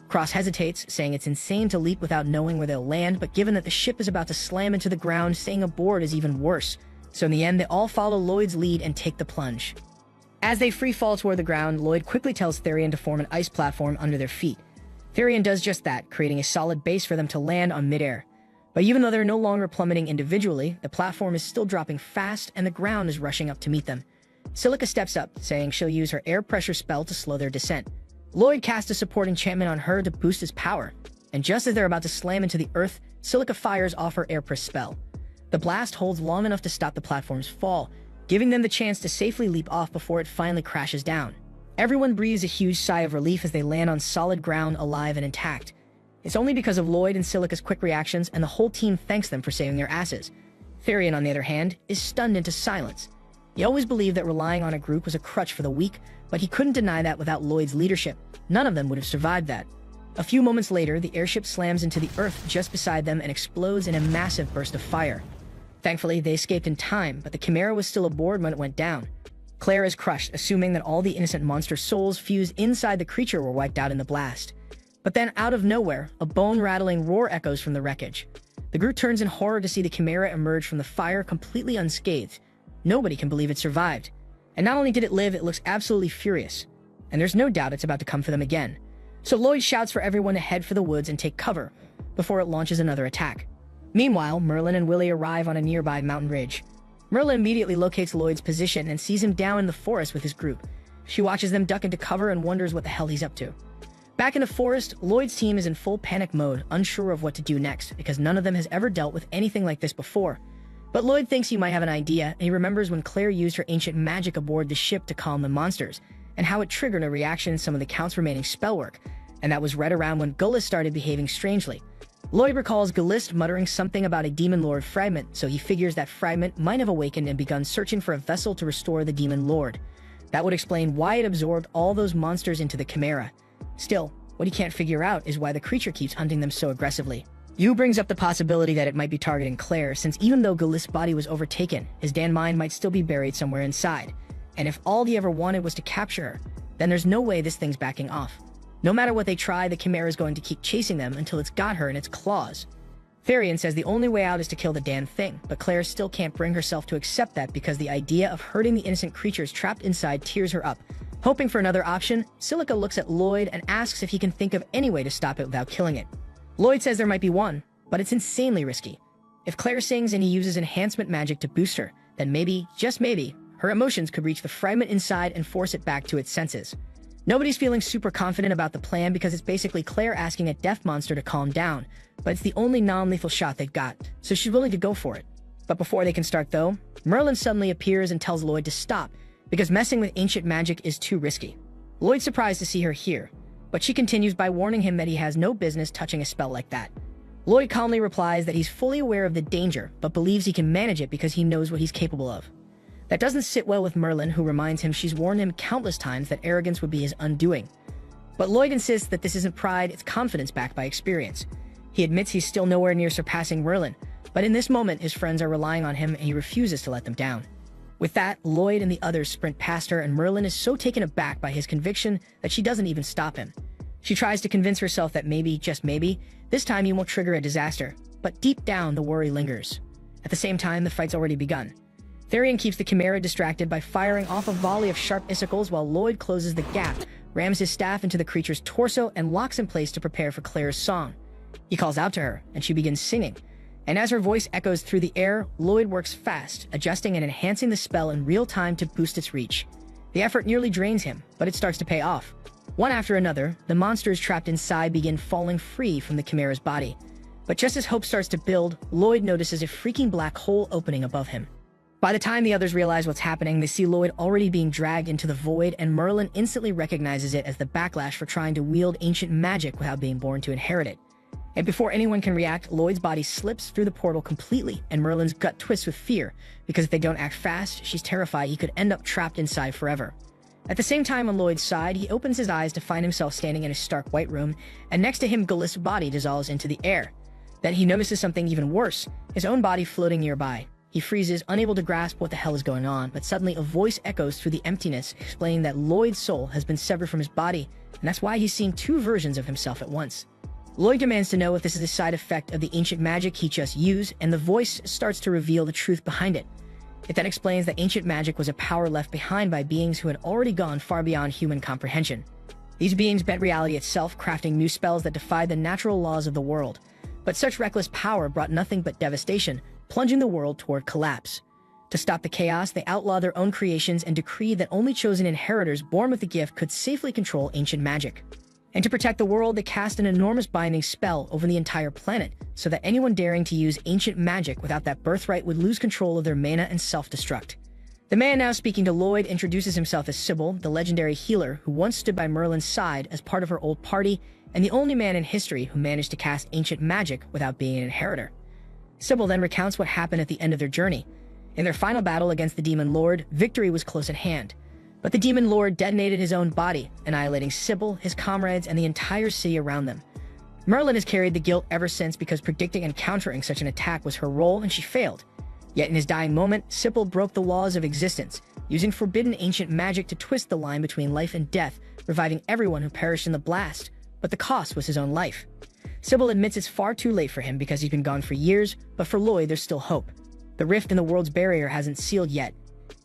Cross hesitates, saying it's insane to leap without knowing where they'll land, but given that the ship is about to slam into the ground, staying aboard is even worse. So in the end, they all follow Lloyd's lead and take the plunge. As they free fall toward the ground, Lloyd quickly tells Therian to form an ice platform under their feet. Therian does just that, creating a solid base for them to land on midair. But even though they're no longer plummeting individually, the platform is still dropping fast and the ground is rushing up to meet them. Silica steps up, saying she'll use her air pressure spell to slow their descent. Lloyd casts a support enchantment on her to boost his power, and just as they're about to slam into the earth, Silica fires off her air press spell. The blast holds long enough to stop the platform's fall, giving them the chance to safely leap off before it finally crashes down. Everyone breathes a huge sigh of relief as they land on solid ground, alive and intact. It's only because of Lloyd and Silica's quick reactions, and the whole team thanks them for saving their asses. Therian, on the other hand, is stunned into silence. He always believed that relying on a group was a crutch for the weak, but he couldn't deny that without Lloyd's leadership, none of them would have survived that. A few moments later, the airship slams into the earth just beside them and explodes in a massive burst of fire. Thankfully, they escaped in time, but the Chimera was still aboard when it went down. Claire is crushed, assuming that all the innocent monster souls fused inside the creature were wiped out in the blast. But then, out of nowhere, a bone-rattling roar echoes from the wreckage. The group turns in horror to see the Chimera emerge from the fire completely unscathed. Nobody can believe it survived. And not only did it live, it looks absolutely furious. And there's no doubt it's about to come for them again. So Lloyd shouts for everyone to head for the woods and take cover, before it launches another attack. Meanwhile, Merlin and Willie arrive on a nearby mountain ridge. Merlin immediately locates Lloyd's position and sees him down in the forest with his group. She watches them duck into cover and wonders what the hell he's up to. Back in the forest, Lloyd's team is in full panic mode, unsure of what to do next, because none of them has ever dealt with anything like this before. But Lloyd thinks he might have an idea, and he remembers when Claire used her ancient magic aboard the ship to calm the monsters, and how it triggered a reaction in some of the Count's remaining spell work, and that was right around when Gullist started behaving strangely. Lloyd recalls Gullist muttering something about a Demon Lord fragment, so he figures that fragment might have awakened and begun searching for a vessel to restore the Demon Lord. That would explain why it absorbed all those monsters into the Chimera. Still, what he can't figure out is why the creature keeps hunting them so aggressively. Yu brings up the possibility that it might be targeting Claire, since even though Gullist's body was overtaken, his Dan mind might still be buried somewhere inside. And if all he ever wanted was to capture her, then there's no way this thing's backing off. No matter what they try, the Chimera is going to keep chasing them until it's got her in its claws. Therian says the only way out is to kill the damn thing, but Claire still can't bring herself to accept that because the idea of hurting the innocent creatures trapped inside tears her up. Hoping for another option, Silica looks at Lloyd and asks if he can think of any way to stop it without killing it. Lloyd says there might be one, but it's insanely risky. If Claire sings and he uses enhancement magic to boost her, then maybe, just maybe, her emotions could reach the fragment inside and force it back to its senses. Nobody's feeling super confident about the plan because it's basically Claire asking a death monster to calm down, but it's the only non-lethal shot they've got, so she's willing to go for it. But before they can start though, Merlin suddenly appears and tells Lloyd to stop, because messing with ancient magic is too risky. Lloyd's surprised to see her here, but she continues by warning him that he has no business touching a spell like that. Lloyd calmly replies that he's fully aware of the danger, but believes he can manage it because he knows what he's capable of. That doesn't sit well with Merlin, who reminds him she's warned him countless times that arrogance would be his undoing. But Lloyd insists that this isn't pride, it's confidence backed by experience. He admits he's still nowhere near surpassing Merlin, but in this moment his friends are relying on him and he refuses to let them down. With that, Lloyd and the others sprint past her and Merlin is so taken aback by his conviction that she doesn't even stop him. She tries to convince herself that maybe, just maybe, this time he won't trigger a disaster, but deep down the worry lingers. At the same time, the fight's already begun. Therian keeps the Chimera distracted by firing off a volley of sharp icicles while Lloyd closes the gap, rams his staff into the creature's torso, and locks in place to prepare for Claire's song. He calls out to her, and she begins singing. And as her voice echoes through the air, Lloyd works fast, adjusting and enhancing the spell in real time to boost its reach. The effort nearly drains him, but it starts to pay off. One after another, the monsters trapped inside begin falling free from the Chimera's body. But just as hope starts to build, Lloyd notices a freaking black hole opening above him. By the time the others realize what's happening, they see Lloyd already being dragged into the void, and Merlin instantly recognizes it as the backlash for trying to wield ancient magic without being born to inherit it. And before anyone can react, Lloyd's body slips through the portal completely, and Merlin's gut twists with fear, because if they don't act fast, she's terrified he could end up trapped inside forever. At the same time, on Lloyd's side, he opens his eyes to find himself standing in a stark white room, and next to him, Galist's body dissolves into the air. Then he notices something even worse, his own body floating nearby. He freezes, unable to grasp what the hell is going on, but suddenly a voice echoes through the emptiness, explaining that Lloyd's soul has been severed from his body, and that's why he's seeing two versions of himself at once. Lloyd demands to know if this is a side effect of the ancient magic he just used, and the voice starts to reveal the truth behind it. It then explains that ancient magic was a power left behind by beings who had already gone far beyond human comprehension. These beings bent reality itself, crafting new spells that defied the natural laws of the world. But such reckless power brought nothing but devastation, plunging the world toward collapse. To stop the chaos, they outlawed their own creations and decreed that only chosen inheritors born with the gift could safely control ancient magic. And to protect the world, they cast an enormous binding spell over the entire planet, so that anyone daring to use ancient magic without that birthright would lose control of their mana and self-destruct. The man now speaking to Lloyd introduces himself as Sybil, the legendary healer who once stood by Merlin's side as part of her old party, and the only man in history who managed to cast ancient magic without being an inheritor. Sybil then recounts what happened at the end of their journey. In their final battle against the Demon Lord, victory was close at hand. But the Demon Lord detonated his own body, annihilating Sybil, his comrades, and the entire city around them. Merlin has carried the guilt ever since because predicting and countering such an attack was her role, and she failed. Yet in his dying moment, Sybil broke the laws of existence, using forbidden ancient magic to twist the line between life and death, reviving everyone who perished in the blast, but the cost was his own life. Sybil admits it's far too late for him because he's been gone for years, but for Lloyd there's still hope. The rift in the world's barrier hasn't sealed yet,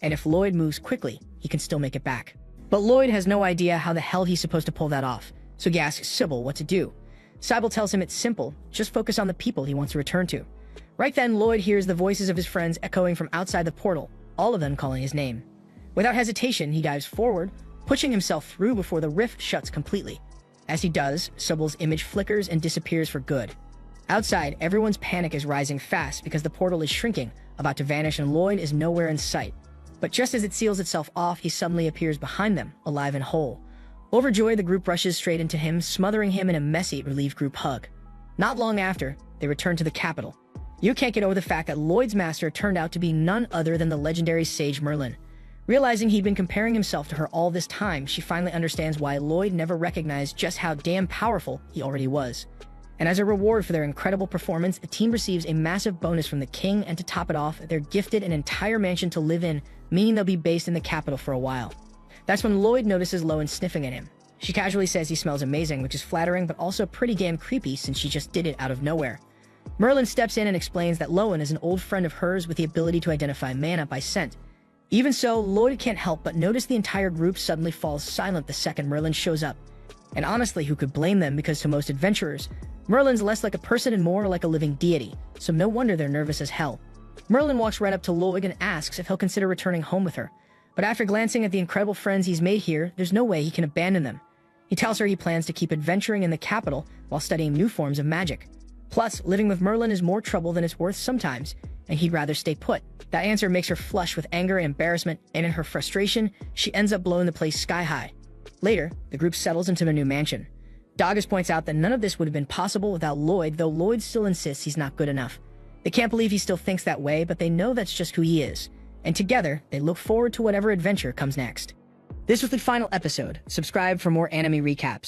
and if Lloyd moves quickly, he can still make it back. But Lloyd has no idea how the hell he's supposed to pull that off, so he asks Sybil what to do. Sybil tells him it's simple, just focus on the people he wants to return to. Right then, Lloyd hears the voices of his friends echoing from outside the portal, all of them calling his name. Without hesitation, he dives forward, pushing himself through before the rift shuts completely. As he does, Sybil's image flickers and disappears for good. Outside, everyone's panic is rising fast because the portal is shrinking, about to vanish, and Lloyd is nowhere in sight. But just as it seals itself off, he suddenly appears behind them, alive and whole. Overjoyed, the group rushes straight into him, smothering him in a messy, relieved group hug. Not long after, they return to the capital. You can't get over the fact that Lloyd's master turned out to be none other than the legendary sage Merlin. Realizing he'd been comparing himself to her all this time, she finally understands why Lloyd never recognized just how damn powerful he already was. And as a reward for their incredible performance, the team receives a massive bonus from the king, and to top it off, they're gifted an entire mansion to live in, meaning they'll be based in the capital for a while. That's when Lloyd notices Lowen sniffing at him. She casually says he smells amazing, which is flattering but also pretty damn creepy since she just did it out of nowhere. Merlin steps in and explains that Lowen is an old friend of hers with the ability to identify mana by scent. Even so, Lloyd can't help but notice the entire group suddenly falls silent the second Merlin shows up. And honestly, who could blame them, because to most adventurers, Merlin's less like a person and more like a living deity, so no wonder they're nervous as hell. Merlin walks right up to Lloyd and asks if he'll consider returning home with her. But after glancing at the incredible friends he's made here, there's no way he can abandon them. He tells her he plans to keep adventuring in the capital while studying new forms of magic. Plus, living with Merlin is more trouble than it's worth sometimes, and he'd rather stay put. That answer makes her flush with anger and embarrassment, and in her frustration, she ends up blowing the place sky high. Later, the group settles into their new mansion. Doggis points out that none of this would have been possible without Lloyd, though Lloyd still insists he's not good enough. They can't believe he still thinks that way, but they know that's just who he is. And together, they look forward to whatever adventure comes next. This was the final episode. Subscribe for more anime recaps.